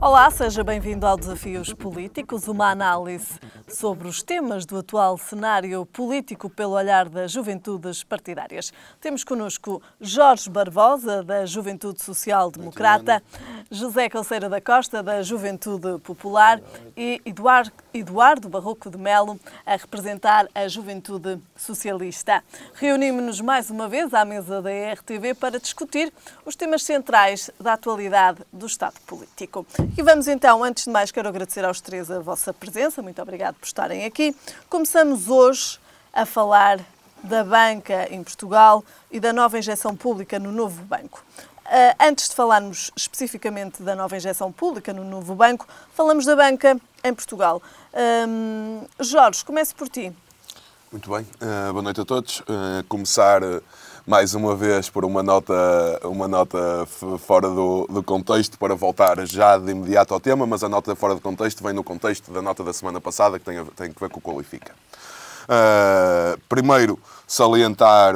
Olá, seja bem-vindo ao Desafios Políticos, uma análise sobre os temas do atual cenário político pelo olhar das juventudes partidárias. Temos connosco Jorge Barbosa, da Juventude Social Democrata, José Calceira da Costa, da Juventude Popular e Eduardo Barroco de Melo, a representar a Juventude Socialista. Reunimos-nos mais uma vez à mesa da RTV para discutir os temas centrais da atualidade do Estado político. E vamos então, antes de mais, quero agradecer aos três a vossa presença. Muito obrigado por estarem aqui. Começamos hoje a falar da banca em Portugal e da nova injeção pública no novo banco. Antes de falarmos especificamente da nova injeção pública no novo banco, falamos da banca em Portugal. Jorge, começo por ti. Muito bem, boa noite a todos. Começar mais uma vez por uma nota fora do contexto para voltar já de imediato ao tema, mas a nota fora do contexto vem no contexto da nota da semana passada que tem que ver com o Qualifica. Primeiro, salientar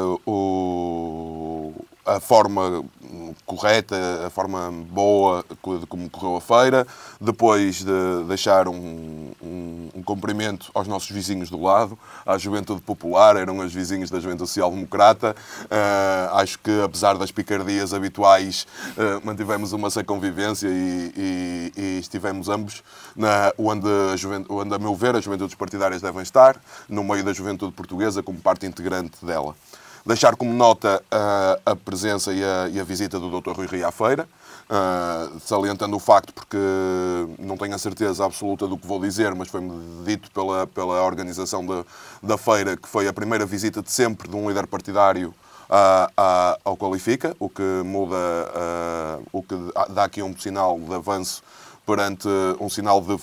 a forma correta, a forma boa de como correu a feira, depois de deixar um cumprimento aos nossos vizinhos do lado, à Juventude Popular, eram os vizinhos da Juventude Social Democrata. Acho que, apesar das picardias habituais, mantivemos uma sã convivência e estivemos ambos onde, a meu ver, as juventudes partidárias devem estar, no meio da juventude portuguesa, como parte integrante dela. Deixar como nota a presença e a visita do Dr. Rui Rio à feira, salientando o facto, porque não tenho a certeza absoluta do que vou dizer, mas foi-me dito pela organização da feira que foi a primeira visita de sempre de um líder partidário ao Qualifica, o que dá aqui um sinal de avanço perante um sinal de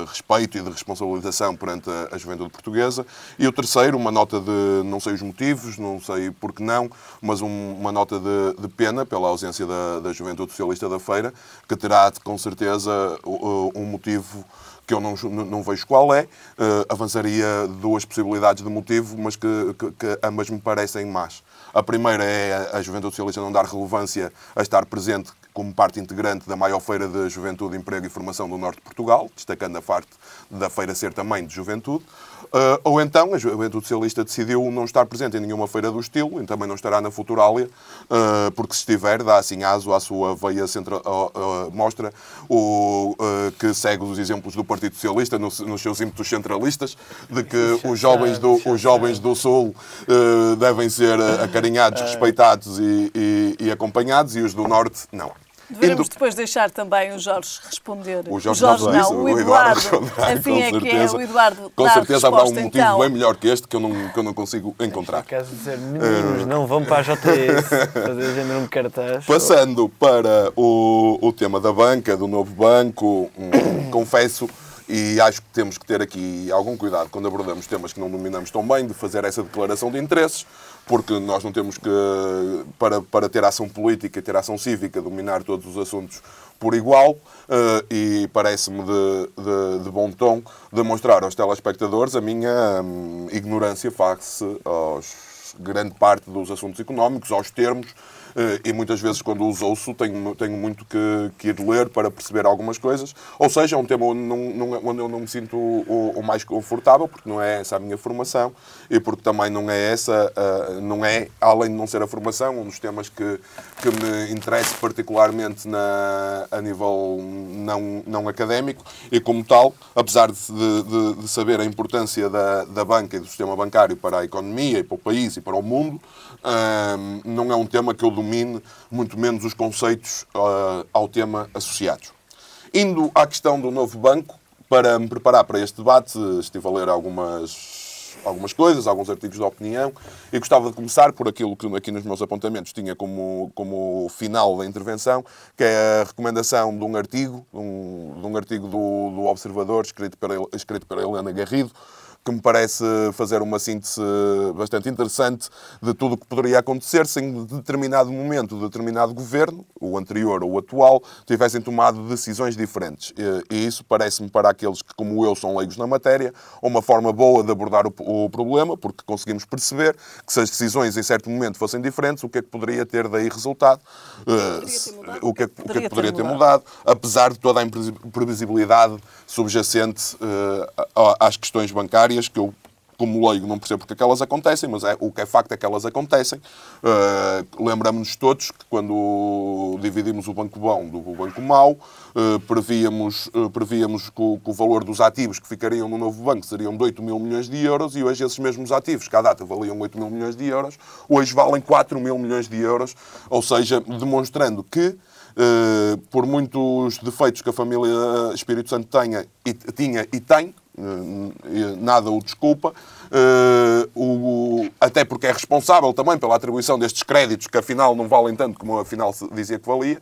respeito e de responsabilização perante a juventude portuguesa. E o terceiro, uma nota de, não sei os motivos, não sei porque não, mas uma nota de pena pela ausência da Juventude Socialista da Feira, que terá com certeza um motivo que eu não vejo qual é. Avançaria duas possibilidades de motivo, mas que ambas me parecem más. A primeira é a Juventude Socialista não dar relevância a estar presente como parte integrante da maior feira de juventude, emprego e formação do norte de Portugal, destacando a parte da feira ser também de juventude. Ou então a Juventude Socialista decidiu não estar presente em nenhuma feira do estilo, e também não estará na Futurália, porque se estiver, dá assim aso à sua veia central, mostra que segue os exemplos do Partido Socialista nos seus ímpetos centralistas, de que os jovens do Sul devem ser acarinhados, respeitados e acompanhados, e os do Norte não. Devemos depois deixar também o Jorge responder. O Eduardo. Assim é que é, o Eduardo. Com certeza haverá um motivo bem melhor que este que eu não consigo encontrar. Caso dizer, meninos, não vão para a JS fazer género um cartaz. Passando para o tema da banca, do novo banco, confesso, e acho que temos que ter aqui algum cuidado quando abordamos temas que não dominamos tão bem, de fazer essa declaração de interesses, porque nós não temos que, para ter ação política e ter ação cívica, dominar todos os assuntos por igual, e parece-me de bom tom demonstrar aos telespectadores a minha ignorância face aos grande parte dos assuntos económicos, aos termos, e muitas vezes quando os ouço tenho muito que ir ler para perceber algumas coisas. Ou seja, é um tema onde eu não me sinto o mais confortável, porque não é essa a minha formação e porque também não é essa, além de não ser a formação, um dos temas que me interessa particularmente a nível não académico, e como tal, apesar de saber a importância da banca e do sistema bancário para a economia e para o país e para o mundo, não é um tema que eu domine, muito menos os conceitos ao tema associados. Indo à questão do novo banco, para me preparar para este debate, estive a ler algumas coisas, alguns artigos de opinião, e gostava de começar por aquilo que aqui nos meus apontamentos tinha como final da intervenção, que é a recomendação de um artigo do Observador, escrito pela Helena Garrido, que me parece fazer uma síntese bastante interessante de tudo o que poderia acontecer se em determinado momento, determinado governo, o anterior ou o atual, tivessem tomado decisões diferentes. E isso parece-me, para aqueles que, como eu, são leigos na matéria, uma forma boa de abordar o problema, porque conseguimos perceber que se as decisões em certo momento fossem diferentes, o que é que poderia ter daí resultado, o que é que poderia ter mudado, apesar de toda a imprevisibilidade subjacente às questões bancárias, que eu, como leigo, não percebo porque é que elas acontecem, mas o que é facto é que elas acontecem. Lembramos-nos todos que quando dividimos o banco bom do banco mau, prevíamos que o valor dos ativos que ficariam no novo banco seriam de 8 mil milhões de euros e hoje esses mesmos ativos, que à data valiam 8 mil milhões de euros, hoje valem 4 mil milhões de euros, ou seja, demonstrando que por muitos defeitos que a família Espírito Santo tinha e tem, nada o desculpa, até porque é responsável também pela atribuição destes créditos que afinal não valem tanto como afinal se dizia que valia.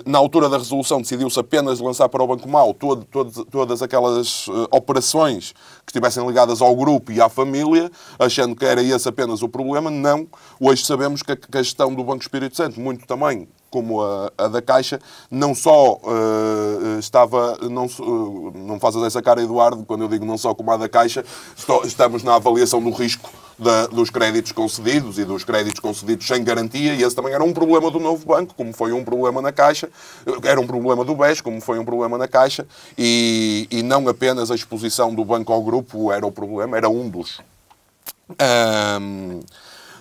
Na altura da resolução decidiu-se apenas lançar para o Banco Mau todas aquelas operações que estivessem ligadas ao grupo e à família, achando que era esse apenas o problema. Não. Hoje sabemos que a gestão do Banco Espírito Santo, muito também como a da Caixa, não só estava... Não fazes essa cara, Eduardo, quando eu digo não só como a da Caixa, estamos na avaliação do risco dos créditos concedidos e dos créditos concedidos sem garantia, e esse também era um problema do novo banco, como foi um problema na Caixa, era um problema do BES, como foi um problema na Caixa, e não apenas a exposição do banco ao grupo era o problema, era um dos.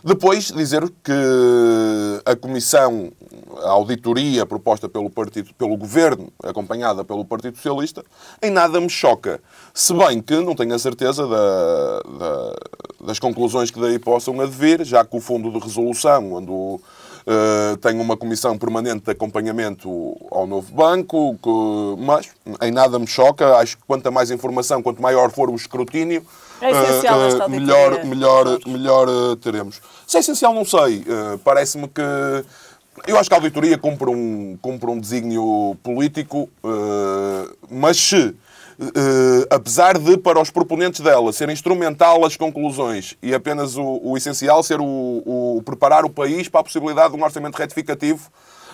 Depois, dizer que a comissão, a auditoria proposta pelo Governo, acompanhada pelo Partido Socialista, em nada me choca. Se bem que não tenho a certeza das conclusões que daí possam advir, já que o Fundo de Resolução, onde tem uma comissão permanente de acompanhamento ao novo banco, mas em nada me choca. Acho que quanto mais informação, quanto maior for o escrutínio, é essencial esta auditoria. melhor teremos. Se é essencial, não sei. Parece-me que... Eu acho que a auditoria cumpre um desígnio político, mas se, apesar de, para os proponentes dela, ser instrumental as conclusões e apenas o essencial ser o preparar o país para a possibilidade de um orçamento retificativo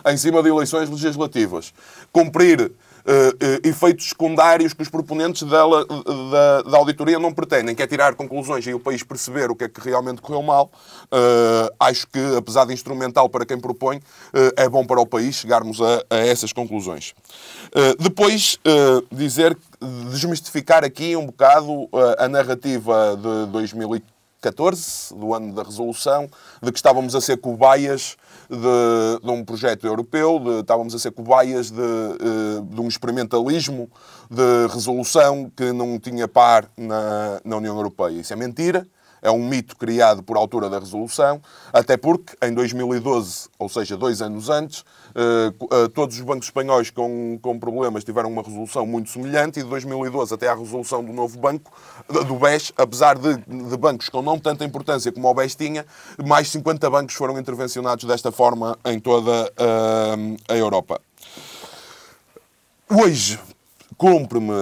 em cima de eleições legislativas, cumprir efeitos secundários que os proponentes da auditoria não pretendem, que é tirar conclusões e o país perceber o que é que realmente correu mal, acho que, apesar de instrumental para quem propõe, é bom para o país chegarmos a essas conclusões. Depois, desmistificar aqui um bocado a narrativa de 2014, do ano da resolução, de que estávamos a ser cobaias de um projeto europeu, estávamos a ser cobaias de um experimentalismo de resolução que não tinha par na União Europeia. Isso é mentira. É um mito criado por altura da resolução, até porque em 2012, ou seja, 2 anos antes, todos os bancos espanhóis com problemas tiveram uma resolução muito semelhante, e de 2012 até à resolução do novo banco, do BES, apesar de bancos com não tanta importância como o BES tinha, mais 50 bancos foram intervencionados desta forma em toda a Europa. Hoje, cumpre-me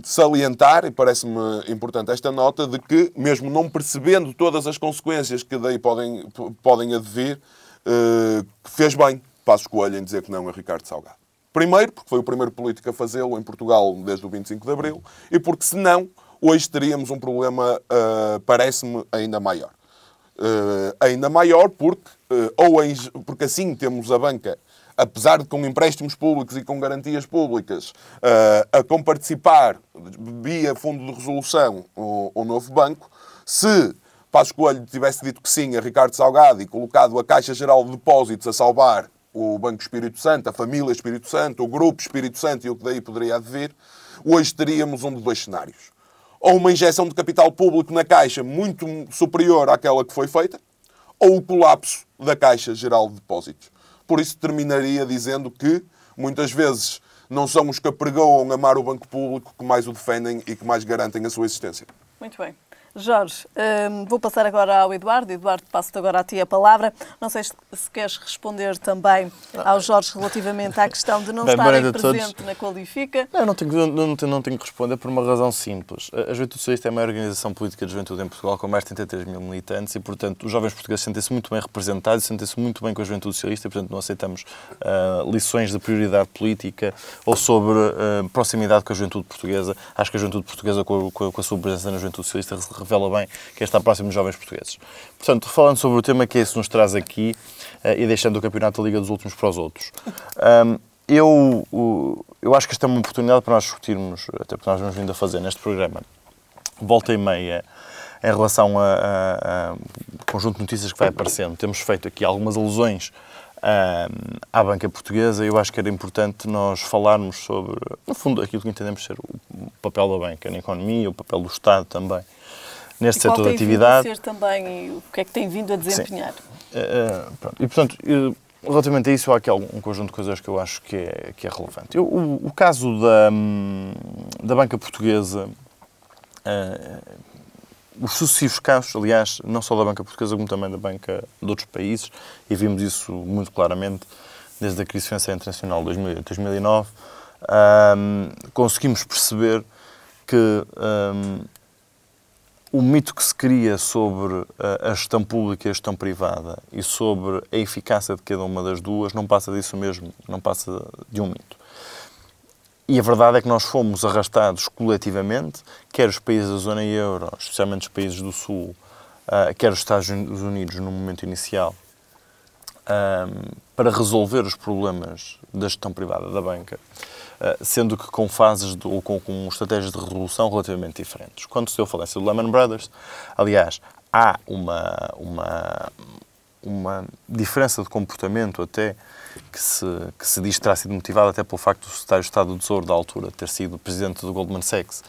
salientar, e parece-me importante esta nota, de que, mesmo não percebendo todas as consequências que daí podem advir, fez bem Passos Coelho em dizer que não a Ricardo Salgado. Primeiro, porque foi o primeiro político a fazê-lo em Portugal desde o 25 de Abril, e porque, senão, hoje teríamos um problema, parece-me, ainda maior. Ainda maior porque assim temos a banca, apesar de com empréstimos públicos e com garantias públicas, a comparticipar via fundo de resolução o novo banco. Se Passos Coelho tivesse dito que sim a Ricardo Salgado e colocado a Caixa Geral de Depósitos a salvar o Banco Espírito Santo, a família Espírito Santo, o Grupo Espírito Santo e o que daí poderia advir, hoje teríamos um de 2 cenários. Ou uma injeção de capital público na Caixa muito superior àquela que foi feita, ou o colapso da Caixa Geral de Depósitos. Por isso terminaria dizendo que, muitas vezes, não são os que apregoam amar o banco público que mais o defendem e que mais garantem a sua existência. Muito bem. Jorge, vou passar agora ao Eduardo. Eduardo, passo-te agora a ti a palavra. Não sei se queres responder também ao Jorge relativamente à questão de não estarem presente na Qualifica. Não tenho que responder por uma razão simples. A Juventude Socialista é a maior organização política de juventude em Portugal, com mais de 33 mil militantes e, portanto, os jovens portugueses sentem-se muito bem representados e sentem-se muito bem com a Juventude Socialista e, portanto, não aceitamos lições de prioridade política ou sobre proximidade com a juventude portuguesa. Acho que a juventude portuguesa, com a sua presença na Juventude Socialista, revela bem que está próximo dos jovens portugueses. Portanto, falando sobre o tema que isso nos traz aqui e deixando o campeonato da Liga dos últimos para os outros, eu acho que esta é uma oportunidade para nós discutirmos, até porque nós vamos vindo a fazer neste programa, volta e meia, em relação a conjunto de notícias que vai aparecendo. Temos feito aqui algumas alusões à banca portuguesa e eu acho que era importante nós falarmos sobre, no fundo, aquilo que entendemos ser o papel da banca na economia, o papel do Estado também neste setor de atividade. E qual tem vindo a ser também, o que é que tem vindo a desempenhar? E, portanto, relativamente a isso, há aqui um conjunto de coisas que eu acho que é relevante. O caso da banca portuguesa, os sucessivos casos, aliás, não só da banca portuguesa, como também da banca de outros países, e vimos isso muito claramente desde a crise financeira internacional de 2009, conseguimos perceber que o mito que se cria sobre a gestão pública e a gestão privada e sobre a eficácia de cada uma das duas não passa disso mesmo, não passa de um mito. E a verdade é que nós fomos arrastados coletivamente, quer os países da zona euro, especialmente os países do Sul, quer os Estados Unidos no momento inicial, para resolver os problemas da gestão privada da banca, sendo que com fases ou com estratégias de resolução relativamente diferentes. Quando se deu a falência do Lehman Brothers, aliás, há uma diferença de comportamento até que se diz que terá sido motivada até pelo facto do secretário de Estado do Tesouro da altura ter sido presidente do Goldman Sachs.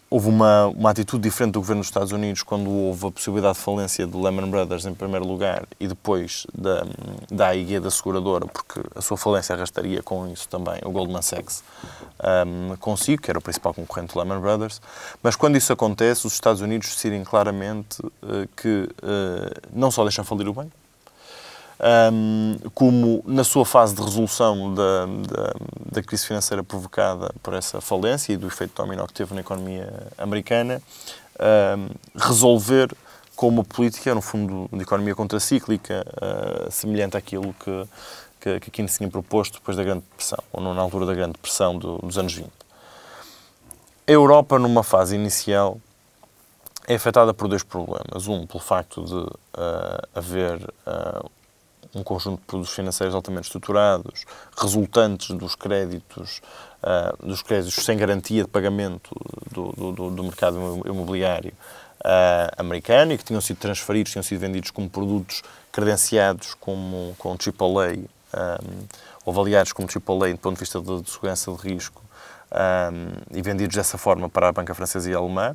Houve uma atitude diferente do governo dos Estados Unidos quando houve a possibilidade de falência do Lehman Brothers em primeiro lugar e depois da AIG, da seguradora, porque a sua falência arrastaria com isso também o Goldman Sachs consigo, que era o principal concorrente do Lehman Brothers. Mas quando isso acontece, os Estados Unidos decidem claramente que não só deixam falir o banco, como na sua fase de resolução da crise financeira provocada por essa falência e do efeito dominó que teve na economia americana, resolver com uma política, no fundo, de economia contracíclica, semelhante àquilo que Keynes tinha proposto depois da Grande Depressão, ou na altura da Grande Depressão dos anos 20. A Europa, numa fase inicial, é afetada por dois problemas. Um, pelo facto de haver um conjunto de produtos financeiros altamente estruturados, resultantes dos créditos sem garantia de pagamento do mercado imobiliário americano e que tinham sido transferidos, tinham sido vendidos como produtos credenciados com AAA ou avaliados como AAA do ponto de vista de segurança de risco e vendidos dessa forma para a banca francesa e alemã.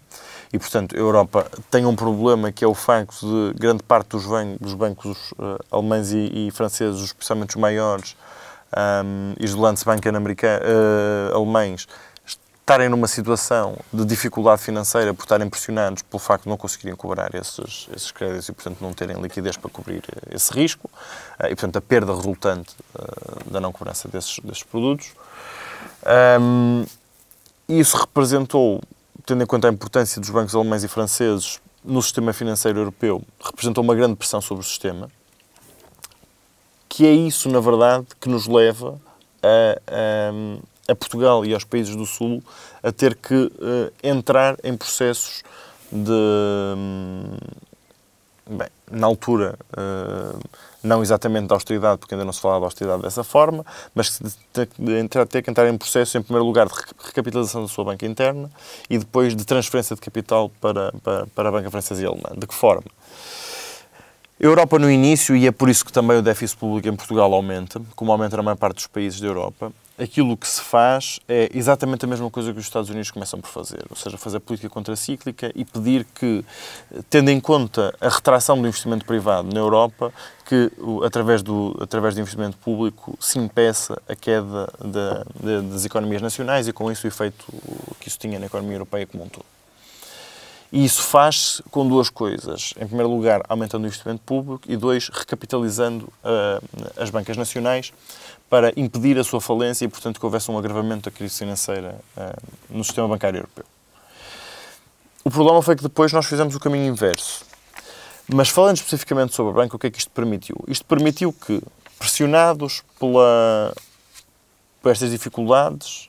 E, portanto, a Europa tem um problema que é o facto de grande parte dos bancos alemães e franceses, especialmente os maiores e os Landesbanken alemães, estarem numa situação de dificuldade financeira por estarem pressionados pelo facto de não conseguirem cobrar esses créditos e, portanto, não terem liquidez para cobrir esse risco e, portanto, a perda resultante da não cobrança desses produtos. Isso representou, tendo em conta a importância dos bancos alemães e franceses no sistema financeiro europeu, representou uma grande pressão sobre o sistema, que é isso, na verdade, que nos leva a Portugal e aos países do Sul a ter que entrar em processos na altura, não exatamente da austeridade, porque ainda não se falava da austeridade dessa forma, mas ter que entrar em processo, em primeiro lugar, de recapitalização da sua banca interna e depois de transferência de capital para a banca francesa e alemã. De que forma? A Europa no início, e é por isso que também o déficit público em Portugal aumenta, como aumenta na maior parte dos países da Europa, aquilo que se faz é exatamente a mesma coisa que os Estados Unidos começam por fazer, ou seja, fazer política contracíclica e pedir que, tendo em conta a retração do investimento privado na Europa, que através do investimento público se impeça a queda das economias nacionais e com isso o efeito que isso tinha na economia europeia como um todo. E isso faz com duas coisas. Em primeiro lugar, aumentando o investimento público e, dois, recapitalizando as bancas nacionais para impedir a sua falência e, portanto, que houvesse um agravamento da crise financeira no sistema bancário europeu. O problema foi que depois nós fizemos o caminho inverso. Mas falando especificamente sobre a banca, o que é que isto permitiu? Isto permitiu que, pressionados por estas dificuldades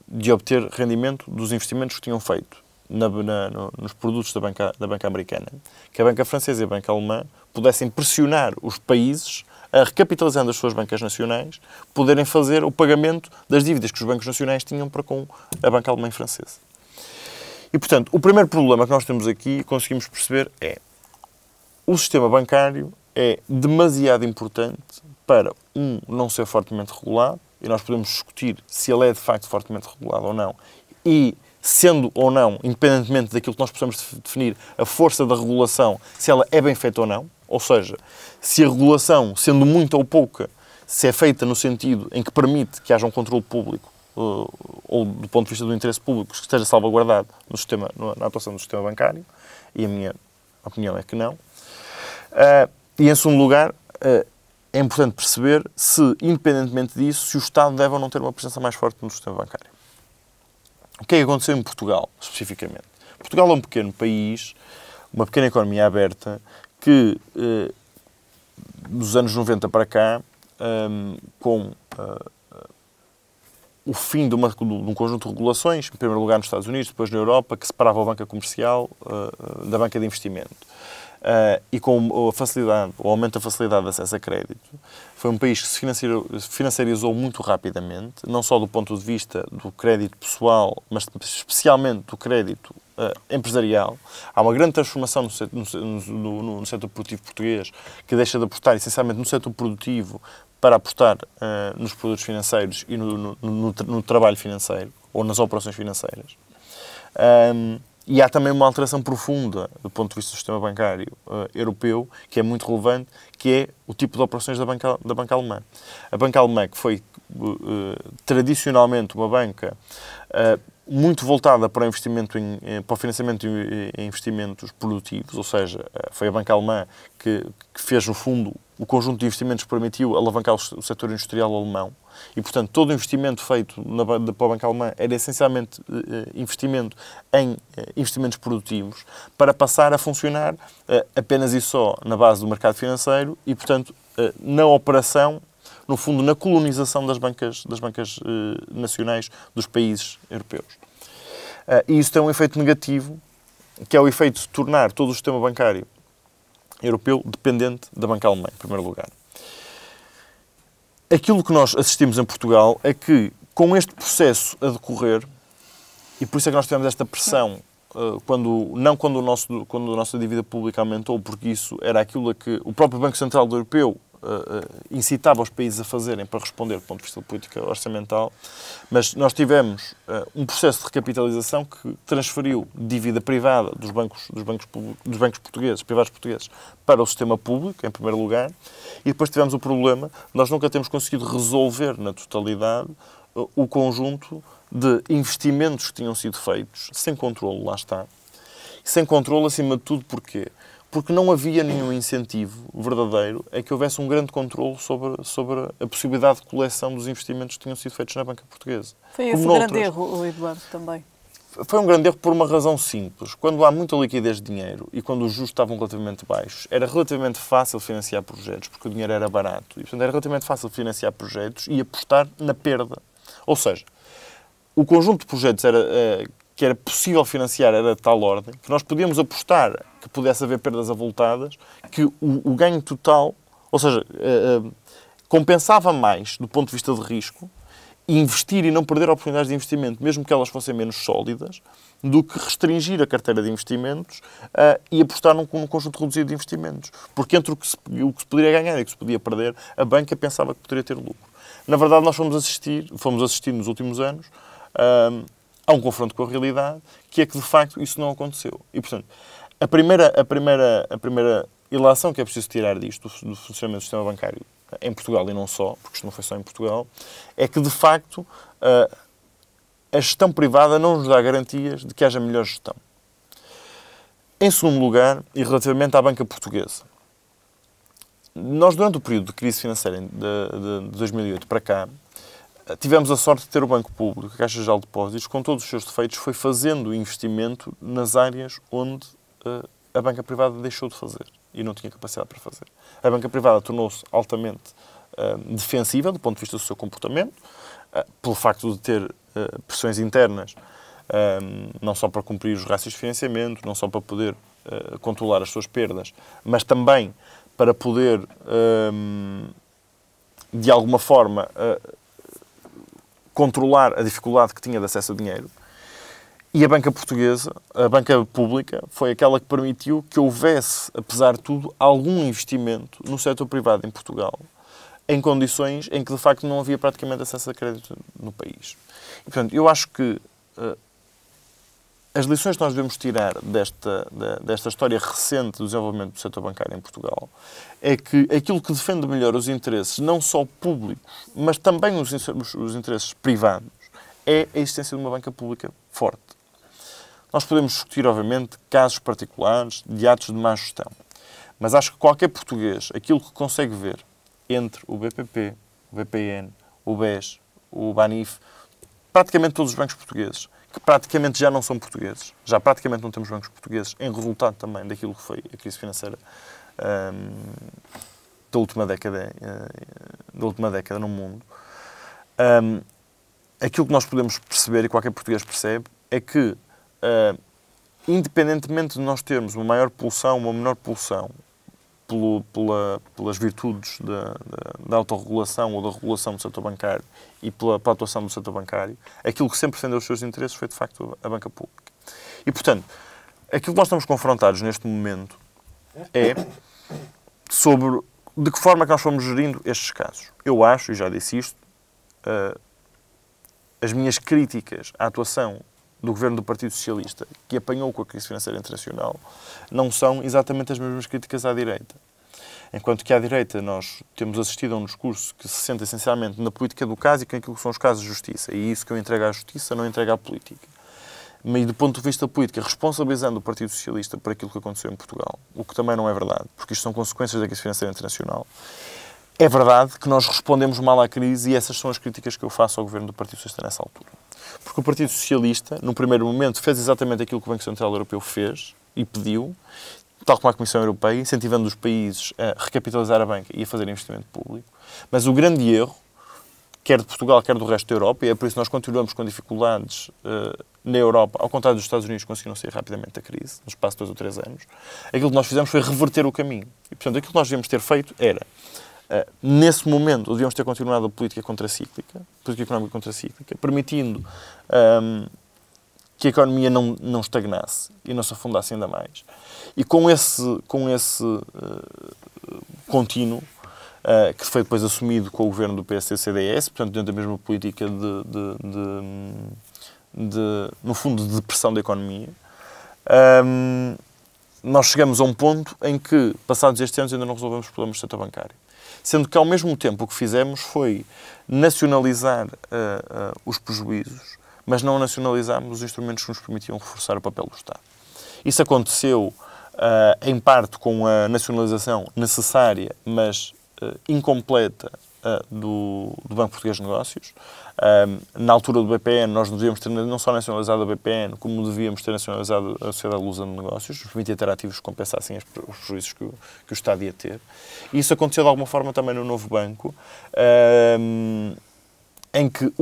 de obter rendimento dos investimentos que tinham feito nos produtos da banca americana, que a banca francesa e a banca alemã pudessem pressionar os países a, recapitalizando as suas bancas nacionais, poderem fazer o pagamento das dívidas que os bancos nacionais tinham para com a banca alemã e francesa. E, portanto, o primeiro problema que nós temos aqui, conseguimos perceber, é o sistema bancário é demasiado importante para, não ser fortemente regulado, e nós podemos discutir se ele é de facto fortemente regulado ou não, e sendo ou não, independentemente daquilo que nós possamos definir, a força da regulação, se ela é bem feita ou não, ou seja, se a regulação, sendo muita ou pouca, se é feita no sentido em que permite que haja um controle público, ou do ponto de vista do interesse público, que esteja salvaguardado na atuação do sistema bancário, e a minha opinião é que não. E em segundo lugar, é importante perceber se, independentemente disso, se o Estado deve ou não ter uma presença mais forte no sistema bancário. O que é que aconteceu em Portugal, especificamente? Portugal é um pequeno país, uma pequena economia aberta, que dos anos 90 para cá, com o fim de um conjunto de regulações, em primeiro lugar nos Estados Unidos, depois na Europa, que separava a banca comercial da banca de investimento. E com o aumento da facilidade de acesso a crédito, foi um país que se financiarizou muito rapidamente, não só do ponto de vista do crédito pessoal, mas especialmente do crédito empresarial. Há uma grande transformação no setor produtivo português, que deixa de apostar essencialmente no setor produtivo para apostar nos produtos financeiros e no trabalho financeiro, ou nas operações financeiras. E há também uma alteração profunda do ponto de vista do sistema bancário europeu, que é muito relevante, que é o tipo de operações da banca alemã. A banca alemã, que foi tradicionalmente uma banca muito voltada para o financiamento em investimentos produtivos, ou seja, foi a banca alemã que fez, no fundo, o conjunto de investimentos que permitiu alavancar o setor industrial alemão. E, portanto, todo o investimento feito pela banca alemã era essencialmente investimento em investimentos produtivos, para passar a funcionar apenas e só na base do mercado financeiro e, portanto, na operação, no fundo, na colonização das bancas nacionais dos países europeus. E isso tem um efeito negativo, que é o efeito de tornar todo o sistema bancário europeu dependente da banca alemã, em primeiro lugar. Aquilo que nós assistimos em Portugal é que, com este processo a decorrer, e por isso é que nós tivemos esta pressão, quando a nossa dívida pública aumentou, porque isso era aquilo a que o próprio Banco Central Europeu incitava os países a fazerem para responder do ponto de vista da política orçamental, mas nós tivemos um processo de recapitalização que transferiu dívida privada dos bancos portugueses, privados portugueses, para o sistema público, em primeiro lugar, e depois tivemos o problema de nós nunca temos conseguido resolver na totalidade o conjunto de investimentos que tinham sido feitos, sem controle, lá está. Sem controle, acima de tudo, porquê? Porque não havia nenhum incentivo verdadeiro a que houvesse um grande controle sobre a possibilidade de coleção dos investimentos que tinham sido feitos na banca portuguesa. Foi esse o grande erro, Eduardo, também. Foi um grande erro por uma razão simples. Quando há muita liquidez de dinheiro e quando os juros estavam relativamente baixos, era relativamente fácil financiar projetos, porque o dinheiro era barato. E, portanto, era relativamente fácil financiar projetos e apostar na perda. Ou seja, o conjunto de projetos que era possível financiar era de tal ordem que nós podíamos apostar que pudesse haver perdas avultadas, que o ganho total, ou seja, compensava mais do ponto de vista de risco investir e não perder oportunidades de investimento, mesmo que elas fossem menos sólidas, do que restringir a carteira de investimentos e apostar num conjunto reduzido de investimentos. Porque entre o que se poderia ganhar e o que se podia perder, a banca pensava que poderia ter lucro. Na verdade, nós fomos assistir nos últimos anos a um confronto com a realidade, que é que, de facto, isso não aconteceu. E, portanto, a primeira ilação que é preciso tirar disto, do funcionamento do sistema bancário em Portugal, e não só, porque isto não foi só em Portugal, é que, de facto, a gestão privada não nos dá garantias de que haja melhor gestão. Em segundo lugar, e relativamente à banca portuguesa, nós, durante o período de crise financeira de 2008 para cá, tivemos a sorte de ter o Banco Público, a Caixa Geral de Depósitos, com todos os seus defeitos, foi fazendo investimento nas áreas onde a banca privada deixou de fazer e não tinha capacidade para fazer. A banca privada tornou-se altamente defensiva do ponto de vista do seu comportamento, pelo facto de ter pressões internas, não só para cumprir os rácios de financiamento, não só para poder controlar as suas perdas, mas também para poder, de alguma forma, controlar a dificuldade que tinha de acesso a dinheiro. E a banca portuguesa, a banca pública, foi aquela que permitiu que houvesse, apesar de tudo, algum investimento no setor privado em Portugal, em condições em que, de facto, não havia praticamente acesso a crédito no país. E, portanto, eu acho que as lições que nós devemos tirar desta história recente do desenvolvimento do setor bancário em Portugal é que aquilo que defende melhor os interesses, não só públicos, mas também os interesses privados, é a existência de uma banca pública forte. Nós podemos discutir, obviamente, casos particulares de atos de má gestão, mas acho que qualquer português, aquilo que consegue ver entre o BPP, o BPN, o BES, o BANIF, praticamente todos os bancos portugueses, que praticamente já não são portugueses, já praticamente não temos bancos portugueses, em resultado também daquilo que foi a crise financeira da última década no mundo. Aquilo que nós podemos perceber, e qualquer português percebe, é que, independentemente de nós termos uma maior pulsão, uma menor pulsão, pelas virtudes da autorregulação ou da regulação do setor bancário e pela atuação do setor bancário, aquilo que sempre defendeu os seus interesses foi, de facto, a banca pública. E, portanto, aquilo que nós estamos confrontados neste momento é sobre de que forma é que nós fomos gerindo estes casos. Eu acho, e já disse isto, as minhas críticas à atuação do governo do Partido Socialista, que apanhou com a crise financeira internacional, não são exatamente as mesmas críticas à direita. Enquanto que à direita nós temos assistido a um discurso que se senta essencialmente na política do caso e com aquilo que são os casos de justiça. E isso que eu entrego à justiça não entrego à política. Mas, do ponto de vista político, responsabilizando o Partido Socialista por aquilo que aconteceu em Portugal, o que também não é verdade, porque isto são consequências da crise financeira internacional. É verdade que nós respondemos mal à crise e essas são as críticas que eu faço ao governo do Partido Socialista nessa altura. Porque o Partido Socialista, no primeiro momento, fez exatamente aquilo que o Banco Central Europeu fez e pediu, tal como a Comissão Europeia, incentivando os países a recapitalizar a banca e a fazer investimento público. Mas o grande erro, quer de Portugal, quer do resto da Europa, e é por isso que nós continuamos com dificuldades na Europa, ao contrário dos Estados Unidos, que conseguiram sair rapidamente da crise, no espaço de 2 ou 3 anos, aquilo que nós fizemos foi reverter o caminho. E, portanto, aquilo que nós devíamos ter feito era, nesse momento, devíamos ter continuado a política contracíclica, política económica contracíclica, permitindo que a economia não estagnasse e não se afundasse ainda mais. E com esse contínuo, que foi depois assumido com o governo do PSD-CDS, portanto, dentro da mesma política no fundo, de depressão da economia, nós chegamos a um ponto em que, passados estes anos, ainda não resolvemos os problemas do setor bancário. Sendo que, ao mesmo tempo, o que fizemos foi nacionalizar os prejuízos, mas não nacionalizámos os instrumentos que nos permitiam reforçar o papel do Estado. Isso aconteceu, em parte, com a nacionalização necessária, mas incompleta, do Banco Português de Negócios. Na altura do BPN, nós devíamos ter não só nacionalizado a BPN, como devíamos ter nacionalizado a Sociedade Lusa de Negócios, nos permitia ter ativos que compensassem os prejuízos que o Estado ia ter. E isso aconteceu de alguma forma também no novo banco, em que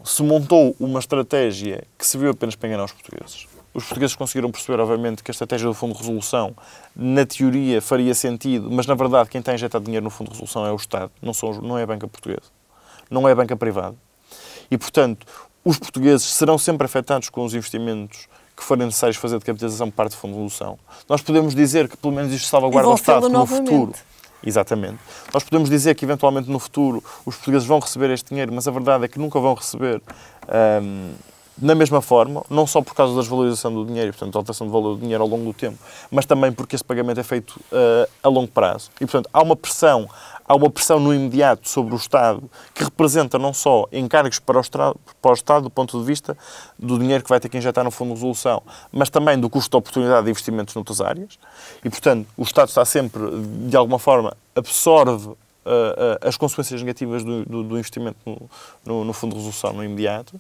se montou uma estratégia que serviu apenas para enganar os portugueses. Os portugueses conseguiram perceber, obviamente, que a estratégia do Fundo de Resolução, na teoria, faria sentido, mas, na verdade, quem está a injetar dinheiro no Fundo de Resolução é o Estado, não é a banca portuguesa, não é a banca privada. E, portanto, os portugueses serão sempre afetados com os investimentos que forem necessários fazer de capitalização por parte do Fundo de Resolução. Nós podemos dizer que, pelo menos, isto salvaguarda o Estado no futuro. Exatamente. Nós podemos dizer que, eventualmente, no futuro, os portugueses vão receber este dinheiro, mas a verdade é que nunca vão receber Na mesma forma, não só por causa da desvalorização do dinheiro, portanto, da alteração de valor do dinheiro ao longo do tempo, mas também porque esse pagamento é feito a longo prazo. E, portanto, há uma pressão no imediato sobre o Estado que representa não só encargos para o Estado do ponto de vista do dinheiro que vai ter que injetar no Fundo de Resolução, mas também do custo de oportunidade de investimentos noutras áreas. E, portanto, o Estado está sempre, de alguma forma, absorve as consequências negativas do investimento no Fundo de Resolução no imediato.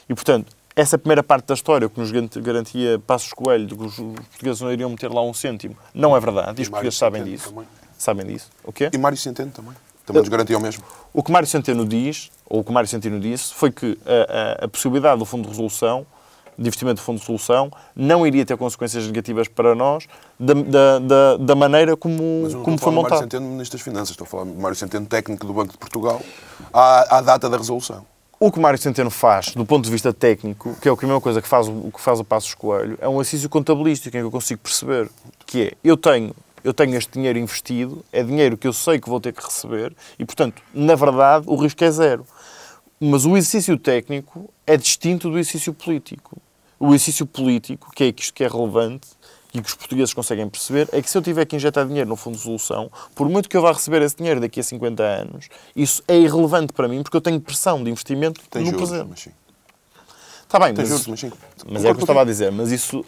E, portanto, essa primeira parte da história, que nos garantia Passos Coelho, de que os portugueses não iriam meter lá um cêntimo, não é verdade. E os portugueses sabem disso. Sabem disso. O quê? E Mário Centeno também. Também nos garantia o mesmo. O que Mário Centeno diz, ou o que Mário Centeno disse, foi que a possibilidade do Fundo de Resolução, de investimento do Fundo de Resolução, não iria ter consequências negativas para nós da maneira como foi montado. Mário Centeno, Ministro das Finanças. Estou a falar de Mário Centeno, técnico do Banco de Portugal, à data da resolução. O que Mário Centeno faz, do ponto de vista técnico, que é a mesma coisa que faz o Passos Coelho, é um exercício contabilístico em que eu consigo perceber que é, eu tenho este dinheiro investido, é dinheiro que eu sei que vou ter que receber e, portanto, na verdade, o risco é zero. Mas o exercício técnico é distinto do exercício político. O exercício político, que é isto que é relevante e que os portugueses conseguem perceber, é que se eu tiver que injetar dinheiro no Fundo de Resolução, por muito que eu vá receber esse dinheiro daqui a 50 anos, isso é irrelevante para mim, porque eu tenho pressão de investimento no presente. Mas sim. Está bem, mas é o que eu estava a dizer. Mas isso,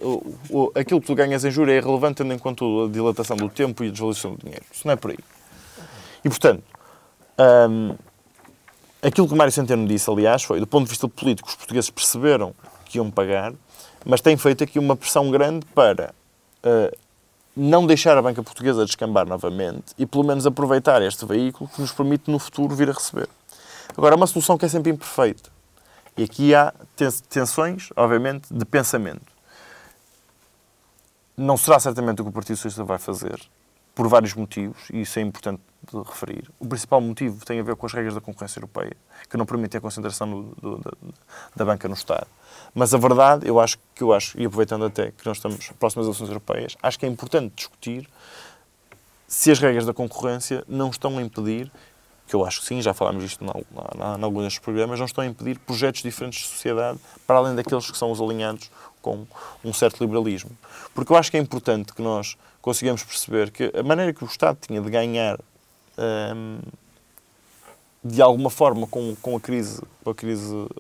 aquilo que tu ganhas em juros é irrelevante tendo em conta a dilatação do tempo e a desvalorização do dinheiro. Isso não é por aí. E, portanto, aquilo que Mário Centeno disse, aliás, foi, do ponto de vista político, os portugueses perceberam que iam pagar, mas têm feito aqui uma pressão grande para não deixar a banca portuguesa descambar novamente e, pelo menos, aproveitar este veículo que nos permite, no futuro, vir a receber. Agora, é uma solução que é sempre imperfeita. E aqui há tensões, obviamente, de pensamento. Não será certamente o que o Partido Socialista vai fazer, por vários motivos, e isso é importante de referir. O principal motivo tem a ver com as regras da concorrência europeia, que não permitem a concentração da banca no Estado. Mas a verdade, eu acho, e aproveitando até que nós estamos próximas às eleições europeias, acho que é importante discutir se as regras da concorrência não estão a impedir, que eu acho que sim, já falámos disto em alguns destes programas, não estão a impedir projetos diferentes de sociedade para além daqueles que são os alinhados com um certo liberalismo. Porque eu acho que é importante que nós consigamos perceber que a maneira que o Estado tinha de ganhar de alguma forma com a crise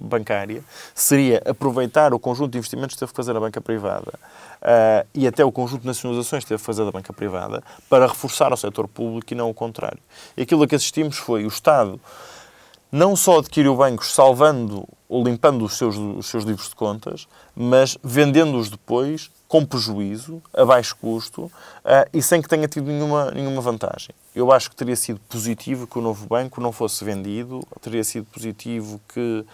bancária seria aproveitar o conjunto de investimentos que teve que fazer a banca privada e até o conjunto de nacionalizações que teve que fazer da banca privada para reforçar o setor público e não o contrário. E aquilo a que assistimos foi o Estado não só adquiriu bancos salvando ou limpando os seus livros de contas, mas vendendo-os depois com prejuízo, a baixo custo e sem que tenha tido nenhuma vantagem. Eu acho que teria sido positivo que o novo banco não fosse vendido, teria sido positivo que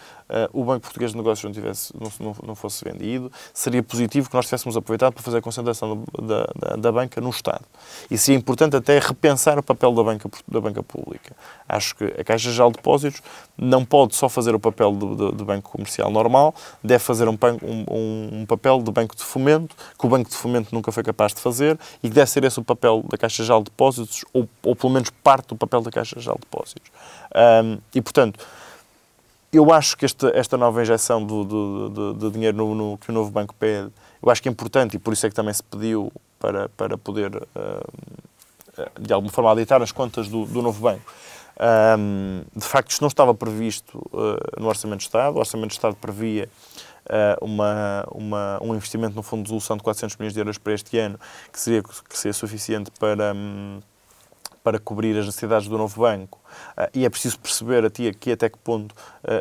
o Banco Português de Negócios não fosse vendido, seria positivo que nós tivéssemos aproveitado para fazer a concentração da banca no Estado. E seria importante até repensar o papel da banca pública. Acho que a Caixa Geral de Depósitos não pode só fazer o papel de banco comercial normal, deve fazer um papel de banco de fomento, que o Banco de Fomento nunca foi capaz de fazer e que deve ser esse o papel da Caixa Geral de Depósitos ou pelo menos parte do papel da Caixa Geral de Depósitos. E, portanto, eu acho que esta nova injeção de dinheiro que o novo banco pede, eu acho que é importante e por isso é que também se pediu para poder, de alguma forma, auditar as contas do novo banco. De facto, isto não estava previsto no Orçamento de Estado. O Orçamento de Estado previa um investimento no Fundo de Resolução de 400 milhões de euros para este ano, que seria suficiente para cobrir as necessidades do novo banco. E é preciso perceber aqui até que ponto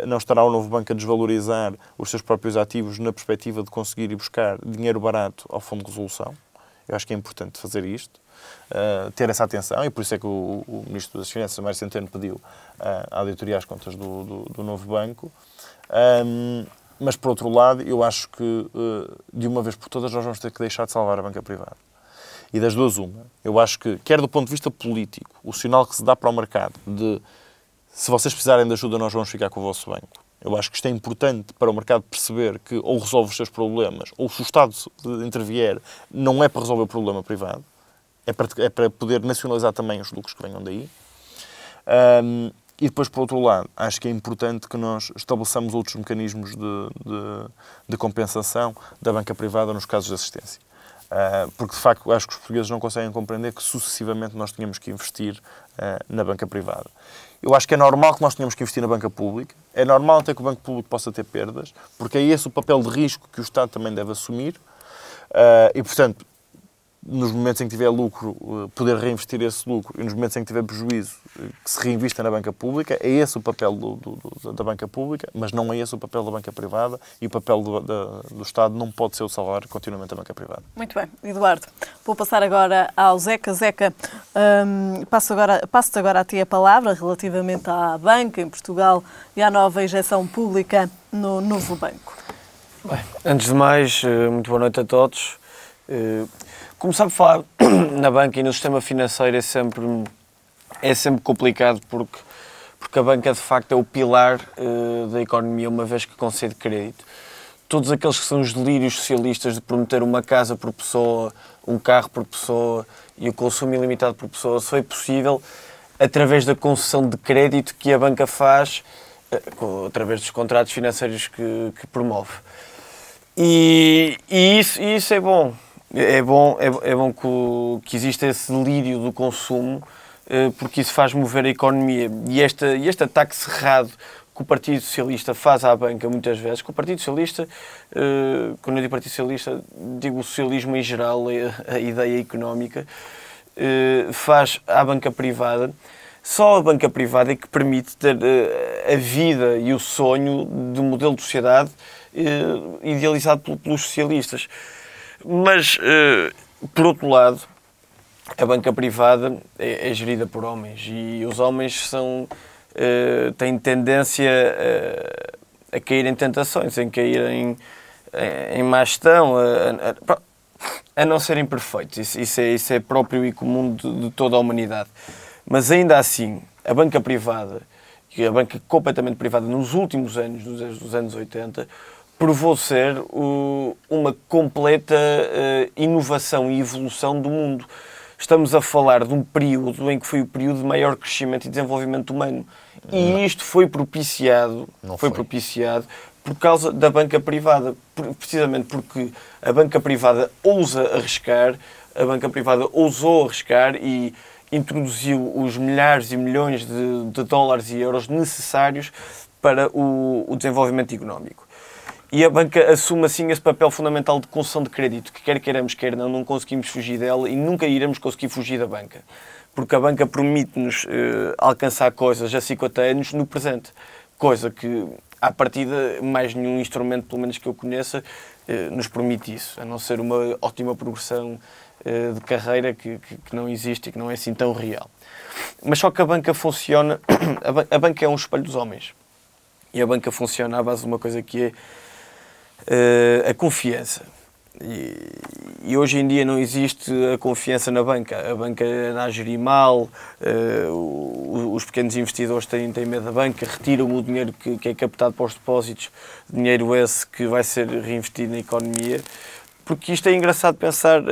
não estará o novo banco a desvalorizar os seus próprios ativos na perspectiva de conseguir ir buscar dinheiro barato ao Fundo de Resolução. Eu acho que é importante fazer isto, ter essa atenção, e por isso é que o Ministro das Finanças, Mário Centeno, pediu a auditoria às contas do novo banco. Mas, por outro lado, eu acho que, de uma vez por todas, nós vamos ter que deixar de salvar a banca privada. E das duas, uma. Eu acho que, quer do ponto de vista político, o sinal que se dá para o mercado de se vocês precisarem de ajuda, nós vamos ficar com o vosso banco. Eu acho que isto é importante para o mercado perceber que ou resolve os seus problemas, ou se o Estado intervier, não é para resolver o problema privado, é para poder nacionalizar também os lucros que venham daí. E depois, por outro lado, acho que é importante que nós estabeleçamos outros mecanismos de compensação da banca privada nos casos de assistência. Porque, de facto, acho que os portugueses não conseguem compreender que, sucessivamente, nós tínhamos que investir na banca privada. Eu acho que é normal que nós tenhamos que investir na banca pública, é normal até que o banco público possa ter perdas, porque é esse o papel de risco que o Estado também deve assumir, e, portanto, nos momentos em que tiver lucro, poder reinvestir esse lucro, e nos momentos em que tiver prejuízo, que se reinvista na banca pública. É esse o papel da banca pública, mas não é esse o papel da banca privada, e o papel do Estado não pode ser o salvar continuamente a banca privada. Muito bem. Eduardo, vou passar agora ao Zeca. Zeca, passo-te agora a ti a palavra relativamente à banca em Portugal e à nova injeção pública no novo banco. Bem, antes de mais, muito boa noite a todos. Começar por falar na banca e no sistema financeiro é sempre complicado, porque a banca de facto é o pilar da economia, uma vez que concede crédito. Todos aqueles que são os delírios socialistas de prometer uma casa por pessoa, um carro por pessoa e o consumo ilimitado por pessoa só é possível através da concessão de crédito que a banca faz, através dos contratos financeiros que promove. E isso é bom. É bom que exista esse delírio do consumo, porque isso faz mover a economia. E este ataque cerrado que o Partido Socialista faz à banca muitas vezes, que o Partido Socialista, quando eu digo Partido Socialista, digo o socialismo em geral, a ideia económica, faz à banca privada. Só a banca privada é que permite ter a vida e o sonho de um modelo de sociedade idealizado pelos socialistas. Mas, por outro lado, a banca privada é gerida por homens, e os homens têm tendência a cair em tentações, em cair em má gestão, a não serem perfeitos. Isso é próprio e comum de toda a humanidade. Mas ainda assim, a banca privada, a banca completamente privada nos últimos anos, dos anos 80, provou ser uma completa inovação e evolução do mundo. Estamos a falar de um período em que foi o período de maior crescimento e desenvolvimento humano. E isto foi propiciado por causa da banca privada. Precisamente porque a banca privada ousa arriscar, a banca privada ousou arriscar e introduziu os milhares e milhões de dólares e euros necessários para o desenvolvimento económico. E a banca assume assim esse papel fundamental de concessão de crédito, que quer queiramos, quer não conseguimos fugir dela e nunca iremos conseguir fugir da banca. Porque a banca permite-nos alcançar coisas a 50 anos no presente. Coisa que, à partida, mais nenhum instrumento, pelo menos que eu conheça, nos permite isso. A não ser uma ótima progressão de carreira que não existe e que não é assim tão real. Mas só que a banca funciona... A banca é um espelho dos homens. E a banca funciona à base de uma coisa que é a confiança. E hoje em dia não existe a confiança na banca. A banca anda a gerir mal, os pequenos investidores têm medo da banca, retiram o dinheiro que é captado para os depósitos, dinheiro esse que vai ser reinvestido na economia. Porque isto é engraçado pensar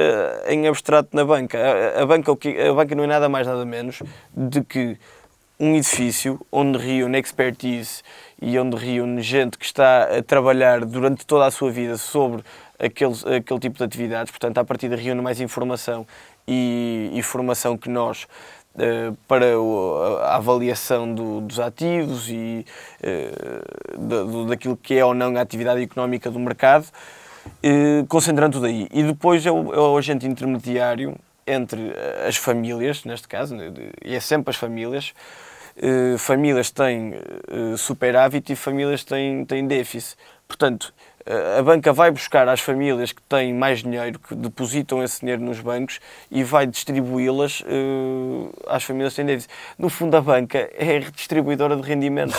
em abstrato na banca. A banca não é nada mais nada menos de que um edifício onde reúne expertise e onde reúne gente que está a trabalhar durante toda a sua vida sobre aquele tipo de atividades. Portanto, à partida reúne mais informação e informação que nós, para a avaliação dos ativos e daquilo que é ou não a atividade económica do mercado, concentrando tudo aí. E depois é o agente intermediário entre as famílias, neste caso, e é sempre as famílias. Famílias têm superávit e famílias têm déficit. Portanto, a banca vai buscar às famílias que têm mais dinheiro, que depositam esse dinheiro nos bancos, e vai distribuí-las às famílias que têm déficit. No fundo, a banca é redistribuidora de rendimentos.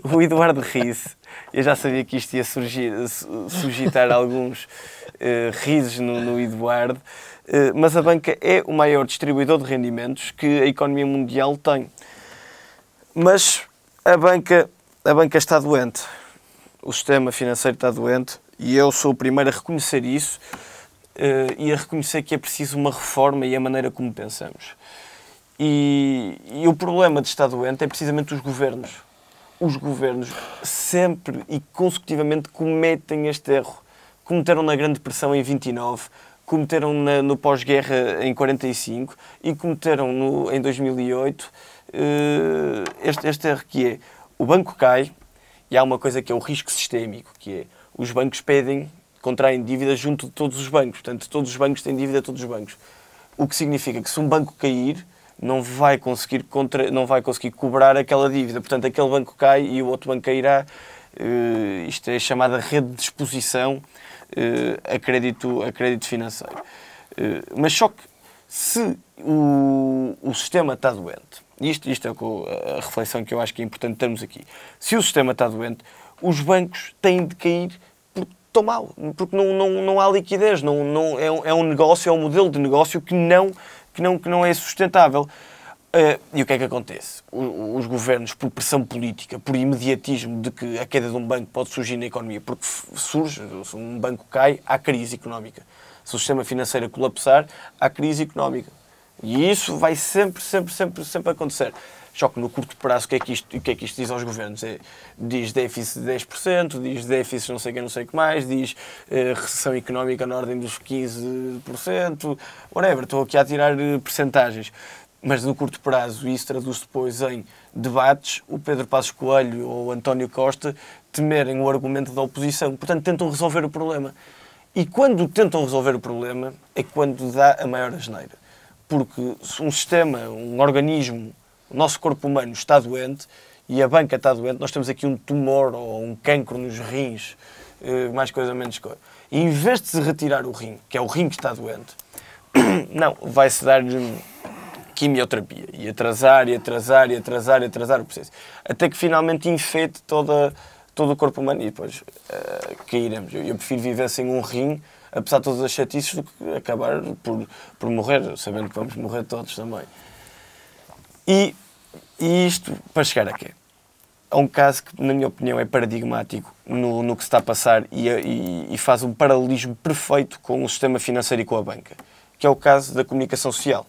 O Eduardo ri-se. Eu já sabia que isto ia suscitar alguns risos no Eduardo, mas a banca é o maior distribuidor de rendimentos que a economia mundial tem. Mas a banca está doente. O sistema financeiro está doente e eu sou o primeiro a reconhecer isso e a reconhecer que é preciso uma reforma e a maneira como pensamos. E o problema de estar doente é precisamente os governos. Os governos sempre e consecutivamente cometem este erro. Cometeram na Grande Depressão em 29, cometeram no pós-guerra em 45 e cometeram em 2008 este erro que é, o banco cai e há uma coisa que é o risco sistémico, que é, os bancos contraem dívida junto de todos os bancos. Portanto, todos os bancos têm dívida a todos os bancos. O que significa que se um banco cair, não vai conseguir cobrar aquela dívida. Portanto, aquele banco cai e o outro banco cairá. Isto é chamada rede de exposição a crédito financeiro. Mas só que se o sistema está doente, isto é a reflexão que eu acho que é importante termos aqui, se o sistema está doente, os bancos têm de cair porque estão mal, porque não há liquidez, é um negócio, é um modelo de negócio que não é sustentável. E o que é que acontece? Os governos, por pressão política, por imediatismo de que a queda de um banco pode surgir na economia, porque surge, se um banco cai, há crise económica. Se o sistema financeiro colapsar, há crise económica. E isso vai sempre acontecer. Só que no curto prazo, o que é que isto diz aos governos? Diz déficit de 10%, diz déficit não sei o que mais, diz recessão económica na ordem dos 15%, whatever, estou aqui a tirar percentagens. Mas no curto prazo, isso traduz depois em debates, o Pedro Passos Coelho ou o António Costa temerem o argumento da oposição. Portanto, tentam resolver o problema. E quando tentam resolver o problema, é quando dá a maior asneira. Porque se um sistema, um organismo, o nosso corpo humano está doente e a banca está doente, nós temos aqui um tumor ou um cancro nos rins, mais coisa, menos coisa. E em vez de se retirar o rim, que é o rim que está doente, não, vai-se dar quimioterapia e atrasar o processo. Até que finalmente infete todo o corpo humano e depois cairemos. Eu prefiro viver sem um rim, apesar de todas as chatices, do que acabar por morrer, sabendo que vamos morrer todos também. E isto, para chegar a quê? É um caso que, na minha opinião, é paradigmático no que se está a passar e faz um paralelismo perfeito com o sistema financeiro e com a banca, que é o caso da comunicação social.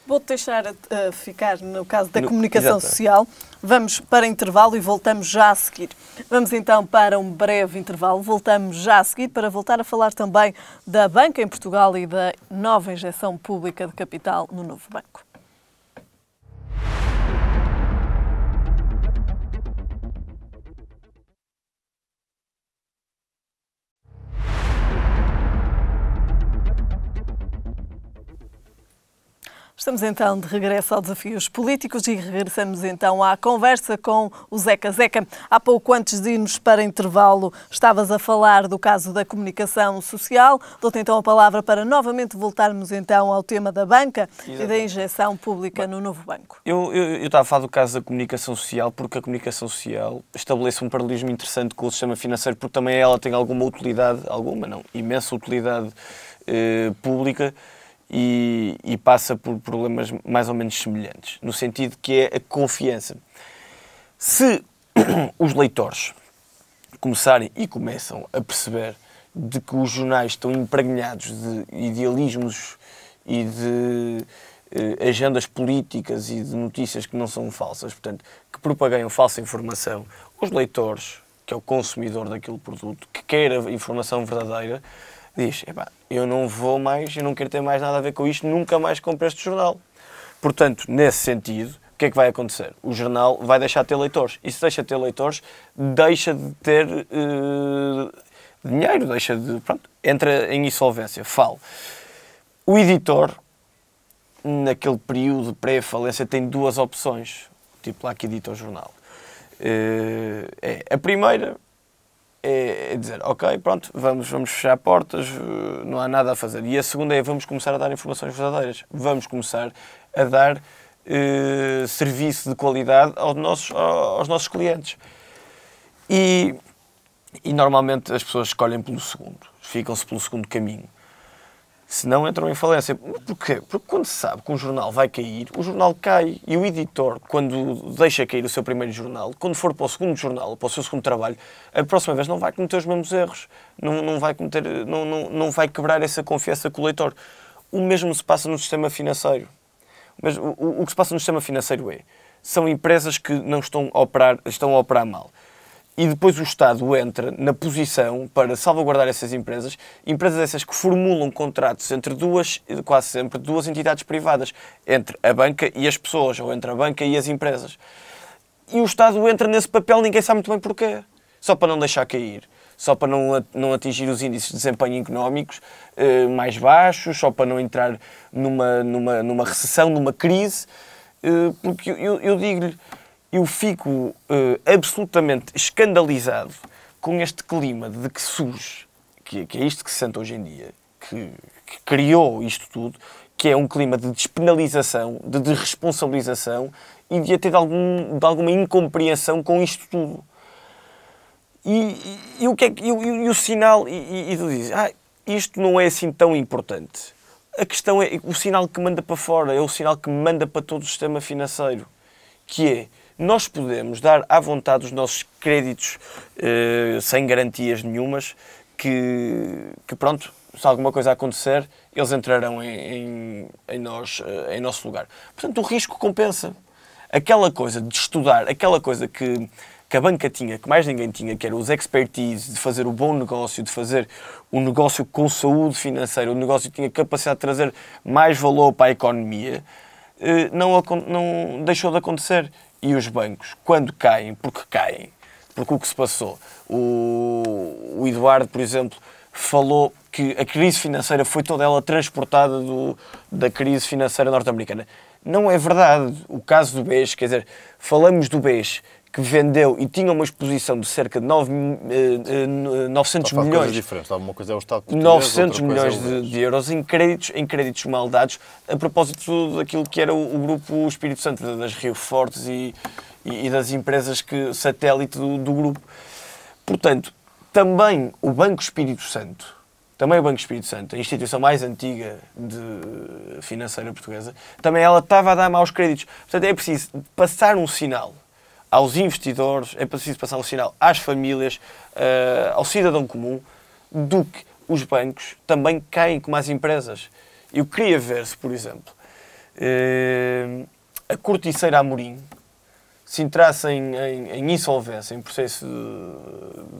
Vou-te deixar ficar no caso da comunicação social. Vamos para intervalo e voltamos já a seguir. Vamos então para um breve intervalo. Voltamos já a seguir para voltar a falar também da banca em Portugal e da nova injeção pública de capital no novo banco. Estamos então de regresso aos desafios políticos e regressamos então à conversa com o Zeca. Zeca, há pouco antes de irmos para intervalo, estavas a falar do caso da comunicação social. Dou-te então a palavra para novamente voltarmos então ao tema da banca e da injeção pública no novo banco. Eu estava a falar do caso da comunicação social porque a comunicação social estabelece um paralelismo interessante com o sistema financeiro, porque também ela tem alguma utilidade, imensa utilidade pública, e passa por problemas mais ou menos semelhantes, no sentido que é a confiança. Se os leitores começarem e começam a perceber de que os jornais estão impregnados de idealismos e de agendas políticas e de notícias que não são falsas, portanto, que propagam falsa informação, os leitores, que é o consumidor daquele produto, que quer a informação verdadeira, diz, eu não vou mais, eu não quero ter mais nada a ver com isto, nunca mais compro este jornal. Portanto, nesse sentido, o que é que vai acontecer? O jornal vai deixar de ter leitores. E se deixa de ter leitores, deixa de ter dinheiro, entra em insolvência. Falo. O editor, naquele período pré-falência, tem duas opções. Tipo lá que edita o jornal. A primeira é dizer, ok, pronto, vamos fechar portas, não há nada a fazer. E a segunda é, vamos começar a dar informações verdadeiras. Vamos começar a dar serviço de qualidade aos nossos clientes. E normalmente as pessoas escolhem pelo segundo, ficam-se pelo segundo caminho. Se não, entram em falência. Porquê? Porque quando se sabe que um jornal vai cair, o jornal cai. E o editor, quando deixa cair o seu primeiro jornal, quando for para o segundo jornal, para o seu segundo trabalho, a próxima vez não vai cometer os mesmos erros. Não vai quebrar essa confiança com o leitor. O mesmo se passa no sistema financeiro. Mas o que se passa no sistema financeiro são empresas que não estão a operar mal. E depois o Estado entra na posição para salvaguardar essas empresas essas que formulam contratos entre quase sempre duas entidades privadas, entre a banca e as pessoas, ou entre a banca e as empresas. E o Estado entra nesse papel, ninguém sabe muito bem porquê. Só para não deixar cair, só para não atingir os índices de desempenho económicos mais baixos, só para não entrar numa recessão, numa crise, porque eu digo-lhe, eu fico absolutamente escandalizado com este clima de que surge, que é isto que se sente hoje em dia, que criou isto tudo, que é um clima de despenalização, de desresponsabilização e de até de alguma incompreensão com isto tudo. E o sinal, e tu dizes, isto não é assim tão importante. A questão é, o sinal que manda para fora é o sinal que manda para todo o sistema financeiro, que é, nós podemos dar à vontade os nossos créditos sem garantias nenhumas, que pronto, se alguma coisa acontecer, eles entrarão em nosso lugar. Portanto, o risco compensa. Aquela coisa de estudar, aquela coisa que a banca tinha, que mais ninguém tinha, que era os expertise de fazer o bom negócio, de fazer um negócio com saúde financeira, o negócio que tinha capacidade de trazer mais valor para a economia, não deixou de acontecer. E os bancos, quando caem, porque o que se passou, o Eduardo, por exemplo, falou que a crise financeira foi toda ela transportada da crise financeira norte-americana. Não é verdade. O caso do BES, quer dizer, falamos do BES, que vendeu e tinha uma exposição de cerca de 900 milhões. Uma coisa é o Estado português, 900 milhões de euros em créditos mal dados, a propósito daquilo que era o grupo Espírito Santo, das Rio Fortes e das empresas satélite do grupo. Portanto, também o Banco Espírito Santo, a instituição mais antiga financeira portuguesa, também ela estava a dar maus créditos. Portanto, é preciso passar um sinal aos investidores, é preciso passar um sinal às famílias, ao cidadão comum, do que os bancos também caem como as empresas. Eu queria ver se, por exemplo, a Corticeira Amorim se entrasse em insolvência, em processo,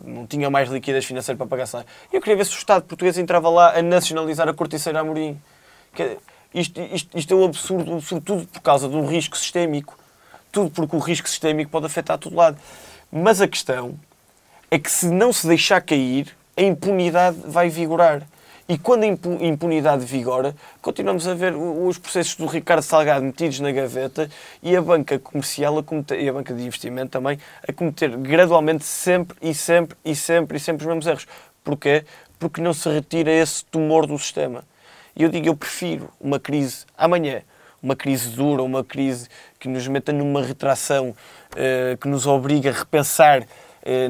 não tinha mais liquidez financeira para pagar salário. Eu queria ver se o Estado português entrava lá a nacionalizar a Corticeira Amorim. Isto é um absurdo, sobretudo por causa de um risco sistémico. Tudo porque o risco sistémico pode afetar todo lado. Mas a questão é que se não se deixar cair, a impunidade vai vigorar. E quando a impunidade vigora, continuamos a ver os processos do Ricardo Salgado metidos na gaveta e a banca comercial e a banca de investimento também a cometer gradualmente sempre os mesmos erros. Porquê? Porque não se retira esse tumor do sistema. E eu prefiro uma crise amanhã, uma crise dura, uma crise que nos meta numa retração, que nos obriga a repensar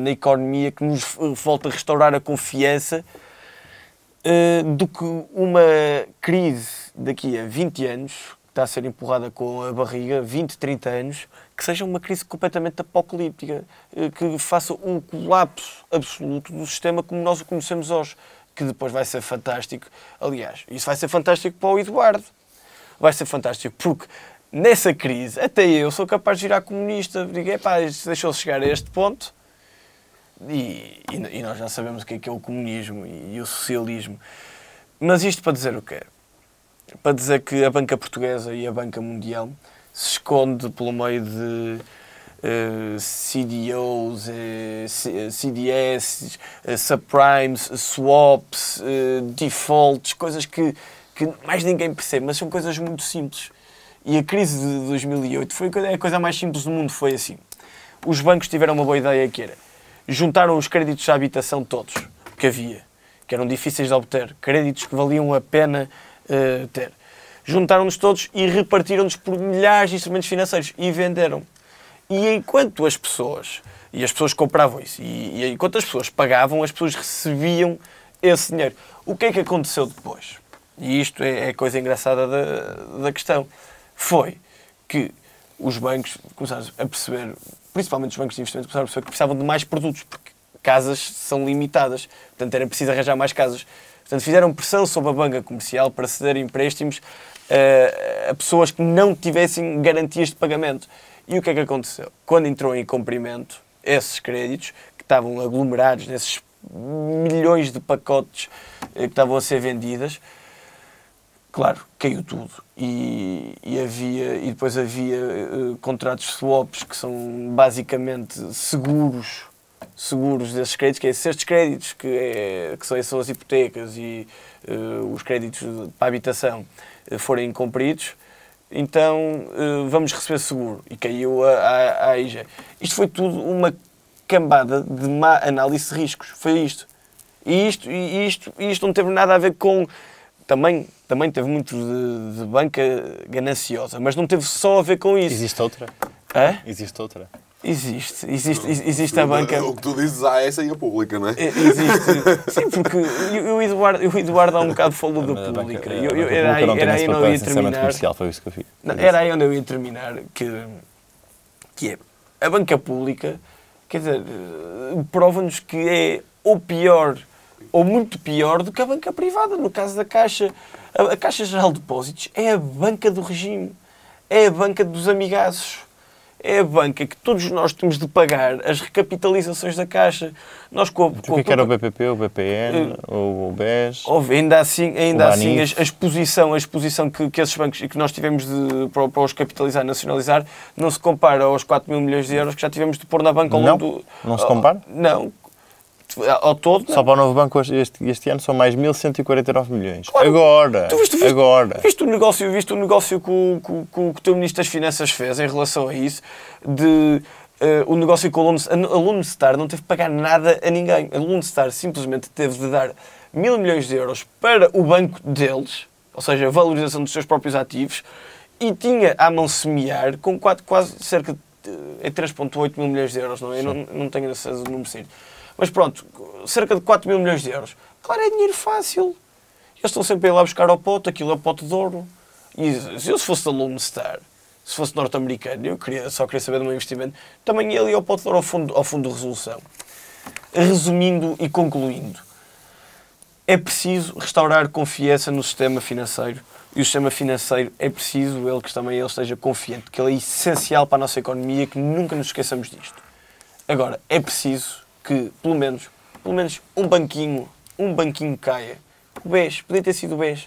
na economia, que nos volta a restaurar a confiança, do que uma crise daqui a 20 anos, que está a ser empurrada com a barriga, 20, 30 anos, que seja uma crise completamente apocalíptica, que faça um colapso absoluto do sistema como nós o conhecemos hoje, que depois vai ser fantástico. Aliás, isso vai ser fantástico para o Eduardo. Vai ser fantástico, porque nessa crise, até eu sou capaz de virar comunista. Digo, isto deixou-se chegar a este ponto e nós já sabemos o que é o comunismo e o socialismo. Mas isto para dizer o quê? Para dizer que a banca portuguesa e a banca mundial se esconde pelo meio de CDOs, CDS, subprimes, swaps, defaults, coisas que mais ninguém percebe, mas são coisas muito simples. E a crise de 2008 foi a coisa mais simples do mundo, foi assim. Os bancos tiveram uma boa ideia que era, juntaram os créditos à habitação todos que havia, que eram difíceis de obter, créditos que valiam a pena ter. Juntaram-nos todos e repartiram-nos por milhares de instrumentos financeiros e venderam. E enquanto as pessoas compravam isso, e enquanto as pessoas pagavam, as pessoas recebiam esse dinheiro. O que é que aconteceu depois? E isto é a coisa engraçada da questão. Foi que os bancos começaram a perceber, principalmente os bancos de investimento, começaram a perceber que precisavam de mais produtos, porque casas são limitadas. Portanto, era preciso arranjar mais casas. Portanto, fizeram pressão sobre a banca comercial para ceder empréstimos a pessoas que não tivessem garantias de pagamento. E o que é que aconteceu? Quando entrou em cumprimento, esses créditos, que estavam aglomerados nesses milhões de pacotes que estavam a ser vendidas, claro, caiu tudo. E depois havia contratos swaps que são basicamente seguros desses créditos, que é esses créditos que são as hipotecas e os créditos para a habitação forem cumpridos, então vamos receber seguro. E caiu a AIG. Isto foi tudo uma cambada de má análise de riscos. Foi isto. E isto não teve nada a ver com... Também teve muito de banca gananciosa, mas não teve só a ver com isso. Existe outra? Hã? Existe outra? Existe a banca... O que tu dizes, essa e a pública, não é? Existe. Sim, porque o Eduardo há um bocado falou da pública. Era aí onde eu ia terminar. Foi isso que eu fiz. Era aí onde eu ia terminar, que é a banca pública, quer dizer, prova-nos que é ou pior, ou muito pior do que a banca privada. No caso da Caixa, a Caixa Geral de Depósitos é a banca do regime, é a banca dos amigaços. É a banca que todos nós temos de pagar as recapitalizações da Caixa. Nós o que era o BPP, o BPN, o BES? Ainda assim a exposição que esses bancos e que nós tivemos para os capitalizar e nacionalizar não se compara aos 4 mil milhões de euros que já tivemos de pôr na banca ao longo do... Não se compara? Não. Ao todo... Só para o novo banco este ano são mais 1.149 milhões. Claro, agora! Viste o negócio que o teu Ministro das Finanças fez em relação a isso, o negócio com a Lone Star não teve de pagar nada a ninguém. A Lone Star simplesmente teve de dar 1.000 milhões de euros para o banco deles, ou seja, a valorização dos seus próprios ativos, e tinha à mão semear com quase cerca de 3,8 mil milhões de euros, não é? Eu não tenho a certeza do número certo. Mas pronto, cerca de 4 mil milhões de euros. Claro, é dinheiro fácil. Eles estão sempre a ir lá buscar ao pote, aquilo é pote de ouro. E se eu fosse da Lone Star, se fosse norte-americano, só queria saber do meu investimento, também ele ia ao pote de ouro ao fundo de resolução. Resumindo e concluindo, é preciso restaurar confiança no sistema financeiro. E o sistema financeiro é preciso que também ele esteja confiante, que ele é essencial para a nossa economia, que nunca nos esqueçamos disto. Agora, é preciso que, pelo menos um banquinho caia. O BES, podia ter sido o BES.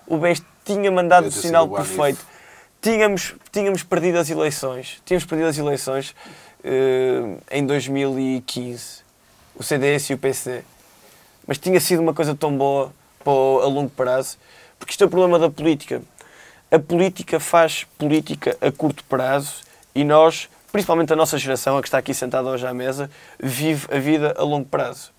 O BES tinha mandado o sinal perfeito. Tínhamos perdido as eleições. Em 2015. O CDS e o PSD. Mas tinha sido uma coisa tão boa a longo prazo. Porque isto é o problema da política. A política faz política a curto prazo e nós... Principalmente a nossa geração, a que está aqui sentada hoje à mesa, vive a vida a longo prazo.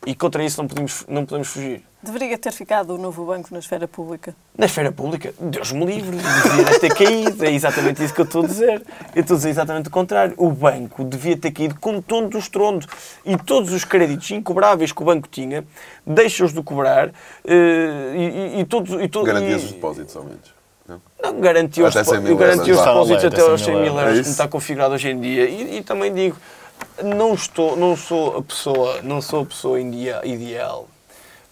E contra isso não podemos fugir. Deveria ter ficado o novo banco na esfera pública? Na esfera pública? Deus me livre. Devia ter caído. É exatamente isso que eu estou a dizer. Eu estou a dizer exatamente o contrário. O banco devia ter caído com todo o estrondo. E todos os créditos incobráveis que o banco tinha, deixa-os de cobrar. Garantias os depósitos, ao menos. Não garantiu os depósitos até aos 100 mil euros, como está configurado hoje em dia. E também digo, não sou a pessoa ideal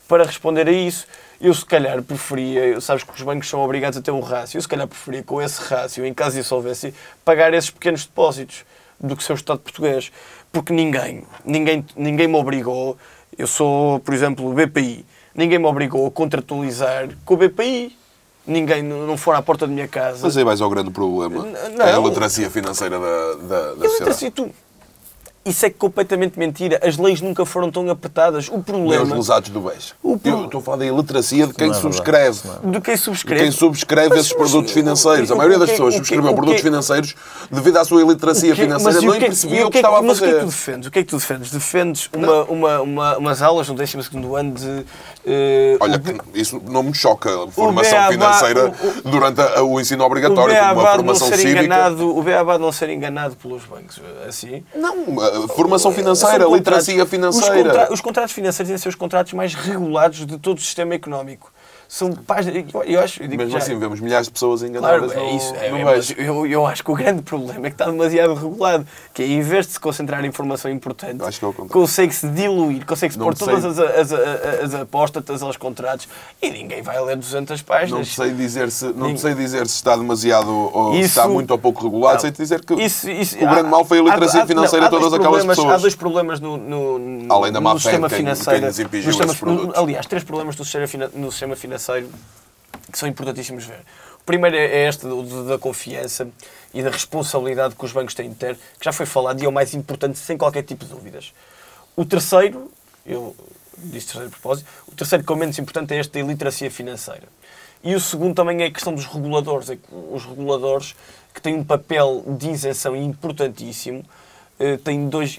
para responder a isso. Eu se calhar preferia, sabes que os bancos são obrigados a ter um rácio, eu se calhar preferia com esse rácio, em caso de insolvência, pagar esses pequenos depósitos do que ser o Estado português. Porque ninguém me obrigou, eu sou, por exemplo, o BPI, ninguém me obrigou a contratualizar com o BPI. Ninguém não for à porta da minha casa. Mas aí vais ao grande problema. É a literacia financeira da sociedade. Isso é completamente mentira. As leis nunca foram tão apertadas. O problema... Os lesados do BES. Eu estou a falar da iliteracia de quem subscreve. De quem subscreve. De quem subscreve esses produtos financeiros. A maioria das pessoas subscreveu produtos financeiros devido à sua iliteracia financeira. Não percebia o que estava a fazer. Mas o que é que tu defendes? Defendes umas aulas no 12º ano de... Olha, isso não me choca. Formação financeira durante o ensino obrigatório, uma formação cívica. O BEABAD não ser enganado pelos bancos, assim? Não, formação financeira, literacia financeira. Os contratos financeiros devem ser os contratos mais regulados de todo o sistema económico. São páginas... Eu acho... Eu digo Mesmo já, assim, vemos milhares de pessoas enganadas claro, é isso. no Mas beijo. eu acho que o grande problema é que está demasiado regulado. Que é, em vez de se concentrar em informação importante, Acho que é o contrário. consegue-se diluir, consegue-se Não pôr sei. todas as apóstatas aos contratos e ninguém vai ler 200 páginas. Não sei dizer se está demasiado ou se está muito ou pouco regulado. Sei dizer que o grande mal foi a literacia financeira de todas aquelas pessoas. Há 2 problemas Além da má no fé sistema de quem financeiro. lhes impingiu esses produtos. Aliás, 3 problemas no sistema financeiro que são importantíssimos de ver. O primeiro é este da confiança e da responsabilidade que os bancos têm de ter, que já foi falado e é o mais importante, sem qualquer tipo de dúvidas. O terceiro, eu disse terceiro propósito, o terceiro que é o menos importante é este da iliteracia financeira. E o segundo também é a questão dos reguladores. É que os reguladores, que têm um papel de isenção importantíssimo,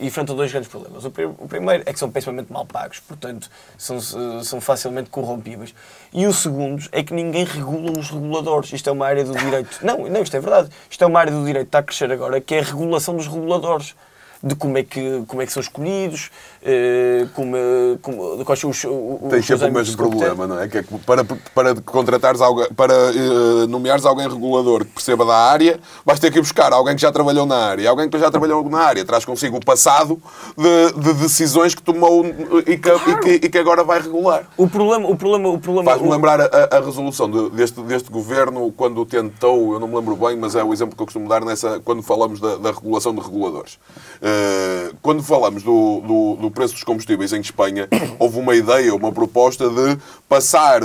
enfrentam 2 grandes problemas. O primeiro é que são pessimamente mal pagos, portanto, são facilmente corrompíveis. E o segundo é que ninguém regula os reguladores. Isto é uma área do direito... Não, isto é verdade. Isto é uma área do direito que está a crescer agora, que é a regulação dos reguladores. De como é que são escolhidos, quais são os Tens sempre o mesmo problema, não é? Que é que para contratares alguém, para nomeares alguém regulador que perceba da área, vais ter que ir buscar alguém que já trabalhou na área. Alguém que já trabalhou na área traz consigo o passado de decisões que tomou e que agora vai regular. O problema... Faz-me lembrar a resolução deste governo quando tentou, eu não me lembro bem, mas é o exemplo que eu costumo dar quando falamos da regulação de reguladores. Quando falamos do preço dos combustíveis em Espanha, houve uma ideia, uma proposta de passar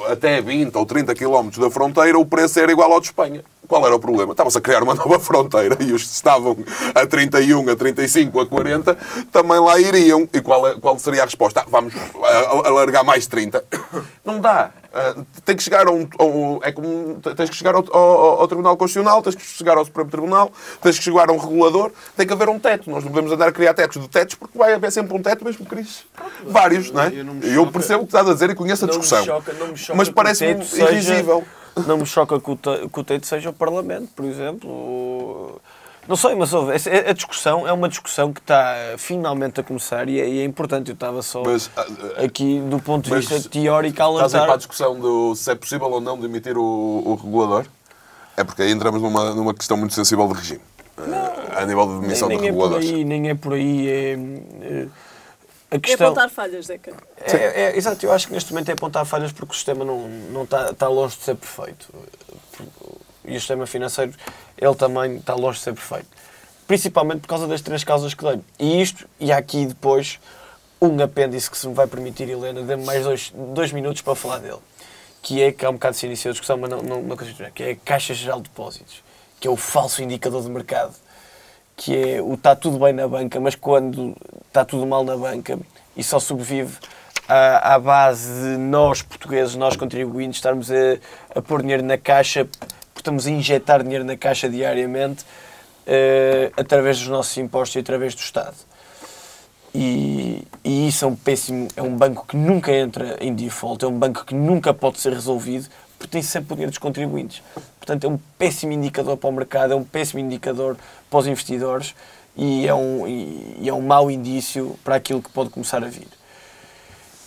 até 20 ou 30 km da fronteira, o preço era igual ao de Espanha. Qual era o problema? Estava-se a criar uma nova fronteira e os que estavam a 31, a 35, a 40 também lá iriam. E qual seria a resposta? Vamos alargar mais 30. Não dá. Tem que chegar tens que chegar ao Tribunal Constitucional, tens que chegar ao Supremo Tribunal, tens que chegar a um regulador, tem que haver um teto. Nós não podemos andar a criar tetos de tetos porque vai haver sempre um teto, mesmo que crises vários, não é? Eu percebo o que estás a dizer e conheço a discussão. Mas parece-me irrisível. Não me choca que o teto seja o Parlamento, por exemplo. Não sei, mas ouve, a discussão é uma discussão que está finalmente a começar e é importante. Eu estava só aqui, do ponto de vista teórico, a alertar... Estás aí para a discussão se é possível ou não demitir o regulador? É porque aí entramos numa questão muito sensível de regime. A nível de demissão de reguladores. Nem é por aí. A questão... É apontar falhas, Zeca. Exato, eu acho que neste momento é apontar falhas porque o sistema não está longe de ser perfeito. E o sistema financeiro, ele também está longe de ser perfeito. Principalmente por causa das 3 causas que dei. E há aqui depois um apêndice que se me vai permitir, Helena, dê-me mais 2 minutos para falar dele. Que há um bocado se iniciou a discussão, mas não consigo, que é a Caixa Geral de Depósitos, que é o falso indicador de mercado. Que é o está tudo bem na banca, mas quando está tudo mal na banca e só sobrevive à base de nós, portugueses, nós contribuintes, estarmos a pôr dinheiro na caixa, porque estamos a injetar dinheiro na caixa diariamente através dos nossos impostos e através do Estado. E isso é um banco que nunca entra em default, é um banco que nunca pode ser resolvido, porque tem sempre o dinheiro dos contribuintes. Portanto, é um péssimo indicador para o mercado, é um péssimo indicador para os investidores e é um mau indício para aquilo que pode começar a vir.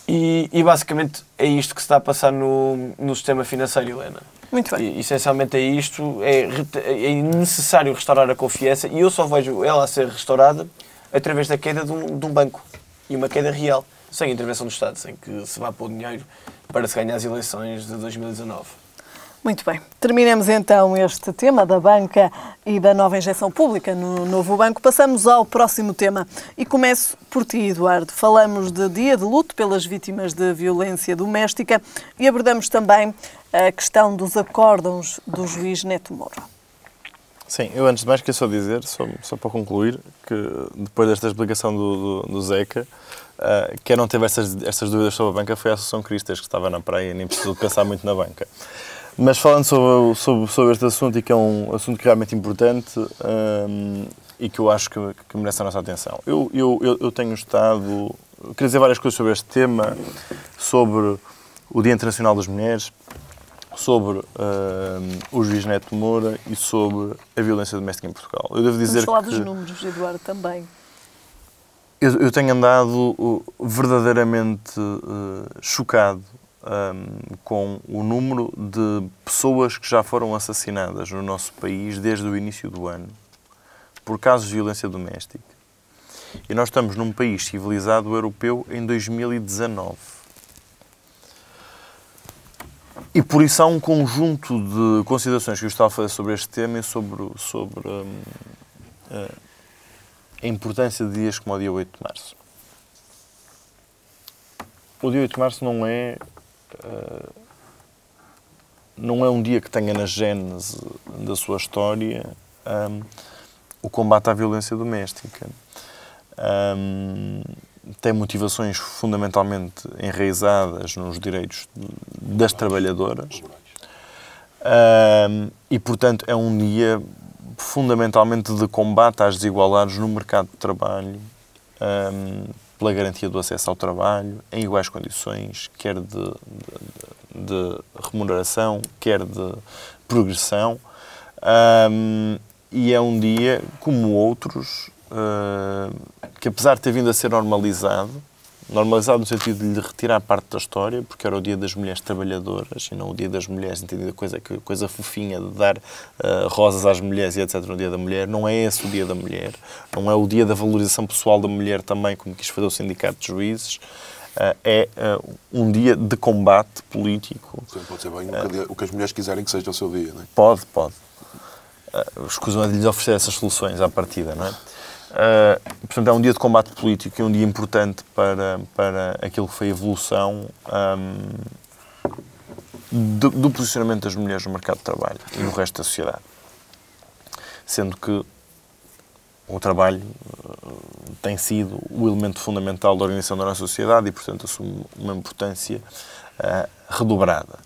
E basicamente é isto que se está a passar no sistema financeiro, Helena. Muito bem. E, essencialmente é isto, é necessário restaurar a confiança e eu só vejo ela a ser restaurada através da queda de um banco e uma queda real, sem intervenção do Estado, sem que se vá pôr dinheiro para se ganhar as eleições de 2019. Muito bem. Terminemos então este tema da banca e da nova injeção pública no novo banco. Passamos ao próximo tema e começo por ti, Eduardo. Falamos de dia de luto pelas vítimas de violência doméstica e abordamos também a questão dos acórdãos do juiz Neto Moura. Sim, eu antes de mais queria só dizer, só para concluir, que depois desta explicação do Zeca, quem não teve estas dúvidas sobre a banca foi a Associação Cristas, que estava na praia e nem precisou pensar muito na banca. Mas falando sobre este assunto, e que é um assunto que é realmente importante e que eu acho que merece a nossa atenção. Eu tenho estado... Eu queria dizer várias coisas sobre este tema, sobre o Dia Internacional das Mulheres, sobre o juiz Neto Moura e sobre a violência doméstica em Portugal. Eu devo dizer Vamos falar dos números, Eduardo, também. Eu tenho andado verdadeiramente chocado com o número de pessoas que já foram assassinadas no nosso país desde o início do ano por casos de violência doméstica. E nós estamos num país civilizado europeu em 2019. E por isso há um conjunto de considerações que eu estava a fazer sobre este tema e sobre a importância de dias como o dia 8 de março. O dia 8 de março não é um dia que tenha na gênese da sua história o combate à violência doméstica. Tem motivações fundamentalmente enraizadas nos direitos das trabalhadoras e, portanto, é um dia fundamentalmente de combate às desigualdades no mercado de trabalho, pela garantia do acesso ao trabalho em iguais condições, quer de remuneração, quer de progressão, e é um dia, como outros, que apesar de ter vindo a ser normalizado no sentido de lhe retirar parte da história, porque era o dia das mulheres trabalhadoras e não o dia das mulheres, entendida coisa fofinha de dar rosas às mulheres e etc. no dia da mulher, não é esse o dia da mulher, não é o dia da valorização pessoal da mulher também, como quis fazer o Sindicato de Juízes, é um dia de combate político. Sim, pode ser bem o que as mulheres quiserem que seja o seu dia, não é? Pode. Escusam de lhes oferecer essas soluções à partida, não é? Portanto, é um dia de combate político e é um dia importante para aquilo que foi a evolução do posicionamento das mulheres no mercado de trabalho e no resto da sociedade. Sendo que o trabalho tem sido o elemento fundamental da organização da nossa sociedade e, portanto, assume uma importância redobrada.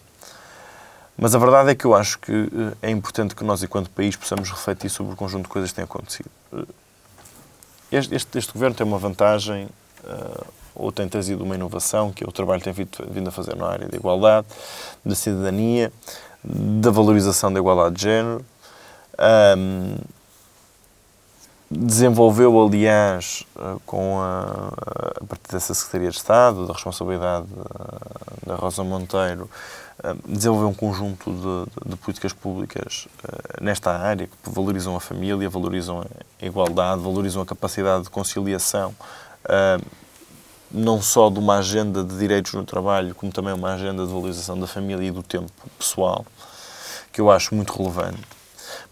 Mas a verdade é que eu acho que é importante que nós, enquanto país, possamos refletir sobre o conjunto de coisas que têm acontecido. Este governo tem uma vantagem, ou tem trazido uma inovação, que é o trabalho que tem vindo a fazer na área da igualdade, da cidadania, da valorização da igualdade de género. Desenvolveu, aliás, a partir dessa Secretaria de Estado, da responsabilidade da Rosa Monteiro, desenvolveu um conjunto de políticas públicas nesta área que valorizam a família, valorizam a igualdade, valorizam a capacidade de conciliação, não só de uma agenda de direitos no trabalho, como também uma agenda de valorização da família e do tempo pessoal, que eu acho muito relevante.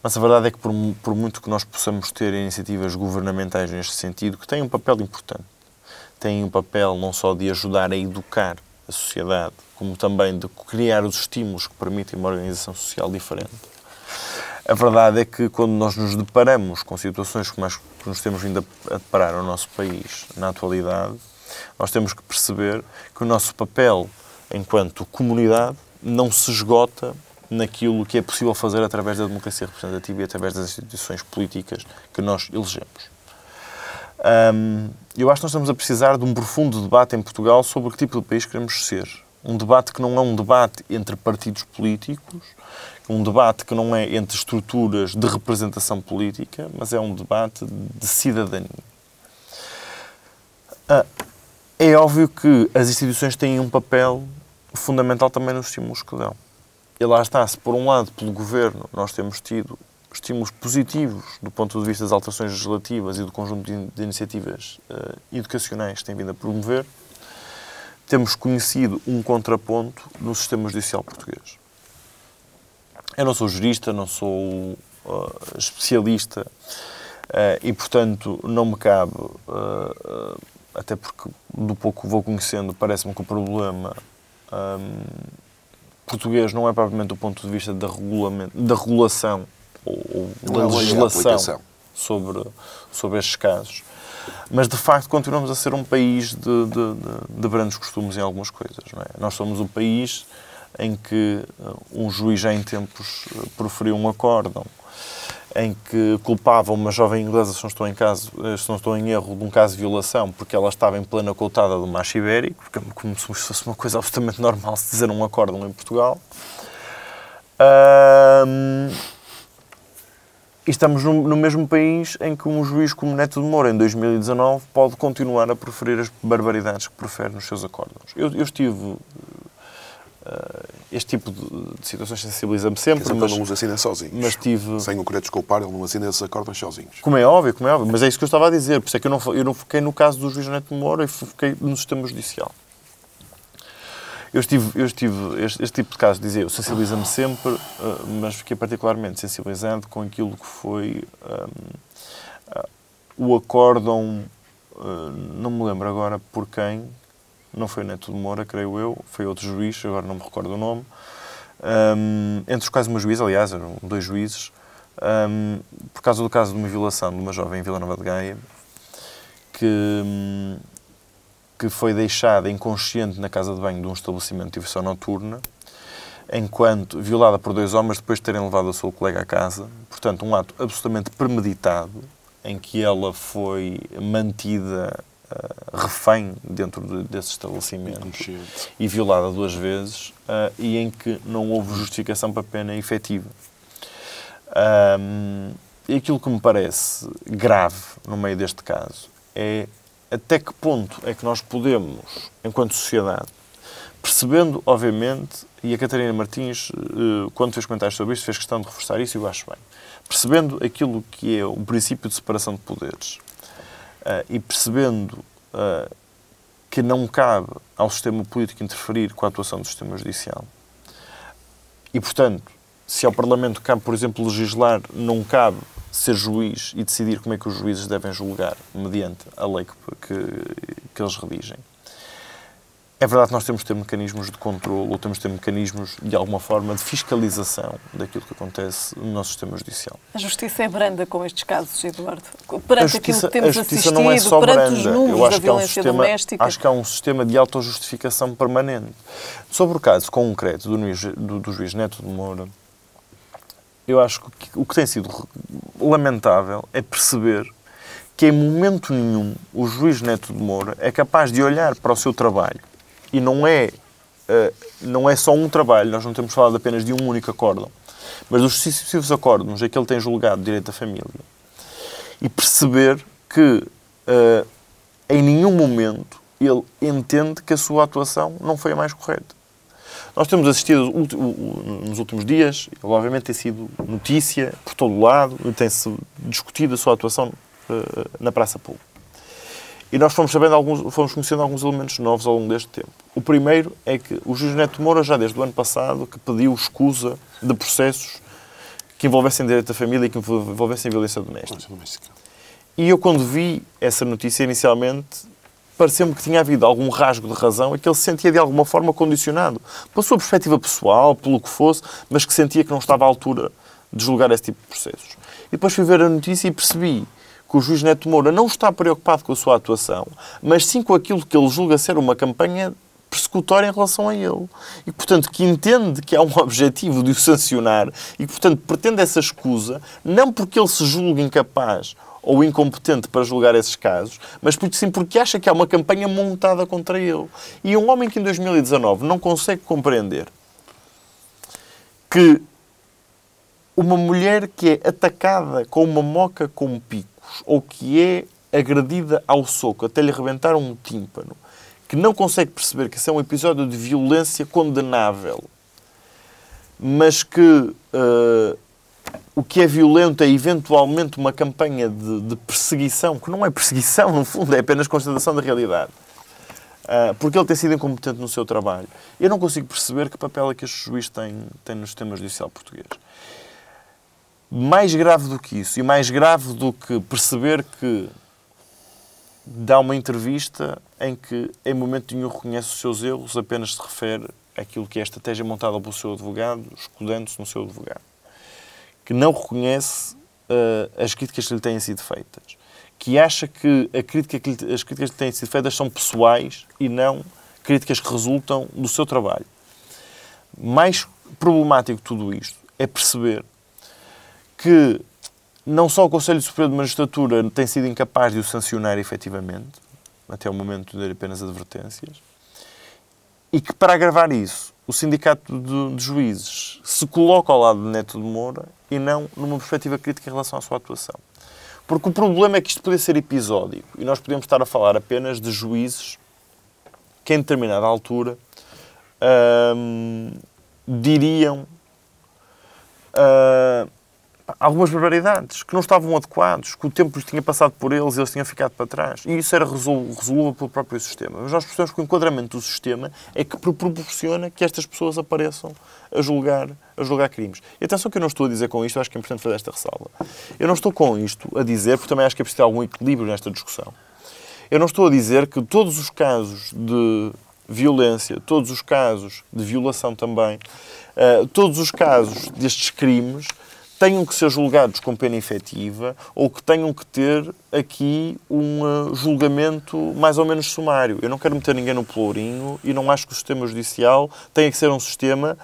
Mas a verdade é que, por muito que nós possamos ter iniciativas governamentais neste sentido, que têm um papel importante, têm um papel não só de ajudar a educar a sociedade, como também de criar os estímulos que permitem uma organização social diferente. A verdade é que, quando nós nos deparamos com situações como as que nos temos vindo a deparar no nosso país na atualidade, nós temos que perceber que o nosso papel enquanto comunidade não se esgota naquilo que é possível fazer através da democracia representativa e através das instituições políticas que nós elegemos. Eu acho que nós estamos a precisar de um profundo debate em Portugal sobre que tipo de país queremos ser. Um debate que não é um debate entre partidos políticos, um debate que não é entre estruturas de representação política, mas é um debate de cidadania. É óbvio que as instituições têm um papel fundamental também nos estímulos que dão. E lá está, se por um lado, pelo Governo, nós temos tido estímulos positivos do ponto de vista das alterações legislativas e do conjunto de iniciativas educacionais que têm vindo a promover, temos conhecido um contraponto no sistema judicial português. Eu não sou jurista, não sou especialista e, portanto, não me cabe, até porque do pouco que vou conhecendo, parece-me que o problema português não é propriamente do ponto de vista da regulação ou da legislação sobre estes casos. Mas, de facto, continuamos a ser um país de grandes costumes em algumas coisas. Não é? Nós somos um país em que um juiz já em tempos proferiu um acórdão em que culpava uma jovem inglesa, se não estou em erro, de um caso de violação, porque ela estava em plena coutada do macho ibérico, como se fosse uma coisa absolutamente normal se dizer um acórdão em Portugal. E estamos no mesmo país em que um juiz como Neto de Moura, em 2019, pode continuar a proferir as barbaridades que profere nos seus acórdãos. Eu estive este tipo de situações sensibiliza-me sempre. Mas ele não os assina sozinhos. Mas tive... Sem o querer desculpar, ele não assina esses acordos sozinhos. Como é óbvio, mas é isso que eu estava a dizer. Por isso é que eu não foquei no caso do juiz Neto de Moura e foquei no sistema judicial. Este tipo de casos, dizia eu, sensibiliza-me sempre, mas fiquei particularmente sensibilizado com aquilo que foi o acórdão, não me lembro agora por quem, não foi o Neto de Moura, creio eu, foi outro juiz, agora não me recordo o nome, entre os quais uma juíza, aliás, eram 2 juízes, por causa do caso de uma violação de uma jovem em Vila Nova de Gaia, que foi deixada inconsciente na casa de banho de um estabelecimento de diversão noturna, enquanto violada por 2 homens depois de terem levado a sua colega à casa. Portanto, um ato absolutamente premeditado, em que ela foi mantida refém dentro desse estabelecimento e violada 2 vezes, e em que não houve justificação para a pena efetiva. E aquilo que me parece grave no meio deste caso é até que ponto é que nós podemos, enquanto sociedade, percebendo, obviamente, e a Catarina Martins, quando fez comentários sobre isto, fez questão de reforçar isso e eu acho bem, percebendo aquilo que é o princípio de separação de poderes e percebendo que não cabe ao sistema político interferir com a atuação do sistema judicial e, portanto, se ao Parlamento cabe, por exemplo, legislar, não cabe ser juiz e decidir como é que os juízes devem julgar mediante a lei que eles redigem. É verdade que nós temos de ter mecanismos de controle ou temos de ter mecanismos, de alguma forma, de fiscalização daquilo que acontece no nosso sistema judicial. A justiça é branda com estes casos, Eduardo? Perante aquilo que temos assistido, não é só perante branda. os números da violência doméstica? Acho que há um sistema de autojustificação permanente. Sobre o caso concreto do juiz Neto de Moura, eu acho que o que tem sido lamentável é perceber que em momento nenhum o juiz Neto de Moura é capaz de olhar para o seu trabalho e não é só um trabalho, nós não temos falado apenas de um único acórdão, mas dos sucessivos acórdãos em que ele tem julgado direito da família e perceber que em nenhum momento ele entende que a sua atuação não foi a mais correta. Nós temos assistido nos últimos dias, ele obviamente tem sido notícia por todo o lado, tem-se discutido a sua atuação na praça pública. E nós fomos conhecendo alguns elementos novos ao longo deste tempo. O primeiro é que o juiz Neto de Moura, já desde o ano passado, que pediu escusa de processos que envolvessem direito da família e que envolvessem violência doméstica. E eu, quando vi essa notícia inicialmente, pareceu-me que tinha havido algum rasgo de razão e que ele se sentia de alguma forma condicionado pela sua perspectiva pessoal, pelo que fosse, mas que sentia que não estava à altura de julgar esse tipo de processos. E depois fui ver a notícia e percebi que o juiz Neto de Moura não está preocupado com a sua atuação, mas sim com aquilo que ele julga ser uma campanha persecutória em relação a ele. E, portanto, que entende que há um objetivo de o sancionar e que, portanto, pretende essa escusa, não porque ele se julgue incapaz ou incompetente para julgar esses casos, mas porque acha que há uma campanha montada contra ele. E um homem que em 2019 não consegue compreender que uma mulher que é atacada com uma moca com picos ou que é agredida ao soco até lhe arrebentar um tímpano, que não consegue perceber que esse é um episódio de violência condenável, mas que o que é violento é eventualmente uma campanha de perseguição, que não é perseguição, no fundo, é apenas constatação da realidade. Porque ele tem sido incompetente no seu trabalho. Eu não consigo perceber que papel é que este juiz tem no sistema judicial português. Mais grave do que isso, e mais grave do que perceber que dá uma entrevista em que, em momento nenhum, reconhece os seus erros, apenas se refere àquilo que é a estratégia montada pelo seu advogado, escudando-se no seu advogado. Que não reconhece as críticas que lhe têm sido feitas. Que acha que as críticas que lhe têm sido feitas são pessoais e não críticas que resultam do seu trabalho. Mais problemático de tudo isto é perceber que não só o Conselho Superior de Magistratura tem sido incapaz de o sancionar efetivamente, até o momento de apenas advertências, e que, para agravar isso, o Sindicato de Juízes se coloca ao lado de Neto de Moura e não numa perspectiva crítica em relação à sua atuação. Porque o problema é que isto podia ser episódico e nós podemos estar a falar apenas de juízes que, em determinada altura, diriam algumas barbaridades, que não estavam adequados, que o tempo tinha passado por eles e eles tinham ficado para trás. E isso era resolvido pelo próprio sistema. Mas nós percebemos que o enquadramento do sistema é que proporciona que estas pessoas apareçam a julgar crimes. E atenção que eu não estou a dizer com isto, eu acho que é importante fazer esta ressalva. Eu não estou com isto a dizer, porque também acho que é preciso ter algum equilíbrio nesta discussão. Eu não estou a dizer que todos os casos de violência, todos os casos de violação também, todos os casos destes crimes tenham que ser julgados com pena efetiva ou que tenham que ter aqui um julgamento mais ou menos sumário. Eu não quero meter ninguém no pelourinho e não acho que o sistema judicial tenha que ser um sistema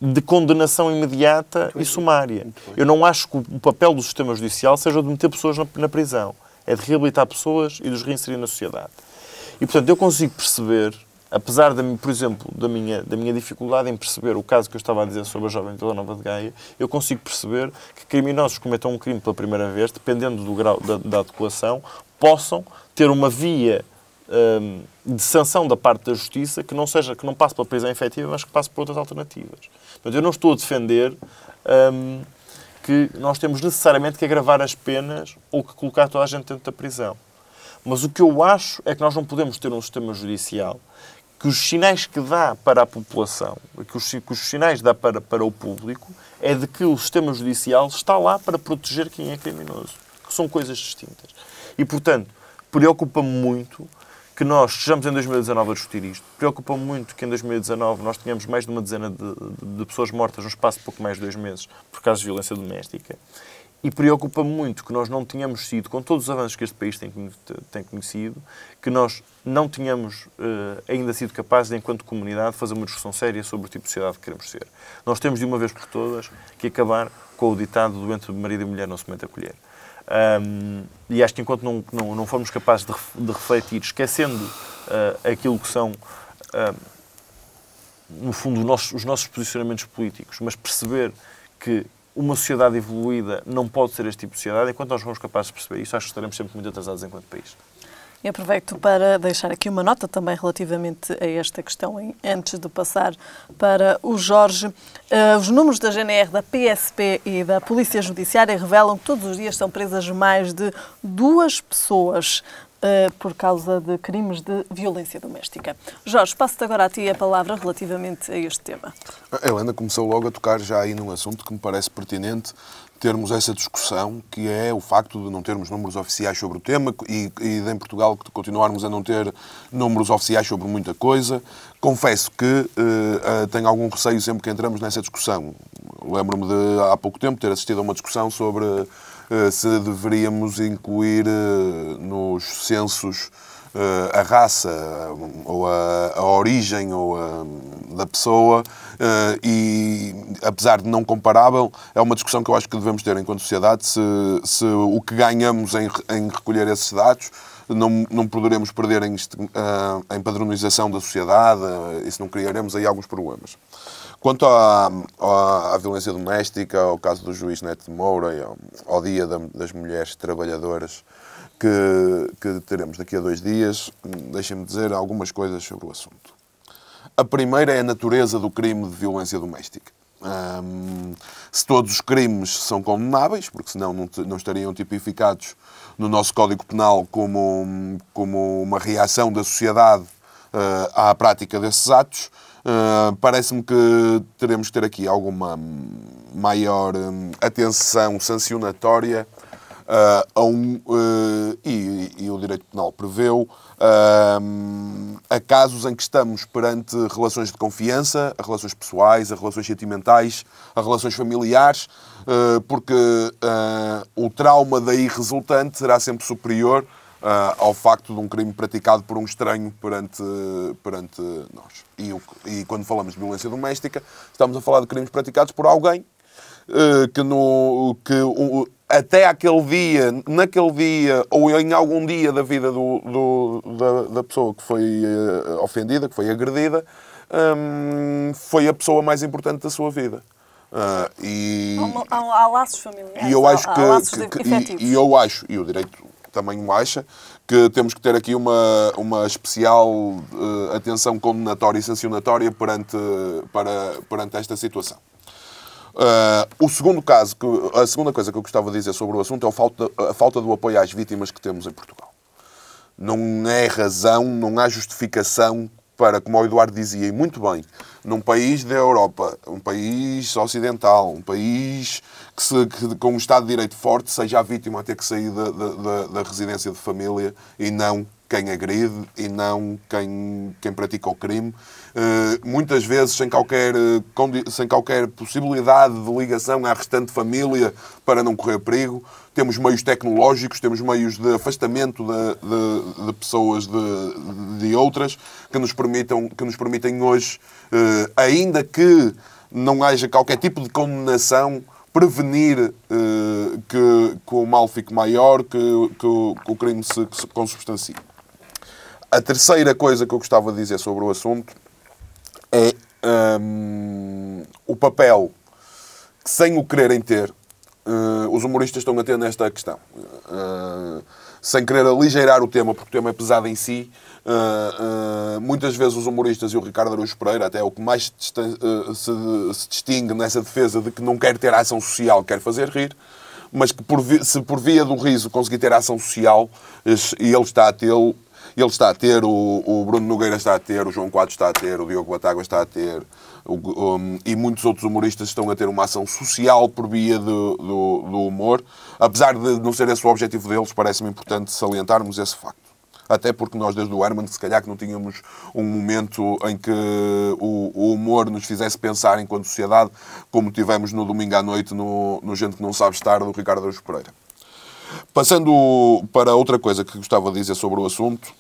de condenação imediata e sumária. Eu não acho que o papel do sistema judicial seja de meter pessoas na prisão. É de reabilitar pessoas e de os reinserir na sociedade. E, portanto, eu consigo perceber, apesar, por exemplo, da minha dificuldade em perceber o caso que eu estava a dizer sobre a jovem de Vila Nova de Gaia, eu consigo perceber que criminosos que cometam um crime pela primeira vez, dependendo do grau da adequação, possam ter uma via de sanção da parte da justiça que não passe pela prisão efetiva, mas que passe por outras alternativas. Portanto, eu não estou a defender que nós temos necessariamente que agravar as penas ou que colocar toda a gente dentro da prisão. Mas o que eu acho é que nós não podemos ter um sistema judicial que os sinais que dá para a população, que os sinais dá para o público, é de que o sistema judicial está lá para proteger quem é criminoso. Que são coisas distintas. E, portanto, preocupa-me muito que nós estejamos em 2019 a discutir isto. Preocupa-me muito que em 2019 nós tenhamos mais de uma dezena de pessoas mortas no espaço de pouco mais de 2 meses por causa de violência doméstica. E preocupa-me muito que nós não tenhamos sido, com todos os avanços que este país tem conhecido, que nós não tenhamos ainda sido capazes, de, enquanto comunidade, fazer uma discussão séria sobre o tipo de sociedade que queremos ser. Nós temos, de uma vez por todas, que acabar com o ditado do entre marido e mulher não se mete a colher. E acho que enquanto não formos capazes de refletir, esquecendo aquilo que são, no fundo, os nossos posicionamentos políticos, mas perceber que uma sociedade evoluída não pode ser este tipo de sociedade, enquanto nós formos capazes de perceber isso, acho que estaremos sempre muito atrasados enquanto país. E aproveito para deixar aqui uma nota também relativamente a esta questão, antes de passar para o Jorge. Os números da GNR, da PSP e da Polícia Judiciária revelam que todos os dias são presas mais de 2 pessoas por causa de crimes de violência doméstica. Jorge, passo-te agora a ti a palavra relativamente a este tema. A Helena começou logo a tocar já aí num assunto que me parece pertinente termos essa discussão, que é o facto de não termos números oficiais sobre o tema e em Portugal continuarmos a não ter números oficiais sobre muita coisa. Confesso que tenho algum receio sempre que entramos nessa discussão. Lembro-me de, há pouco tempo, ter assistido a uma discussão sobre se deveríamos incluir nos censos a raça ou a origem da pessoa e, apesar de não comparável, é uma discussão que eu acho que devemos ter enquanto sociedade, se o que ganhamos em recolher esses dados não poderemos perder em padronização da sociedade e se não criaremos aí alguns problemas. Quanto à violência doméstica, ao caso do juiz Neto de Moura e ao Dia das Mulheres Trabalhadoras, que teremos daqui a 2 dias, deixem-me dizer algumas coisas sobre o assunto. A primeira é a natureza do crime de violência doméstica. Se todos os crimes são condenáveis, porque senão não estariam tipificados no nosso Código Penal como uma reação da sociedade à prática desses atos, parece-me que teremos que ter aqui alguma maior atenção sancionatória e o direito penal prevê-o a casos em que estamos perante relações de confiança, a relações pessoais, a relações sentimentais, a relações familiares, porque o trauma daí resultante será sempre superior ao facto de um crime praticado por um estranho perante nós. E quando falamos de violência doméstica, estamos a falar de crimes praticados por alguém que até naquele dia, ou em algum dia da vida da pessoa que foi ofendida, que foi agredida, foi a pessoa mais importante da sua vida. Há laços familiares, e eu acho há laços efetivos. E o direito também o acha, que temos que ter aqui uma especial atenção condenatória e sancionatória perante esta situação. A segunda coisa que eu gostava de dizer sobre o assunto é a falta do apoio às vítimas que temos em Portugal. Não é razão, não há justificação para, como o Eduardo dizia, e muito bem, num país da Europa, um país ocidental, um país com um Estado de Direito forte, seja a vítima a ter que sair da residência de família e não quem agride e não quem pratica o crime. Muitas vezes sem qualquer possibilidade de ligação à restante família para não correr perigo. Temos meios tecnológicos, temos meios de afastamento de pessoas de outras que nos permitem hoje, ainda que não haja qualquer tipo de condenação, prevenir que o mal fique maior, que o crime se consubstancie. A terceira coisa que eu gostava de dizer sobre o assunto é o papel que, sem o quererem ter, os humoristas estão a ter nesta questão. Sem querer aligeirar o tema, porque o tema é pesado em si, muitas vezes os humoristas e o Ricardo Araújo Pereira, até é o que mais se distingue nessa defesa de que não quer ter ação social, quer fazer rir, mas que se por via do riso conseguir ter ação social, e ele está a tê-lo, o Bruno Nogueira está a ter, o João Quadros está a ter, o Diogo Batágua está a ter, e muitos outros humoristas estão a ter uma ação social por via do humor. Apesar de não ser esse o objetivo deles, parece-me importante salientarmos esse facto. Até porque nós, desde o Herman, se calhar que não tínhamos um momento em que o humor nos fizesse pensar enquanto sociedade, como tivemos no domingo à noite no Gente que Não Sabe Estar, do Ricardo Araújo Pereira. Passando para outra coisa que gostava de dizer sobre o assunto,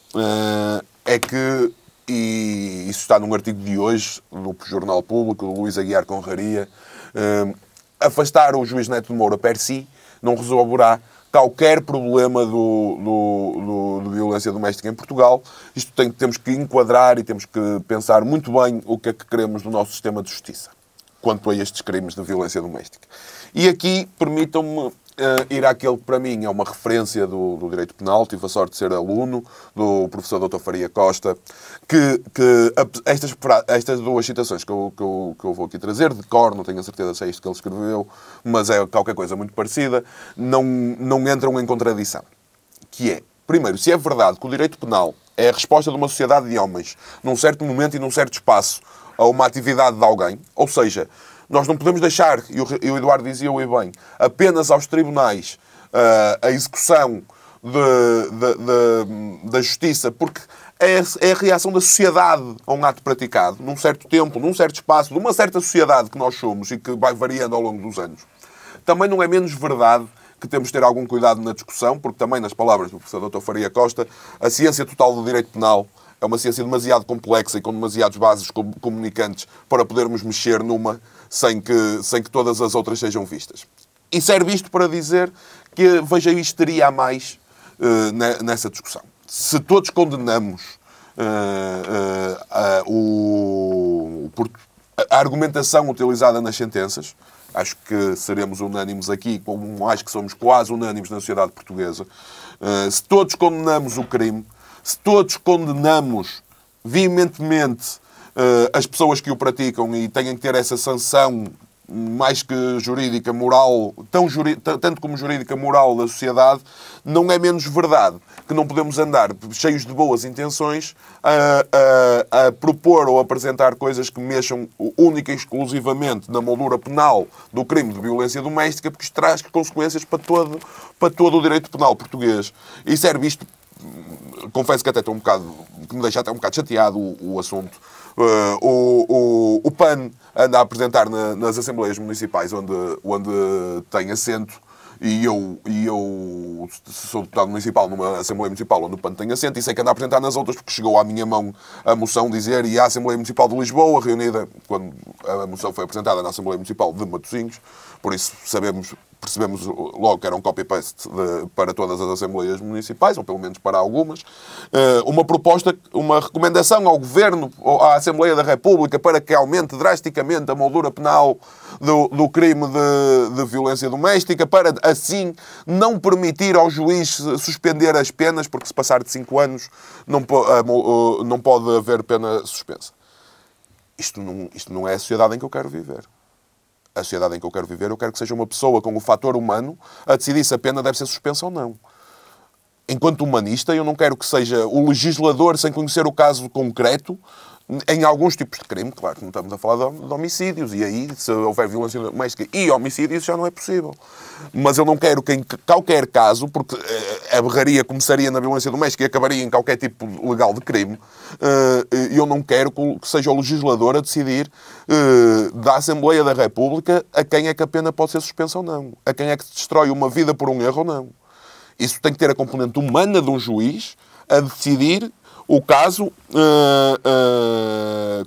é que, e isso está num artigo de hoje, no Jornal Público, do Luís Aguiar Conraria, afastar o juiz Neto de Moura per si não resolverá qualquer problema de violência doméstica em Portugal. Isto temos que enquadrar e temos que pensar muito bem o que é que queremos do nosso sistema de justiça quanto a estes crimes de violência doméstica. E aqui permitam-me ir àquele que para mim é uma referência do direito penal. Tive a sorte de ser aluno do professor Dr. Faria Costa, que estas duas citações que eu vou aqui trazer, de cor, não tenho a certeza se é isto que ele escreveu, mas é qualquer coisa muito parecida, não entram em contradição. Que é, primeiro, se é verdade que o direito penal é a resposta de uma sociedade de homens, num certo momento e num certo espaço, a uma atividade de alguém, ou seja, nós não podemos deixar, e o Eduardo dizia-o bem, apenas aos tribunais a execução da justiça, porque é a reação da sociedade a um ato praticado, num certo tempo, num certo espaço, de uma certa sociedade que nós somos e que vai variando ao longo dos anos. Também não é menos verdade que temos de ter algum cuidado na discussão, porque também, nas palavras do professor Dr. Faria Costa, a ciência total do direito penal é uma ciência demasiado complexa e com demasiados vasos comunicantes para podermos mexer numa sem que todas as outras sejam vistas. E serve isto para dizer que veja histeria a mais nessa discussão. Se todos condenamos a argumentação utilizada nas sentenças, acho que seremos unânimes aqui, como acho que somos quase unânimes na sociedade portuguesa, se todos condenamos o crime, se todos condenamos veementemente as pessoas que o praticam e têm que ter essa sanção mais que jurídica, moral, tanto como jurídica, moral da sociedade, não é menos verdade que não podemos andar cheios de boas intenções a propor ou apresentar coisas que mexam única e exclusivamente na moldura penal do crime de violência doméstica, porque isto traz consequências para todo o direito penal português. E serve isto, confesso que até estou que me deixa até um bocado chateado o assunto. O PAN anda a apresentar nas Assembleias Municipais onde tem assento, e eu sou deputado municipal numa Assembleia Municipal onde o PAN tem assento, e sei que anda a apresentar nas outras porque chegou à minha mão a moção dizer, e a Assembleia Municipal de Lisboa, reunida quando a moção foi apresentada na Assembleia Municipal de Matosinhos, por isso sabemos percebemos logo que era um copy-paste para todas as Assembleias Municipais, ou pelo menos para algumas, uma proposta, uma recomendação ao Governo, à Assembleia da República, para que aumente drasticamente a moldura penal do crime de violência doméstica, para assim não permitir ao juiz suspender as penas, porque se passar de 5 anos não pode haver pena suspensa. Isto não é a sociedade em que eu quero viver. A sociedade em que eu quero viver, eu quero que seja uma pessoa com o fator humano a decidir se a pena deve ser suspensa ou não. Enquanto humanista, eu não quero que seja o legislador, sem conhecer o caso concreto, em alguns tipos de crime, claro que não estamos a falar de homicídios, e aí, se houver violência doméstica e homicídio, isso já não é possível. Mas eu não quero que em qualquer caso, porque a berraria começaria na violência doméstica e acabaria em qualquer tipo legal de crime, eu não quero que seja o legislador a decidir da Assembleia da República a quem é que a pena pode ser suspensa ou não, a quem é que se destrói uma vida por um erro ou não. Isso tem que ter a componente humana de um juiz a decidir o caso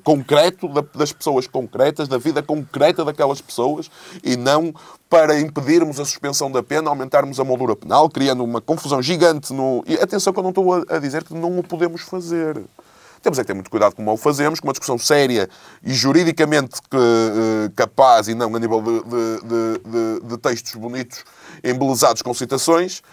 concreto das pessoas concretas, da vida concreta daquelas pessoas, e não para impedirmos a suspensão da pena, aumentarmos a moldura penal, criando uma confusão gigante. E atenção que eu não estou a dizer que não o podemos fazer. Temos é que ter muito cuidado como o fazemos, com uma discussão séria e juridicamente capaz, e não a nível de textos bonitos, embelezados com citações,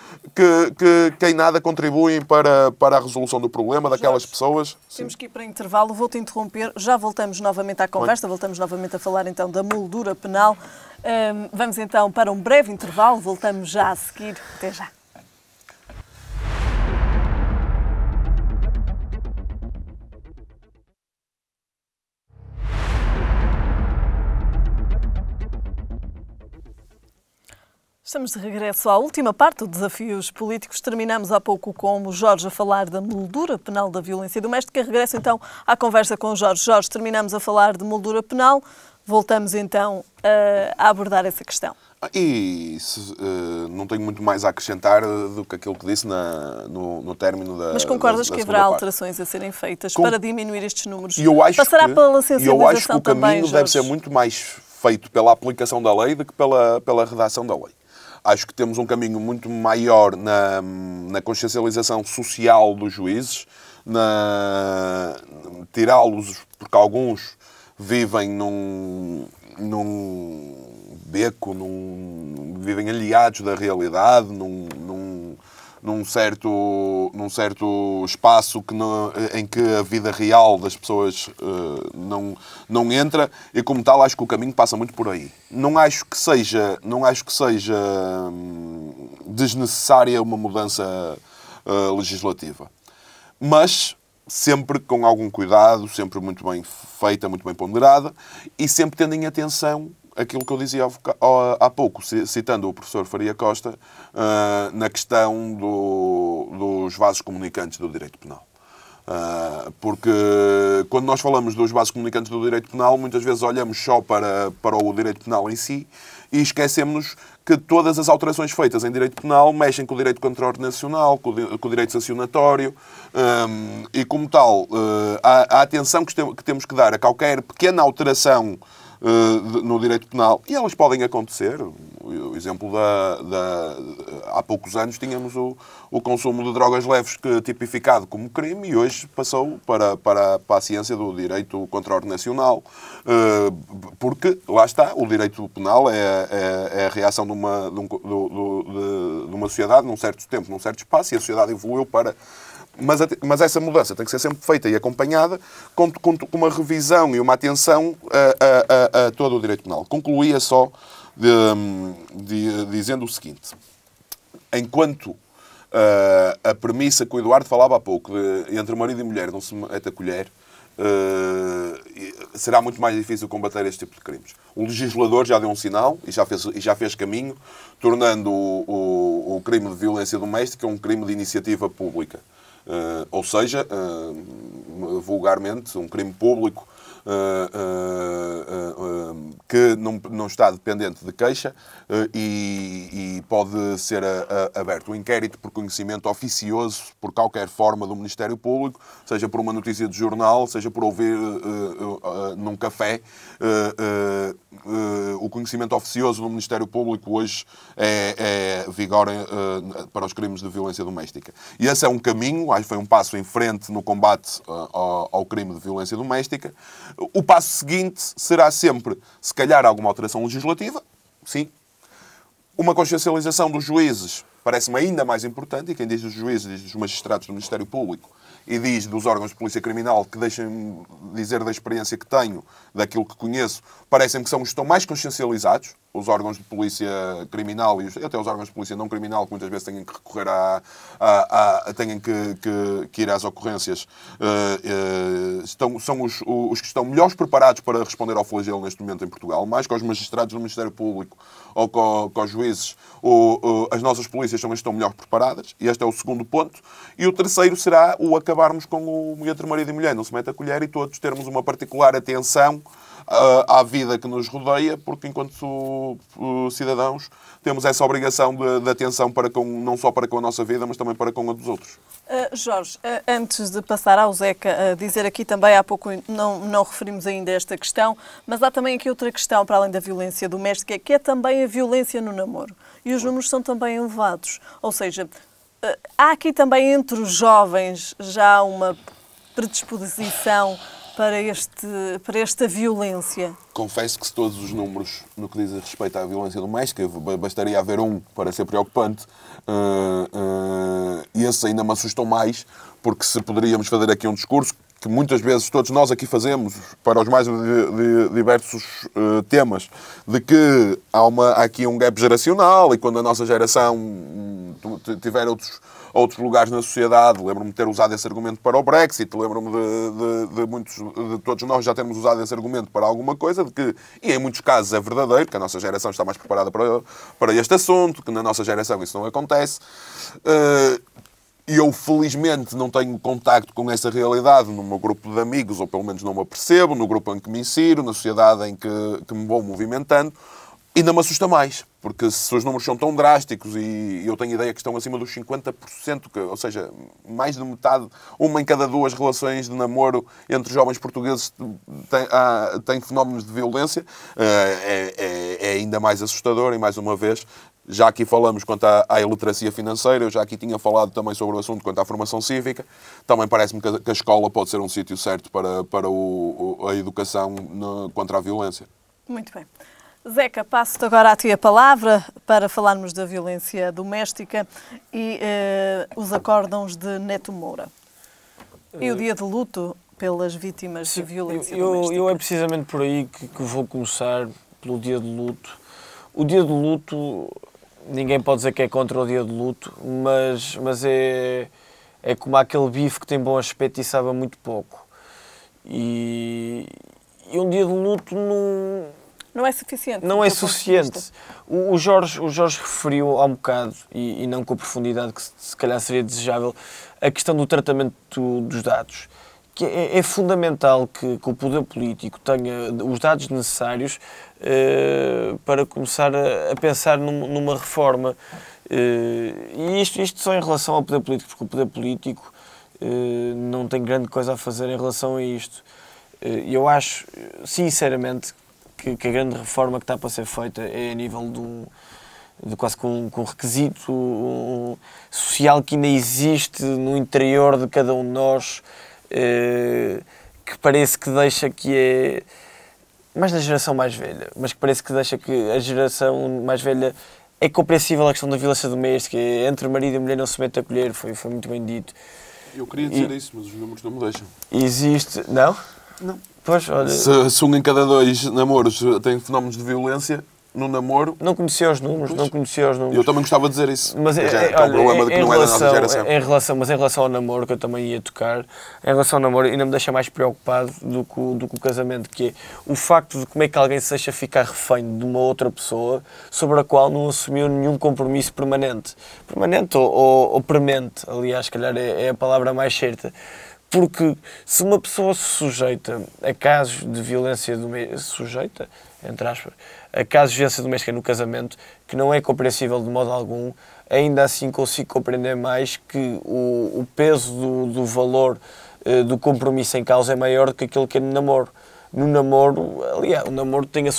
que em nada contribuem para a resolução do problema daquelas pessoas. Temos que ir para intervalo, vou-te interromper, já voltamos novamente à conversa, voltamos novamente a falar então da moldura penal. Vamos então para um breve intervalo, voltamos já a seguir. Até já. Estamos de regresso à última parte do Desafios Políticos. Terminamos há pouco com o Jorge a falar da moldura penal da violência doméstica. Regresso então à conversa com o Jorge. Jorge, terminamos a falar de moldura penal. Voltamos então a abordar essa questão. Não tenho muito mais a acrescentar do que aquilo que disse no término da. Mas concordas da que haverá parte. Alterações a serem feitas para diminuir estes números? Passará pela sensibilização eu acho que o caminho também, deve ser muito mais feito pela aplicação da lei do que pela redação da lei. Acho que temos um caminho muito maior na consciencialização social dos juízes, tirá-los, porque alguns vivem num beco, vivem aliados da realidade, num certo espaço em que a vida real das pessoas não entra, e como tal acho que o caminho passa muito por aí. Não acho que seja desnecessária uma mudança legislativa, mas sempre com algum cuidado, sempre muito bem feita, muito bem ponderada, e sempre tendo em atenção aquilo que eu dizia há pouco, citando o professor Faria Costa, na questão dos vasos comunicantes do direito penal. Porque quando nós falamos dos vasos comunicantes do direito penal, muitas vezes olhamos só para o direito penal em si e esquecemos que todas as alterações feitas em direito penal mexem com o direito contraordenacional, com o direito sancionatório, e como tal, a atenção que temos que dar a qualquer pequena alteração no direito penal, e elas podem acontecer. O exemplo há poucos anos tínhamos o consumo de drogas leves tipificado como crime, e hoje passou para a ciência do direito contraordenacional, porque lá está, o direito penal é a reação de uma sociedade num certo tempo, num certo espaço, e a sociedade evoluiu para. Mas essa mudança tem que ser sempre feita e acompanhada com uma revisão e uma atenção a todo o direito penal. Concluía só dizendo o seguinte: enquanto a premissa que o Eduardo falava há pouco, entre marido e mulher não se mete a colher, será muito mais difícil combater este tipo de crimes. O legislador já deu um sinal e já fez caminho, tornando o crime de violência doméstica um crime de iniciativa pública. Ou seja, vulgarmente, um crime público que não está dependente de queixa e pode ser aberto um inquérito por conhecimento oficioso por qualquer forma do Ministério Público, seja por uma notícia de jornal, seja por ouvir num café. O conhecimento oficioso do Ministério Público hoje vigora para os crimes de violência doméstica. E esse é um caminho, acho que foi um passo em frente no combate ao crime de violência doméstica. O passo seguinte será sempre, se calhar, alguma alteração legislativa, sim. Uma consciencialização dos juízes parece-me ainda mais importante, e quem diz dos juízes diz dos magistrados do Ministério Público e diz dos órgãos de polícia criminal, que deixem-me dizer da experiência que tenho, daquilo que conheço, parecem que são os que estão mais consciencializados, os órgãos de polícia criminal e até os órgãos de polícia não criminal, que muitas vezes têm que recorrer têm que ir às ocorrências, são os que estão melhores preparados para responder ao flagelo neste momento em Portugal, mais que os magistrados do Ministério Público ou com os juízes. As nossas polícias são as que estão melhor preparadas, e este é o segundo ponto. E o terceiro será o acabarmos com o entre marido e mulher não se mete a colher, e todos termos uma particular atenção à vida que nos rodeia, porque enquanto cidadãos temos essa obrigação de atenção não só para com a nossa vida, mas também para com a dos outros. Jorge, antes de passar ao Zeca, dizer aqui também, há pouco não referimos ainda esta questão, mas há também aqui outra questão, para além da violência doméstica, que é também a violência no namoro. E os números são também elevados. Ou seja, há aqui também entre os jovens já uma predisposição para esta violência? Confesso que se todos os números no que diz respeito à violência doméstica, bastaria haver um para ser preocupante, e esse ainda me assustou mais, porque se poderíamos fazer aqui um discurso que muitas vezes todos nós aqui fazemos para os mais diversos temas, de que há aqui um gap geracional, e quando a nossa geração tiver outros lugares na sociedade, lembro-me de ter usado esse argumento para o Brexit, lembro-me de todos nós já termos usado esse argumento para alguma coisa, e em muitos casos é verdadeiro, que a nossa geração está mais preparada para este assunto, que na nossa geração isso não acontece. E eu, felizmente, não tenho contacto com essa realidade no meu grupo de amigos, ou pelo menos não me apercebo, no grupo em que me insiro, na sociedade em que me vou movimentando. Ainda me assusta mais, porque se os números são tão drásticos, e eu tenho a ideia que estão acima dos 50%, ou seja, mais de metade, uma em cada duas relações de namoro entre jovens portugueses tem fenómenos de violência, é ainda mais assustador. E, mais uma vez, já aqui falamos quanto à iliteracia financeira, eu já aqui tinha falado também sobre o assunto quanto à formação cívica. Também parece-me que a escola pode ser um sítio certo para a educação contra a violência. Muito bem. Zeca, passo-te agora a ti a palavra para falarmos da violência doméstica e os acórdãos de Neto Moura. E o dia de luto pelas vítimas de violência doméstica. Eu é precisamente por aí que vou começar, pelo dia de luto. O dia de luto, ninguém pode dizer que é contra o dia de luto, mas é como aquele bife que tem bom aspecto e sabe muito pouco. E um dia de luto não é suficiente. Não é suficiente. O Jorge referiu há um bocado, e não com a profundidade que se calhar seria desejável, a questão do tratamento dos dados. Que é fundamental que o poder político tenha os dados necessários para começar a pensar numa reforma. E isto só em relação ao poder político, porque o poder político não tem grande coisa a fazer em relação a isto. Eu acho, sinceramente, que a grande reforma que está para ser feita é a nível de quase com um requisito social que ainda existe no interior de cada um de nós, que parece que deixa que é mais da geração mais velha, mas que parece que deixa que a geração mais velha é compreensível a questão da violência doméstica, entre marido e mulher não se mete a colher, foi muito bem dito. Eu queria dizer isso, mas os números não me deixam. Existe... Não? Não. Pois, olha... Se um em cada dois namoros tem fenómenos de violência no namoro... Não conhecia os números, pois. não conhecia os números. Eu também gostava de dizer isso. Mas é um problema de que não é da nossa geração. Mas em relação ao namoro, que eu também ia tocar, em relação ao namoro ainda me deixa mais preocupado do que o casamento, que é o facto de como é que alguém se deixa ficar refém de uma outra pessoa sobre a qual não assumiu nenhum compromisso permanente. Permanente ou premente, aliás, se calhar é a palavra mais certa. Porque se uma pessoa se sujeita a casos de violência doméstica, entre aspas, a casos de violência doméstica no casamento, que não é compreensível de modo algum, ainda assim consigo compreender mais que o peso do valor do compromisso em causa é maior do que aquilo que é no namoro. No namoro, aliás, o namoro tem a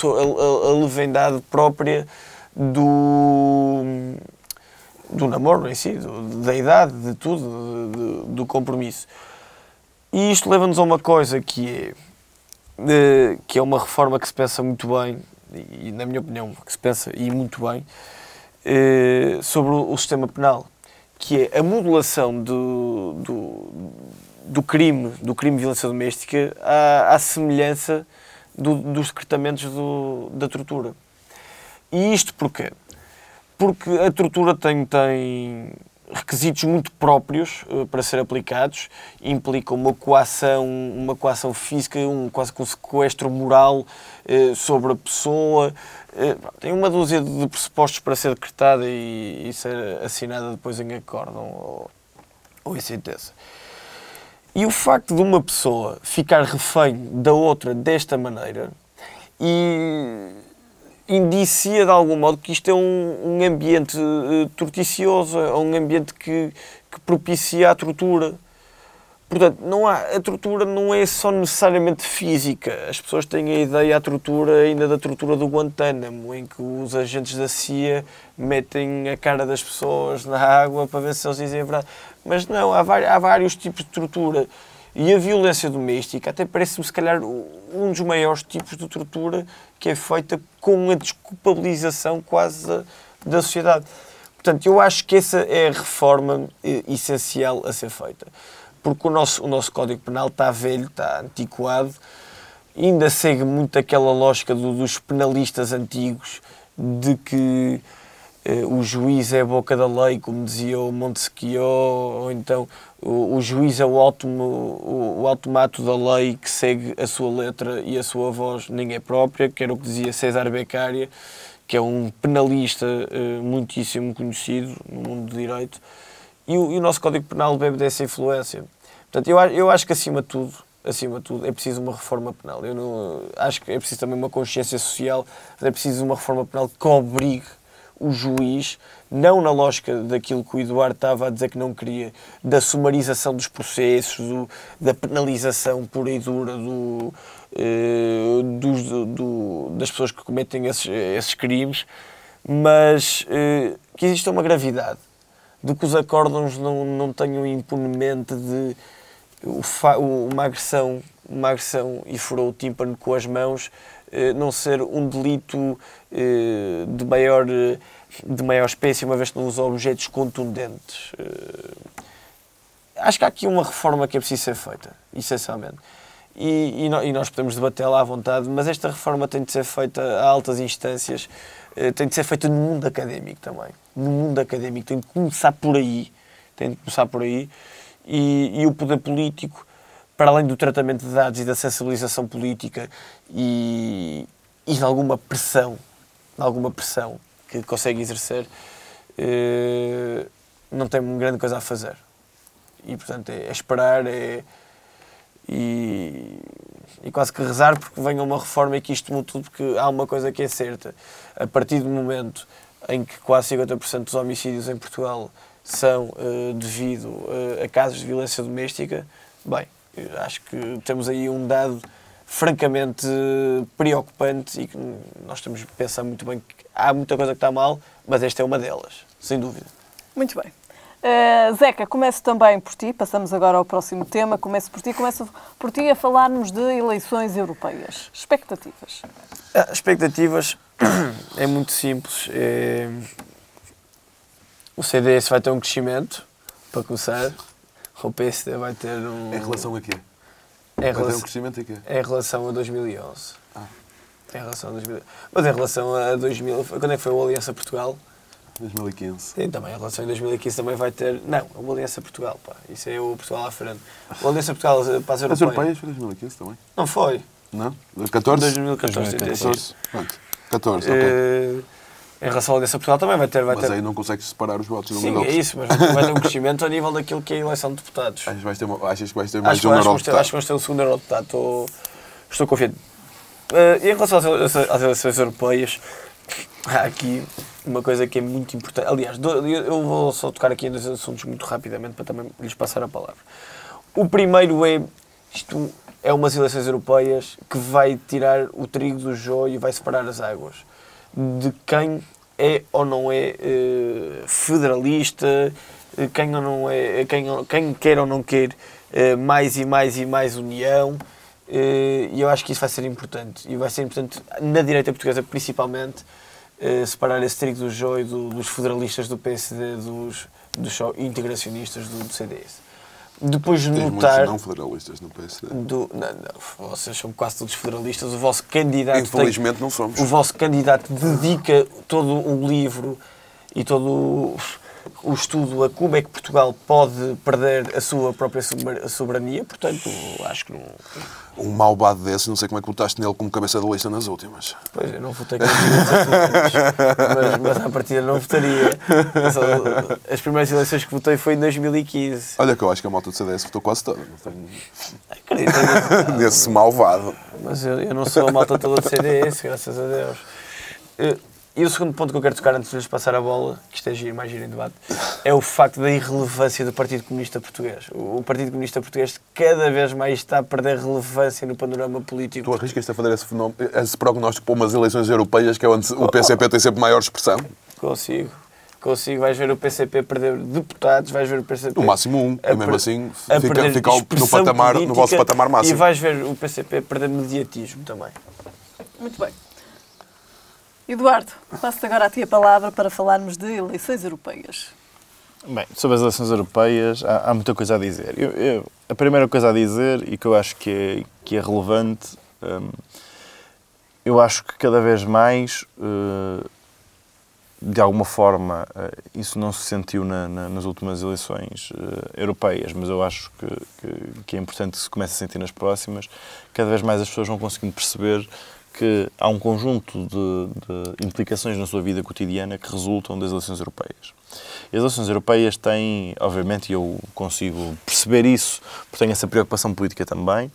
leviandade própria do namoro em si, da idade, de tudo, do compromisso. E isto leva-nos a uma coisa que é uma reforma que se pensa muito bem, e na minha opinião, que se pensa e muito bem, sobre o sistema penal, que é a modulação do crime de violência doméstica à semelhança dos decretamentos da tortura. E isto porquê? Porque a tortura tem requisitos muito próprios para ser aplicados, implica uma coação física, quase que um sequestro moral sobre a pessoa, tem uma dúzia de pressupostos para ser decretada e ser assinada depois em acórdão ou em sentença. E o facto de uma pessoa ficar refém da outra desta maneira indicia de algum modo que isto é um ambiente torticioso, é um ambiente que propicia a tortura. Portanto, a tortura não é só necessariamente física. As pessoas têm a ideia, a tortura, ainda da tortura do Guantánamo, em que os agentes da CIA metem a cara das pessoas na água para ver se eles dizem a verdade. Mas não, há vários tipos de tortura. E a violência doméstica até parece-me, se calhar, um dos maiores tipos de tortura, que é feita com a desculpabilização quase da sociedade. Portanto, eu acho que essa é a reforma essencial a ser feita. Porque o nosso Código Penal está velho, está antiquado, ainda segue muito aquela lógica dos penalistas antigos, de que o juiz é a boca da lei, como dizia o Montesquieu, ou então o juiz é o automato da lei que segue a sua letra e a sua voz nem é própria, que era o que dizia César Beccaria, que é um penalista muitíssimo conhecido no mundo do direito, e o nosso Código Penal bebe dessa influência. Portanto, eu acho que acima de tudo, é preciso uma reforma penal. Acho que é preciso também uma consciência social, mas é preciso uma reforma penal que obrigue o juiz, não na lógica daquilo que o Eduardo estava a dizer que não queria, da sumarização dos processos, da penalização pura e dura das pessoas que cometem esses crimes, mas que exista uma gravidade, de que os acórdãos não tenham impunemente de uma agressão e furou o tímpano com as mãos, não ser um delito de maior espécie, uma vez que não usa objetos contundentes. Acho que há aqui uma reforma que é preciso ser feita, essencialmente. E nós podemos debatê-la à vontade, mas esta reforma tem de ser feita a altas instâncias, tem de ser feita no mundo académico também. No mundo académico tem de começar por aí. E o poder político, para além do tratamento de dados e da sensibilização política e de alguma pressão que consegue exercer, não tem grande coisa a fazer. E, portanto, é esperar e quase que rezar porque venha uma reforma e que isto mude tudo, porque há uma coisa que é certa. A partir do momento em que quase 50% dos homicídios em Portugal são devido a casos de violência doméstica, bem, acho que temos aí um dado francamente preocupante e que nós temos de pensar muito bem que há muita coisa que está mal, mas esta é uma delas, sem dúvida. Muito bem. Zeca, começo também por ti, passamos agora ao próximo tema, começo por ti a falar-nos de eleições europeias. Expectativas? Expectativas é muito simples. O CDS vai ter um crescimento, para começar. O PSD vai ter um... Em relação a quê? Vai ter um crescimento a quê? Em relação a 2011. Em relação a 2011. Mas em relação a 2000... Quando é que foi o Aliança Portugal? 2015. Sim, também. Em relação a 2015 também vai ter... Não, o Aliança Portugal, pá. Isso é o Portugal à frente. O Aliança Portugal para as europeias. As europeias foi 2015 também? Não foi. Não? 14? 2014. 14. Pronto. 14, ok. Em relação à audiência Portugal também vai ter... Mas aí não consegues separar os votos. Sim, é isso, mas vai ter um crescimento a nível daquilo que é a eleição de deputados. Achas que vais ter mais um eurodeputado? Acho que vamos ter um segundo eurodeputado. Estou confiante. E em relação às eleições europeias, há aqui uma coisa que é muito importante. Aliás, eu vou só tocar aqui em dois assuntos muito rapidamente para também lhes passar a palavra. O primeiro é, isto é umas eleições europeias que vai tirar o trigo do joio e vai separar as águas de quem é ou não é federalista, quem ou não é, quem quer ou não quer mais e mais união. E eu acho que isso vai ser importante. E vai ser importante na direita portuguesa, principalmente, separar esse trigo do joio dos federalistas do PSD, dos integracionistas do CDS. Depois de notar... não federalistas no PSD. Vocês são quase todos federalistas. O vosso candidato... Infelizmente não somos. O vosso candidato dedica todo o livro e todo o estudo a como é que Portugal pode perder a sua própria soberania. Portanto, acho que não... Um malvado desse, não sei como é que votaste nele como cabeça de lista nas últimas. Pois, eu não votei com as mas à partida não votaria. As primeiras eleições que votei foi em 2015. Olha que eu acho que a malta do CDS votou quase toda. Acredito. Nesse malvado. Mas eu não sou a malta toda do CDS, graças a Deus. E o segundo ponto que eu quero tocar antes de lhes passar a bola, que isto é giro, mais giro em debate, é o facto da irrelevância do Partido Comunista Português. O Partido Comunista Português cada vez mais está a perder relevância no panorama político. Tu arriscas-te a fazer esse prognóstico para umas eleições europeias, que é onde o PCP tem sempre maior expressão? Consigo. Vais ver o PCP perder deputados, vais ver o PCP... No máximo um, e mesmo assim fica no vosso patamar máximo. E vais ver o PCP perder mediatismo também. Muito bem. Eduardo, passo-te agora a ti a palavra para falarmos de eleições europeias. Bem, sobre as eleições europeias há muita coisa a dizer. A primeira coisa a dizer, e que eu acho que é relevante, eu acho que cada vez mais, de alguma forma, isso não se sentiu nas últimas eleições europeias, mas eu acho que é importante que se comece a sentir nas próximas. Cada vez mais as pessoas vão conseguindo perceber que há um conjunto de implicações na sua vida cotidiana que resultam das eleições europeias. E as eleições europeias têm, obviamente, e eu consigo perceber isso, porque tenho essa preocupação política também,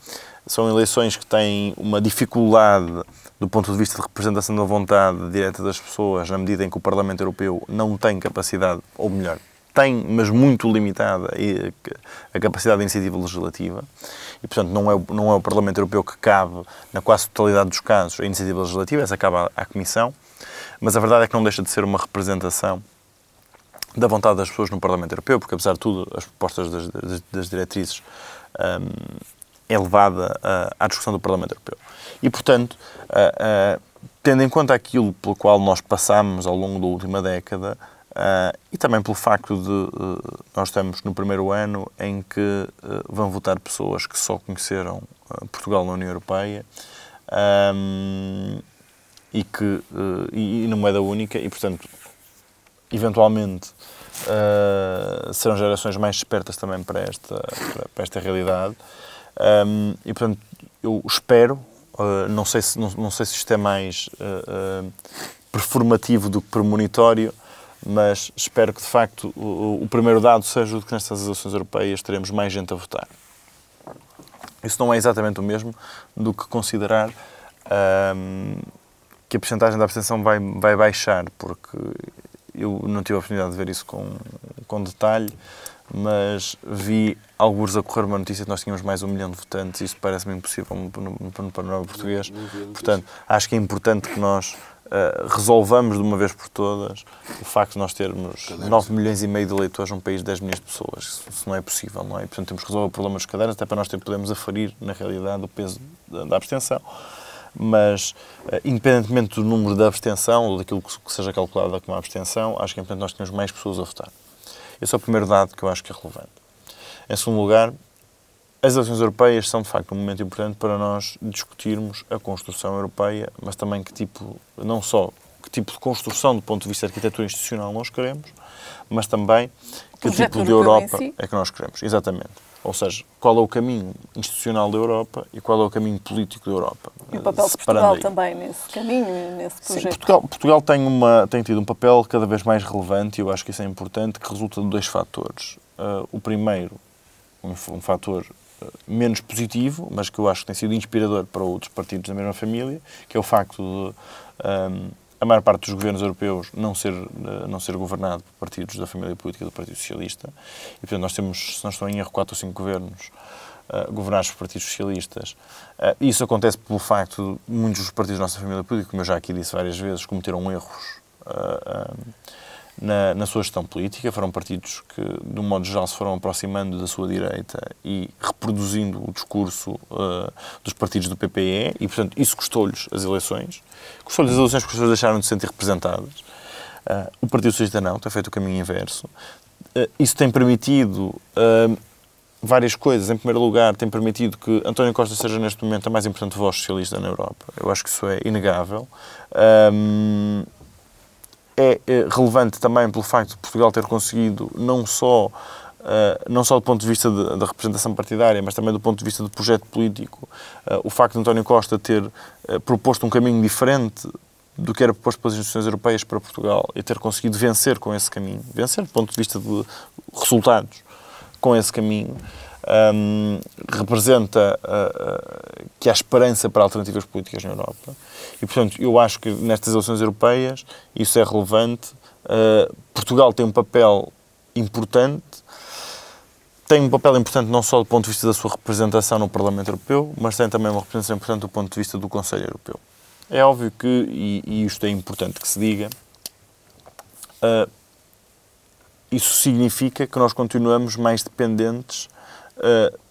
são eleições que têm uma dificuldade do ponto de vista de representação da vontade direta das pessoas, na medida em que o Parlamento Europeu não tem capacidade, ou melhor, tem, mas muito limitada, a capacidade de iniciativa legislativa. E, portanto, não é o Parlamento Europeu que cabe, na quase totalidade dos casos, a iniciativa legislativa, essa cabe à Comissão, mas a verdade é que não deixa de ser uma representação da vontade das pessoas no Parlamento Europeu, porque, apesar de tudo, as propostas das diretrizes é levada à discussão do Parlamento Europeu. E, portanto, tendo em conta aquilo pelo qual nós passamos ao longo da última década, e também pelo facto de nós estamos no primeiro ano em que vão votar pessoas que só conheceram Portugal na União Europeia e não é da única, e, portanto, eventualmente serão gerações mais despertas também para esta realidade. E, portanto, eu espero, não sei se isto é mais performativo do que premonitório, mas espero que, de facto, o primeiro dado seja o de que nestas eleições europeias teremos mais gente a votar. Isso não é exatamente o mesmo do que considerar que a percentagem da abstenção vai baixar, porque eu não tive a oportunidade de ver isso com detalhe, mas vi alguns a correr uma notícia que nós tínhamos mais 1 milhão de votantes, e isso parece-me impossível no panorama português. Portanto, acho que é importante que nós resolvamos de uma vez por todas o facto de nós termos 9 milhões e meio de eleitores num país de 10 milhões de pessoas. Isso não é possível, não é? E, portanto, temos que resolver o problema dos cadernos, até para nós podermos aferir, na realidade, o peso da abstenção. Mas, independentemente do número da abstenção, ou daquilo que seja calculado como abstenção, acho que é importante nós termos mais pessoas a votar. Esse é o primeiro dado que eu acho que é relevante. Em segundo lugar, as eleições europeias são, de facto, um momento importante para nós discutirmos a construção europeia, mas também não só que tipo de construção do ponto de vista da arquitetura institucional nós queremos, mas também que projeto tipo de europeu em Europa si. é que nós queremos. Exatamente. Ou seja, qual é o caminho institucional da Europa e qual é o caminho político da Europa. E o papel de Separando Portugal aí. também nesse caminho e nesse Sim, projeto. Portugal tem tido um papel cada vez mais relevante, e eu acho que isso é importante, que resulta de dois fatores. O primeiro, um fator menos positivo, mas que eu acho que tem sido inspirador para outros partidos da mesma família, que é o facto de a maior parte dos governos europeus não ser governado por partidos da família política do Partido Socialista. E, portanto, nós temos, se não estou em erro, 4 ou 5 governos governados por partidos socialistas. Isso acontece pelo facto de muitos dos partidos da nossa família política, como eu já aqui disse várias vezes, cometeram erros na sua gestão política. Foram partidos que, de um modo geral, se foram aproximando da sua direita e reproduzindo o discurso dos partidos do PPE e, portanto, isso custou-lhes as eleições. Custou-lhes as eleições porque as pessoas deixaram de se sentir representadas. O Partido Socialista não, tem feito o caminho inverso. Isso tem permitido várias coisas. Em primeiro lugar, tem permitido que António Costa seja, neste momento, a mais importante voz socialista na Europa. Eu acho que isso é inegável. É relevante também pelo facto de Portugal ter conseguido, não só do ponto de vista da representação partidária, mas também do ponto de vista do projeto político, o facto de António Costa ter proposto um caminho diferente do que era proposto pelas instituições europeias para Portugal e ter conseguido vencer com esse caminho, vencer do ponto de vista de resultados com esse caminho, representa que há esperança para alternativas políticas na Europa. E, portanto, eu acho que nestas eleições europeias isso é relevante. Portugal tem um papel importante. Tem um papel importante não só do ponto de vista da sua representação no Parlamento Europeu, mas tem também uma representação importante do ponto de vista do Conselho Europeu. É óbvio que, e isto é importante que se diga, isso significa que nós continuamos mais dependentes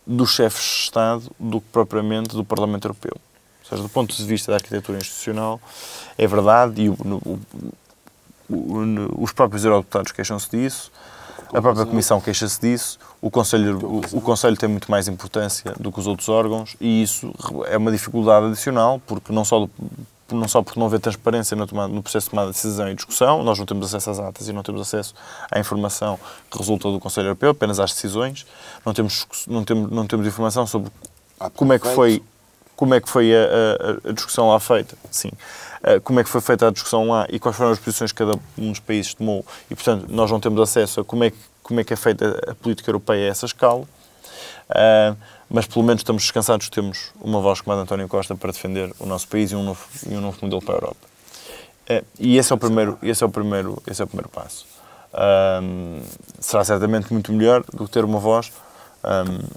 dos chefes de Estado do que propriamente do Parlamento Europeu. Ou seja, do ponto de vista da arquitetura institucional, é verdade, e os próprios eurodeputados queixam-se disso, a própria Comissão queixa-se disso, o Conselho tem muito mais importância do que os outros órgãos, e isso é uma dificuldade adicional, porque não só porque não haver transparência no processo de tomada de decisão e discussão, nós não temos acesso às atas e não temos acesso à informação que resulta do Conselho Europeu, apenas às decisões, não temos informação sobre como é que foi a discussão lá feita, sim. Como é que foi feita a discussão lá e quais foram as posições que cada um dos países tomou, e, portanto, nós não temos acesso a como é que é feita a política europeia a essa escala, mas pelo menos estamos descansados que temos uma voz como a de António Costa para defender o nosso país e um novo modelo para a Europa. E esse é o primeiro passo. Será certamente muito melhor do que ter uma voz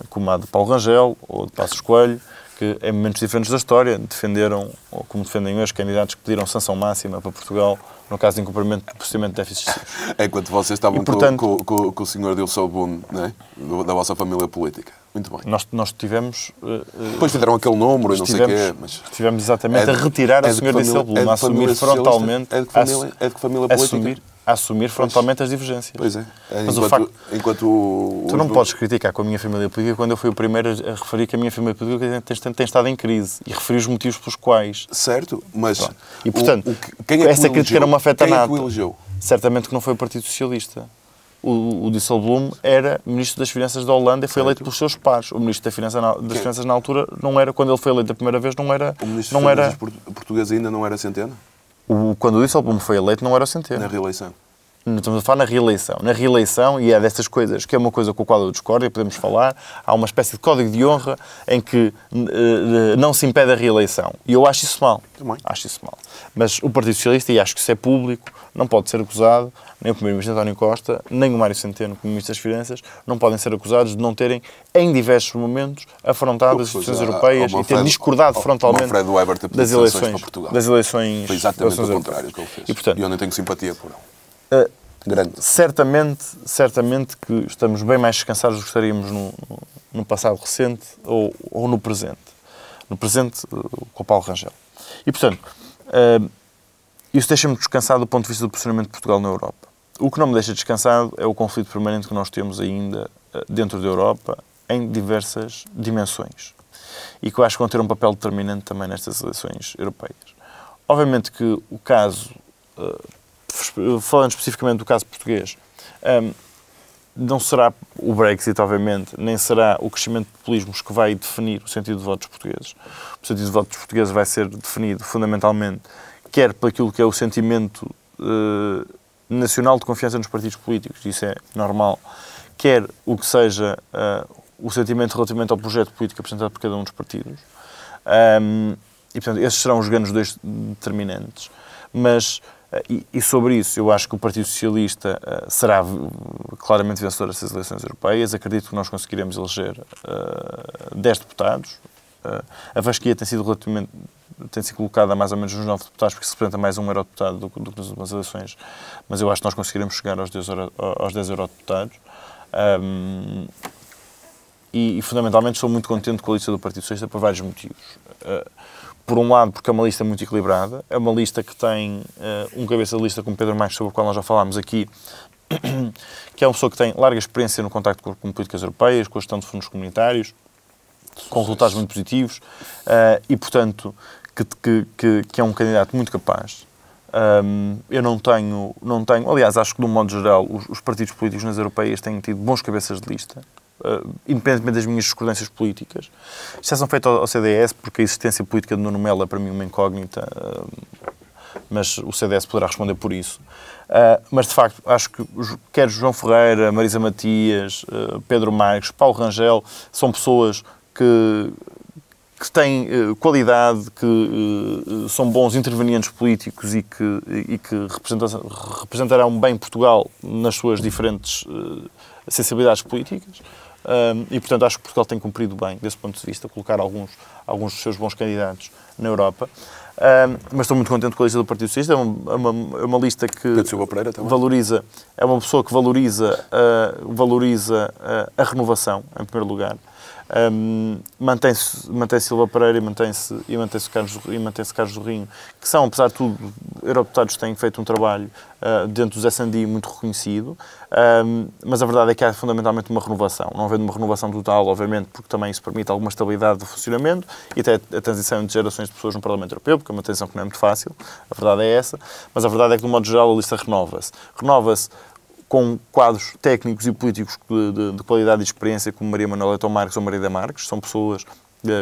como a de Paulo Rangel ou de Passos Coelho, que em momentos diferentes da história defenderam, ou como defendem hoje, candidatos que pediram sanção máxima para Portugal no caso de incumprimento do procedimento de déficit excessivos. Enquanto vocês estavam portanto, com o Sr. Dilsoboom, não é? Da vossa família política. Muito bem. Nós tivemos... Depois fizeram aquele número e não sei o quê, mas... Estivemos exatamente a retirar o Sr. Dilsoboom, a assumir frontalmente... É de que família política? A assumir frontalmente as divergências. Pois é. Mas tu não podes criticar com a minha família política quando eu fui o primeiro a referir que a minha família política tem estado em crise e referi os motivos pelos quais. Certo, mas... Pronto. E, portanto, quem é que essa crítica não me afeta nada. Quem é que o elegeu? Certamente que não foi o Partido Socialista. O Dijsselbloem era Ministro das Finanças da Holanda e foi eleito pelos seus pares. O Ministro das Finanças na altura não era, quando ele foi eleito a primeira vez, não era... O Ministro das Finanças português ainda não era Centeno? Quando o Dijsselbloem foi eleito não era o Centeno. Na reeleição? Não estamos a falar na reeleição. Na reeleição, e é dessas coisas, que é uma coisa com a qual eu discordo e podemos falar, há uma espécie de código de honra em que não se impede a reeleição. E eu acho isso mal. Também. Acho isso mal. Mas o Partido Socialista, e acho que isso é público, não pode ser acusado, nem o Primeiro-Ministro António Costa, nem o Mário Centeno, como Ministro das Finanças, não podem ser acusados de não terem, em diversos momentos, afrontado as instituições europeias e ter discordado frontalmente das eleições. Foi exatamente o contrário que ele fez. E, portanto, eu não tenho simpatia por ele. Grande. Certamente que estamos bem mais descansados do que gostaríamos no passado recente ou no presente. No presente, com o Paulo Rangel. E, portanto, isso deixa-me descansado do ponto de vista do posicionamento de Portugal na Europa. O que não me deixa descansado é o conflito permanente que nós temos ainda dentro da Europa, em diversas dimensões. E que eu acho que vão ter um papel determinante também nestas eleições europeias. Obviamente que o caso falando especificamente do caso português, não será o Brexit, obviamente, nem será o crescimento de populismos que vai definir o sentido de votos portugueses. O sentido de votos portugueses vai ser definido fundamentalmente quer por aquilo que é o sentimento nacional de confiança nos partidos políticos, isso é normal, quer o que seja o sentimento relativamente ao projeto político apresentado por cada um dos partidos. E, portanto, esses serão os grandes dois determinantes. Mas, e sobre isso, eu acho que o Partido Socialista será claramente vencedor dessas eleições europeias. Acredito que nós conseguiremos eleger 10 deputados. A fasquia tem sido colocada a mais ou menos nos 9 deputados, porque se representa mais um eurodeputado do que nas últimas eleições. Mas eu acho que nós conseguiremos chegar aos 10 eurodeputados. E, fundamentalmente, estou muito contente com a lista do Partido Socialista por vários motivos. Por um lado, porque é uma lista muito equilibrada, é uma lista que tem um cabeça de lista como Pedro Marques, sobre o qual nós já falámos aqui, que é uma pessoa que tem larga experiência no contacto com políticas europeias, com a gestão de fundos comunitários, com resultados muito positivos, e, portanto, que é um candidato muito capaz. Eu não tenho, aliás, acho que, de um modo geral, os partidos políticos nas europeias têm tido bons cabeças de lista, independentemente das minhas discordâncias políticas. Exceção feita ao CDS, porque a existência política de Nuno Melo é para mim uma incógnita, mas o CDS poderá responder por isso. Mas, de facto, acho que quer João Ferreira, Marisa Matias, Pedro Marques, Paulo Rangel, são pessoas que têm qualidade, que são bons intervenientes políticos e que representarão bem Portugal nas suas diferentes sensibilidades políticas. E, portanto, acho que Portugal tem cumprido bem, desse ponto de vista, colocar alguns dos seus bons candidatos na Europa. Mas estou muito contente com a lista do Partido Socialista. É uma lista que valoriza, é uma pessoa que valoriza a renovação, em primeiro lugar. Mantém-se Silva Pereira e mantém-se Carlos Zorrinho, que são, apesar de tudo, eurodeputados que têm feito um trabalho dentro dos S&D muito reconhecido, mas a verdade é que há fundamentalmente uma renovação. Não havendo uma renovação total, obviamente, porque também isso permite alguma estabilidade do funcionamento e até a transição entre gerações de pessoas no Parlamento Europeu, porque é uma transição que não é muito fácil, a verdade é essa, mas a verdade é que, de um modo geral, a lista renova-se. Renova-se com quadros técnicos e políticos de qualidade e experiência, como Maria Manuela Leitão Marques ou Margarida Marques. São pessoas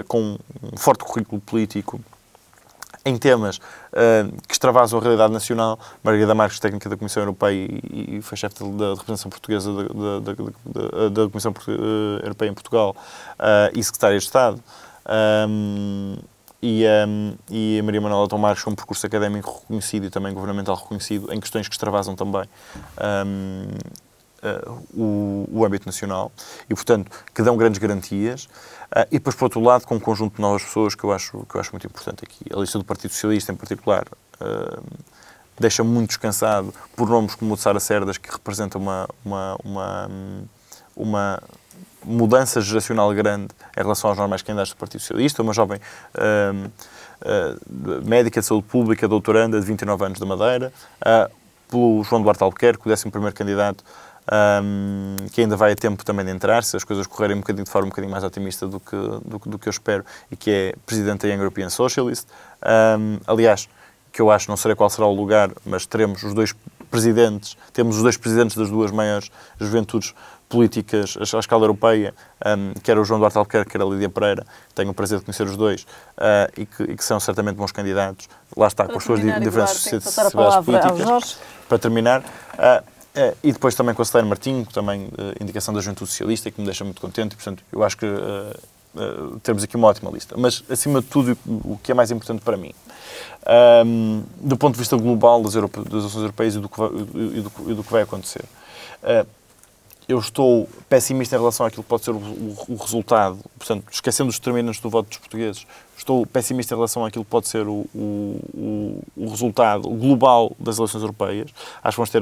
com um forte currículo político em temas que extravasam a realidade nacional. Margarida Marques, técnica da Comissão Europeia e foi chefe da representação portuguesa da Comissão Europeia em Portugal e secretária de Estado. E a Maria Manuela Leitão Marques com um percurso académico reconhecido e também governamental reconhecido em questões que extravasam também o âmbito nacional e, portanto, que dão grandes garantias. E depois, por outro lado, com um conjunto de novas pessoas que eu acho muito importante aqui. A lista do Partido Socialista, em particular, deixa-me muito descansado por nomes como o de Sara Cerdas, que representa uma mudança geracional grande em relação aos normais candidatos do Partido Socialista. Uma jovem médica de saúde pública, doutoranda, de 29 anos, da Madeira, pelo João Duarte Albuquerque, o 11º candidato, que ainda vai a tempo também de entrar, se as coisas correrem de forma um bocadinho mais otimista do que eu espero, e que é presidente da Young European Socialist. Aliás, que eu acho, não sei qual será o lugar, mas temos os dois presidentes das duas maiores juventudes políticas à escala europeia, que era o João Duarte Albuquerque, que era a Lídia Pereira. Tenho o prazer de conhecer os dois e que são certamente bons candidatos. Lá está, com as suas diferentes sensibilidades políticas. Para terminar, e depois também com a Celeste Martinho, também indicação da Juventude Socialista, que me deixa muito contente. E, portanto, eu acho que temos aqui uma ótima lista. Mas, acima de tudo, o que é mais importante para mim, do ponto de vista global das eleições europeias e do que vai acontecer, eu estou pessimista em relação àquilo que pode ser o resultado, portanto, esquecendo os determinantes do voto dos portugueses, estou pessimista em relação àquilo que pode ser o resultado global das eleições europeias. Acho que vamos ter,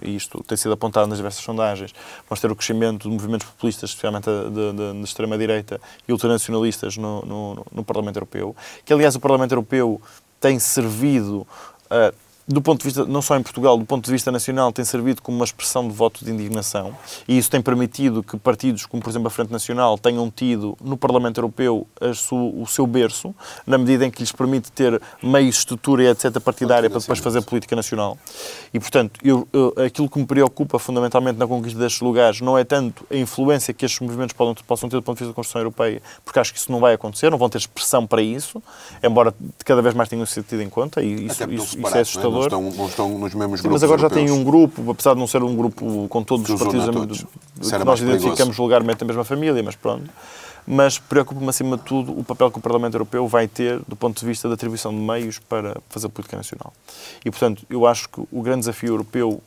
e isto tem sido apontado nas diversas sondagens, vamos ter o crescimento de movimentos populistas, especialmente da extrema-direita e ultranacionalistas no Parlamento Europeu, que, aliás, o Parlamento Europeu tem servido do ponto de vista, não só em Portugal, do ponto de vista nacional, tem servido como uma expressão de voto de indignação, e isso tem permitido que partidos como, por exemplo, a Frente Nacional tenham tido no Parlamento Europeu o seu berço, na medida em que lhes permite ter meios, estrutura e etc. partidária para depois fazer política nacional. E, portanto, aquilo que me preocupa fundamentalmente na conquista destes lugares não é tanto a influência que estes movimentos possam ter do ponto de vista da Constituição Europeia, porque acho que isso não vai acontecer, não vão ter expressão para isso, embora cada vez mais tenham sido tido em conta, e isso é assustador. Não estão nos mesmos grupos. Mas agora já europeus. tem um grupo, apesar de não ser um grupo com todos os partidos que nós identificamos vulgarmente da mesma família, mas pronto. Mas preocupa-me, acima de tudo, o papel que o Parlamento Europeu vai ter do ponto de vista da atribuição de meios para fazer política nacional. E, portanto, eu acho que o grande desafio europeu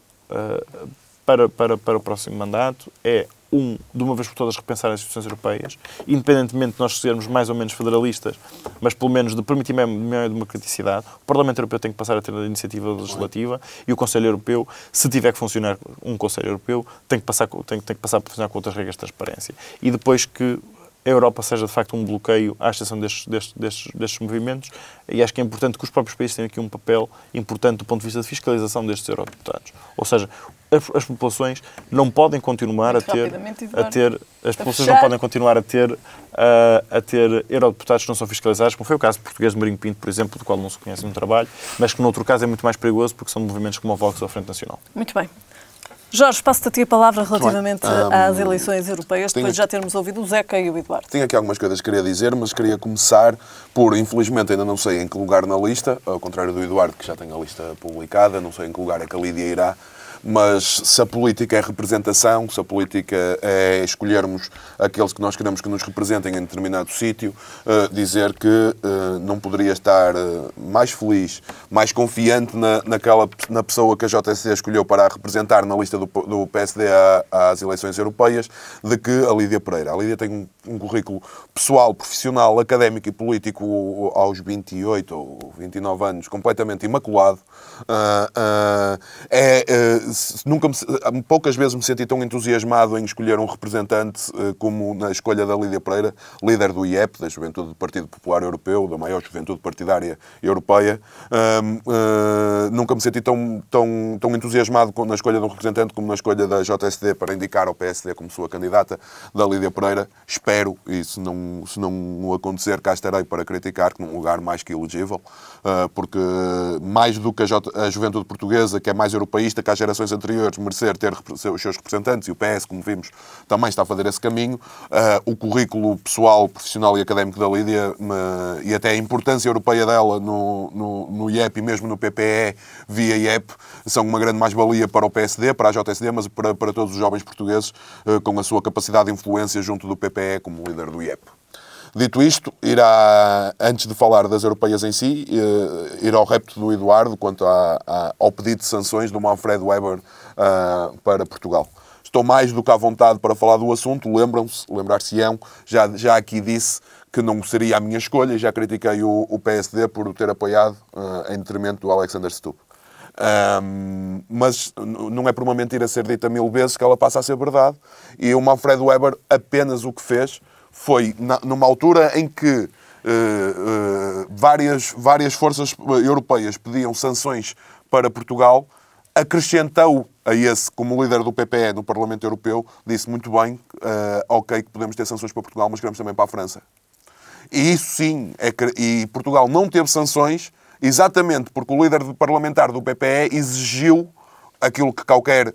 para o próximo mandato é, de uma vez por todas, repensar as instituições europeias, independentemente de nós sermos mais ou menos federalistas, mas pelo menos de permitir maior democraticidade. O Parlamento Europeu tem que passar a ter a iniciativa legislativa e o Conselho Europeu, se tiver que funcionar um Conselho Europeu, tem que passar a funcionar com outras regras de transparência. E depois que a Europa seja, de facto, um bloqueio à extensão destes movimentos, e acho que é importante que os próprios países tenham aqui um papel importante do ponto de vista de fiscalização destes eurodeputados. Ou seja, as populações não podem continuar a ter eurodeputados que não são fiscalizados, como foi o caso português de Marinho Pinto, por exemplo, do qual não se conhece um trabalho, mas que, noutro caso, é muito mais perigoso porque são movimentos como o Vox ou a Frente Nacional. Muito bem. Jorge, passo-te a ti a palavra relativamente às eleições europeias, depois de já termos ouvido o Zeca e o Eduardo. Tenho aqui algumas coisas que queria dizer, mas queria começar por, infelizmente, ainda não sei em que lugar na lista, ao contrário do Eduardo, que já tem a lista publicada, não sei em que lugar é que a Lídia irá, mas se a política é representação, se a política é escolhermos aqueles que nós queremos que nos representem em determinado sítio, dizer que não poderia estar mais feliz, mais confiante na pessoa que a JSC escolheu para a representar na lista do PSD às eleições europeias, de que a Lídia Pereira. A Lídia tem um currículo pessoal, profissional, académico e político aos 28 ou 29 anos, completamente imaculado. Poucas vezes me senti tão entusiasmado em escolher um representante como na escolha da Lídia Pereira, líder do IEP, da Juventude do Partido Popular Europeu, da maior juventude partidária europeia. Nunca me senti tão entusiasmado na escolha de um representante como na escolha da JSD para indicar ao PSD como sua candidata, da Lídia Pereira. Espero, e se não acontecer, cá estarei para criticar, num lugar mais que elegível, porque mais do que a juventude portuguesa, que é mais europeísta que as gerações anteriores, merecer ter os seus representantes, e o PS, como vimos, também está a fazer esse caminho, o currículo pessoal, profissional e académico da Lídia e até a importância europeia dela no IEP e mesmo no PPE via IEP são uma grande mais-valia para o PSD, para a JSD, mas para todos os jovens portugueses com a sua capacidade de influência junto do PPE como líder do IEP. Dito isto, antes de falar das europeias em si, ir ao repto do Eduardo quanto ao pedido de sanções do Manfred Weber para Portugal. Estou mais do que à vontade para falar do assunto, lembrar-se-ão, já aqui disse que não seria a minha escolha e já critiquei o PSD por o ter apoiado em detrimento do Alexander Stubb. Mas não é por uma mentira ser dita 1000 vezes que ela passa a ser verdade, e o Manfred Weber apenas o que fez foi, numa altura em que várias forças europeias pediam sanções para Portugal, acrescentou a esse, como líder do PPE no Parlamento Europeu, disse muito bem, ok, que podemos ter sanções para Portugal, mas queremos também para a França. E isso sim, e Portugal não teve sanções exatamente porque o líder parlamentar do PPE exigiu aquilo que qualquer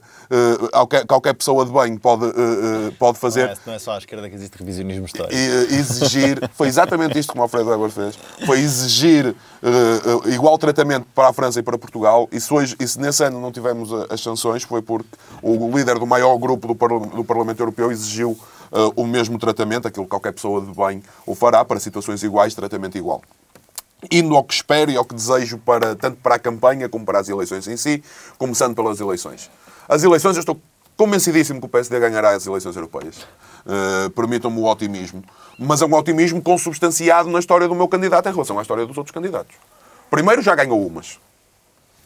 pessoa de bem pode fazer. Não é só à esquerda que existe revisionismo histórico. Exigir, foi exatamente isto que o Alfredo Weber fez, foi exigir igual tratamento para a França e para Portugal, e se nesse ano não tivemos as sanções, foi porque o líder do maior grupo do Parlamento Europeu exigiu o mesmo tratamento, aquilo que qualquer pessoa de bem o fará, para situações iguais, tratamento igual. Indo ao que espero e ao que desejo tanto para a campanha como para as eleições em si, começando pelas eleições. As eleições, eu estou convencidíssimo que o PSD ganhará as eleições europeias. Permitam-me o otimismo. Mas é um otimismo consubstanciado na história do meu candidato em relação à história dos outros candidatos. Primeiro, já ganhou umas.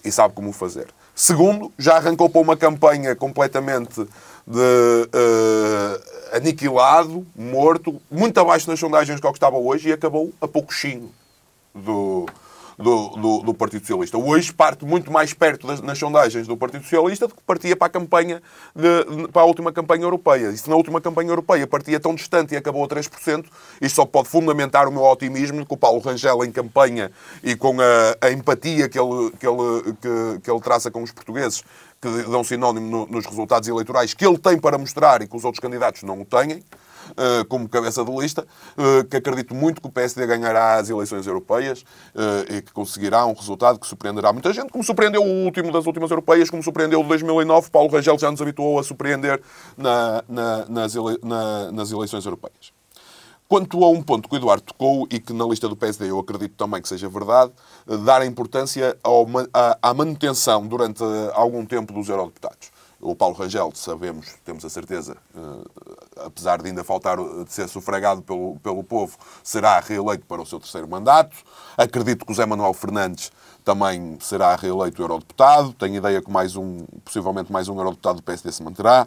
E sabe como o fazer. Segundo, já arrancou para uma campanha completamente aniquilado, morto, muito abaixo nas sondagens que estava hoje, e acabou a poucochinho do Partido Socialista. Hoje parte muito mais perto nas sondagens do Partido Socialista do que partia para a última campanha europeia. E se na última campanha europeia partia tão distante e acabou a 3%, isto só pode fundamentar o meu otimismo de que o Paulo Rangel em campanha e com a empatia que ele traça com os portugueses, que dão sinónimo nos resultados eleitorais, que ele tem para mostrar e que os outros candidatos não o têm, como cabeça de lista, que acredito muito que o PSD ganhará as eleições europeias e que conseguirá um resultado que surpreenderá muita gente, como surpreendeu o último das últimas europeias, como surpreendeu o de 2009. Paulo Rangel já nos habituou a surpreender nas eleições europeias. Quanto a um ponto que o Eduardo tocou e que na lista do PSD eu acredito também que seja verdade, dar a importância à manutenção durante algum tempo dos eurodeputados. O Paulo Rangel, sabemos, temos a certeza, apesar de ainda faltar de ser sufragado pelo povo, será reeleito para o seu terceiro mandato. Acredito que o José Manuel Fernandes também será reeleito eurodeputado. Tenho ideia que possivelmente mais um eurodeputado do PSD se manterá.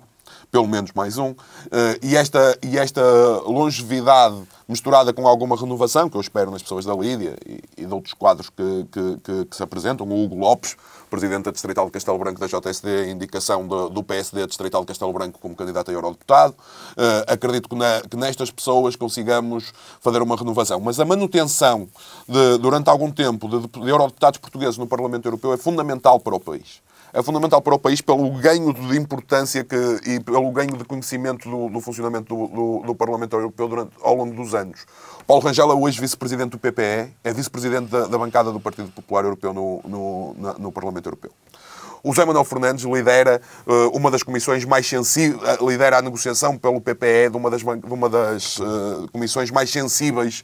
Pelo menos mais um. E esta longevidade misturada com alguma renovação, que eu espero nas pessoas da Lídia e de outros quadros que se apresentam, o Hugo Lopes, presidente da Distrital de Castelo Branco da JSD, a indicação do PSD Distrital de Castelo Branco como candidato a eurodeputado. Acredito que nestas pessoas consigamos fazer uma renovação. Mas a manutenção, durante algum tempo, de eurodeputados portugueses no Parlamento Europeu é fundamental para o país. É fundamental para o país pelo ganho de importância e pelo ganho de conhecimento do funcionamento do Parlamento Europeu ao longo dos anos. Paulo Rangel é hoje vice-presidente do PPE, é vice-presidente da bancada do Partido Popular Europeu no Parlamento Europeu. O José Manuel Fernandes lidera uma das comissões mais sensíveis, lidera a negociação pelo PPE de uma das comissões mais sensíveis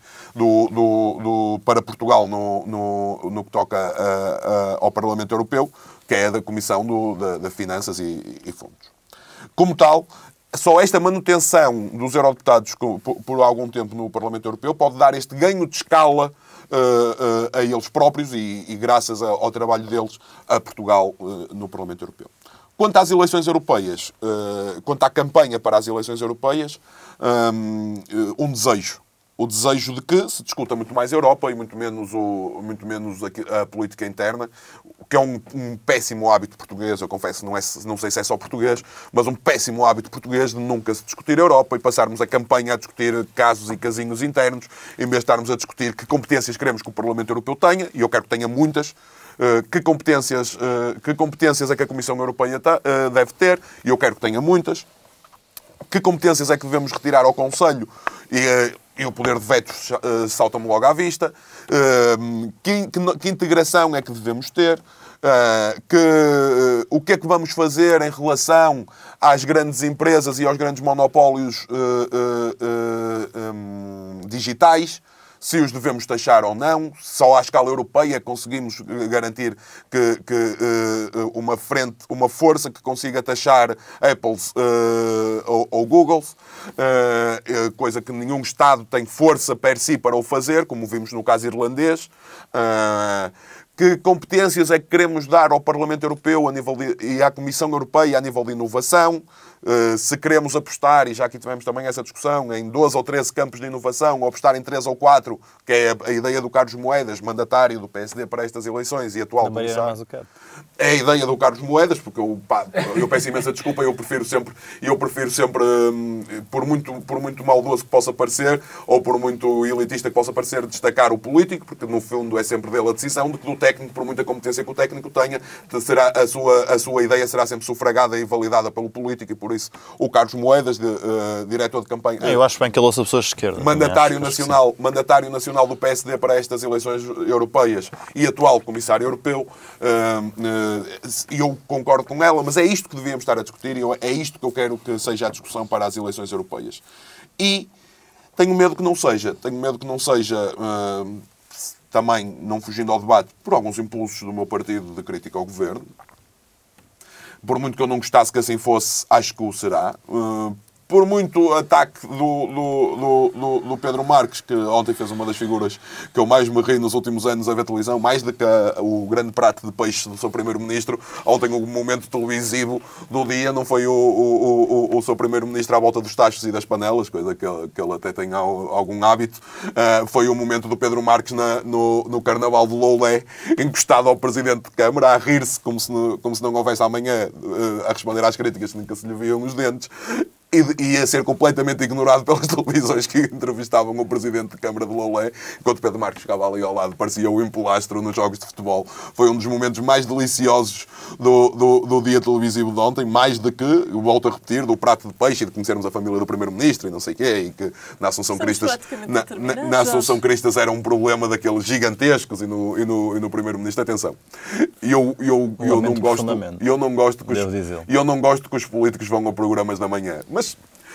para Portugal no que toca ao Parlamento Europeu, que é da Comissão da Finanças e Fundos. Como tal, só esta manutenção dos eurodeputados por algum tempo no Parlamento Europeu pode dar este ganho de escala a eles próprios e graças ao trabalho deles, a Portugal no Parlamento Europeu. Quanto às eleições europeias, quanto à campanha para as eleições europeias, um desejo. O desejo de que se discuta muito mais a Europa e muito menos a política interna, que é um péssimo hábito português, eu confesso, não sei se é só português, mas um péssimo hábito português de nunca se discutir a Europa e passarmos a campanha a discutir casos e casinhos internos, em vez de estarmos a discutir que competências queremos que o Parlamento Europeu tenha, e eu quero que tenha muitas, que competências é que a Comissão Europeia deve ter, e eu quero que tenha muitas, que competências é que devemos retirar ao Conselho, e o poder de veto salta-me logo à vista. Que integração é que devemos ter? O que é que vamos fazer em relação às grandes empresas e aos grandes monopólios digitais? Se os devemos taxar ou não, só à escala europeia conseguimos garantir que uma força que consiga taxar Apples ou Googles, coisa que nenhum Estado tem força per si para o fazer, como vimos no caso irlandês. Que competências é que queremos dar ao Parlamento Europeu e à Comissão Europeia a nível de inovação? Se queremos apostar, e já aqui tivemos também essa discussão, em 12 ou 13 campos de inovação, ou apostar em 3 ou 4, que é a ideia do Carlos Moedas, mandatário do PSD para estas eleições e atual comissário. É a ideia do Carlos Moedas, porque eu peço imensa desculpa, eu prefiro sempre por muito maldoso que possa parecer, ou por muito elitista que possa parecer, destacar o político, porque no fundo é sempre dele a decisão, de que do técnico, por muita competência que o técnico tenha, a sua ideia será sempre sufragada e validada pelo político, e por isso o Carlos Moedas, diretor de campanha... Eu acho bem que ele ouça pessoas de esquerda. Mandatário nacional do PSD para estas eleições europeias e atual comissário europeu, e eu concordo com ela, mas é isto que devíamos estar a discutir, e é isto que eu quero que seja a discussão para as eleições europeias. E tenho medo que não seja, também não fugindo ao debate, por alguns impulsos do meu partido de crítica ao governo. Por muito que eu não gostasse que assim fosse, acho que o será. por muito ataque do Pedro Marques, que ontem fez uma das figuras que eu mais me ri nos últimos anos a ver televisão, mais do que o grande prato de peixe do seu primeiro-ministro, ontem o momento televisivo do dia não foi o seu primeiro-ministro à volta dos tachos e das panelas, coisa que ele até tem algum hábito, foi o momento do Pedro Marques no Carnaval de Loulé, encostado ao Presidente de Câmara, a rir-se como se não houvesse amanhã, a responder às críticas que nunca se lhe viam os dentes, e a ser completamente ignorado pelas televisões que entrevistavam o Presidente de Câmara de Loulé, enquanto Pedro Marques ficava ali ao lado, parecia o empolastro nos jogos de futebol. Foi um dos momentos mais deliciosos do dia televisivo de ontem, mais do que, volto a repetir, do prato de peixe e de conhecermos a família do Primeiro-Ministro e não sei o quê, e que na Assunção Cristas, na Assunção Cristas era um problema daqueles gigantescos e no Primeiro-Ministro. Atenção, eu não gosto que os políticos vão a programas da manhã, mas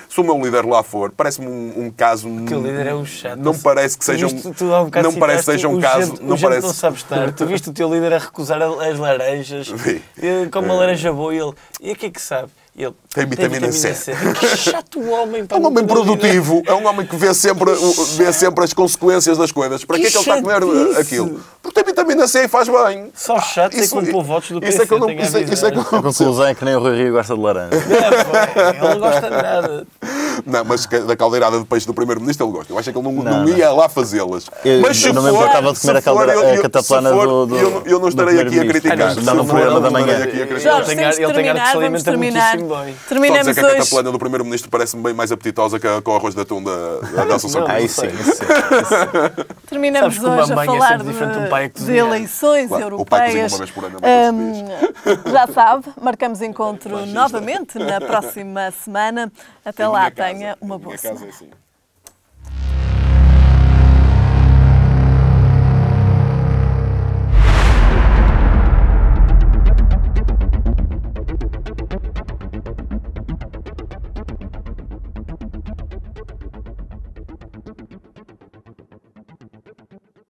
se o meu líder lá for, parece-me um caso. Porque o líder é um chato. Não parece que seja não parece que seja um caso. Não parece. Não sabe estar. Tu viste o teu líder a recusar as laranjas, com uma laranja boa, e o que é que sabe? Ele tem vitamina C. Que chato homem. É um homem produtivo, é um homem que vê sempre as consequências das coisas. Para que é que ele está a comer aquilo? Porque tem vitamina C e faz bem. Só chato é como pôr votos do PC. A conclusão é que nem o Rui Rio gosta de laranja. Ele não gosta de nada. Não, mas da caldeirada de peixe do Primeiro-Ministro ele gosta. Eu acho que ele não ia lá fazê-las. Mas se não me importava de comer a cataplana do eu não estarei aqui a criticar. Não no programa da manhã. Jorge, temos de terminar, vamos terminar. Terminamos hoje. Só dizer que a cataplana do Primeiro-Ministro parece-me bem mais apetitosa que o arroz de atum da Assunção Cristas. Terminamos hoje a falar de eleições europeias. Já sabe, marcamos encontro novamente na próxima semana. Até lá, tenha uma boa semana.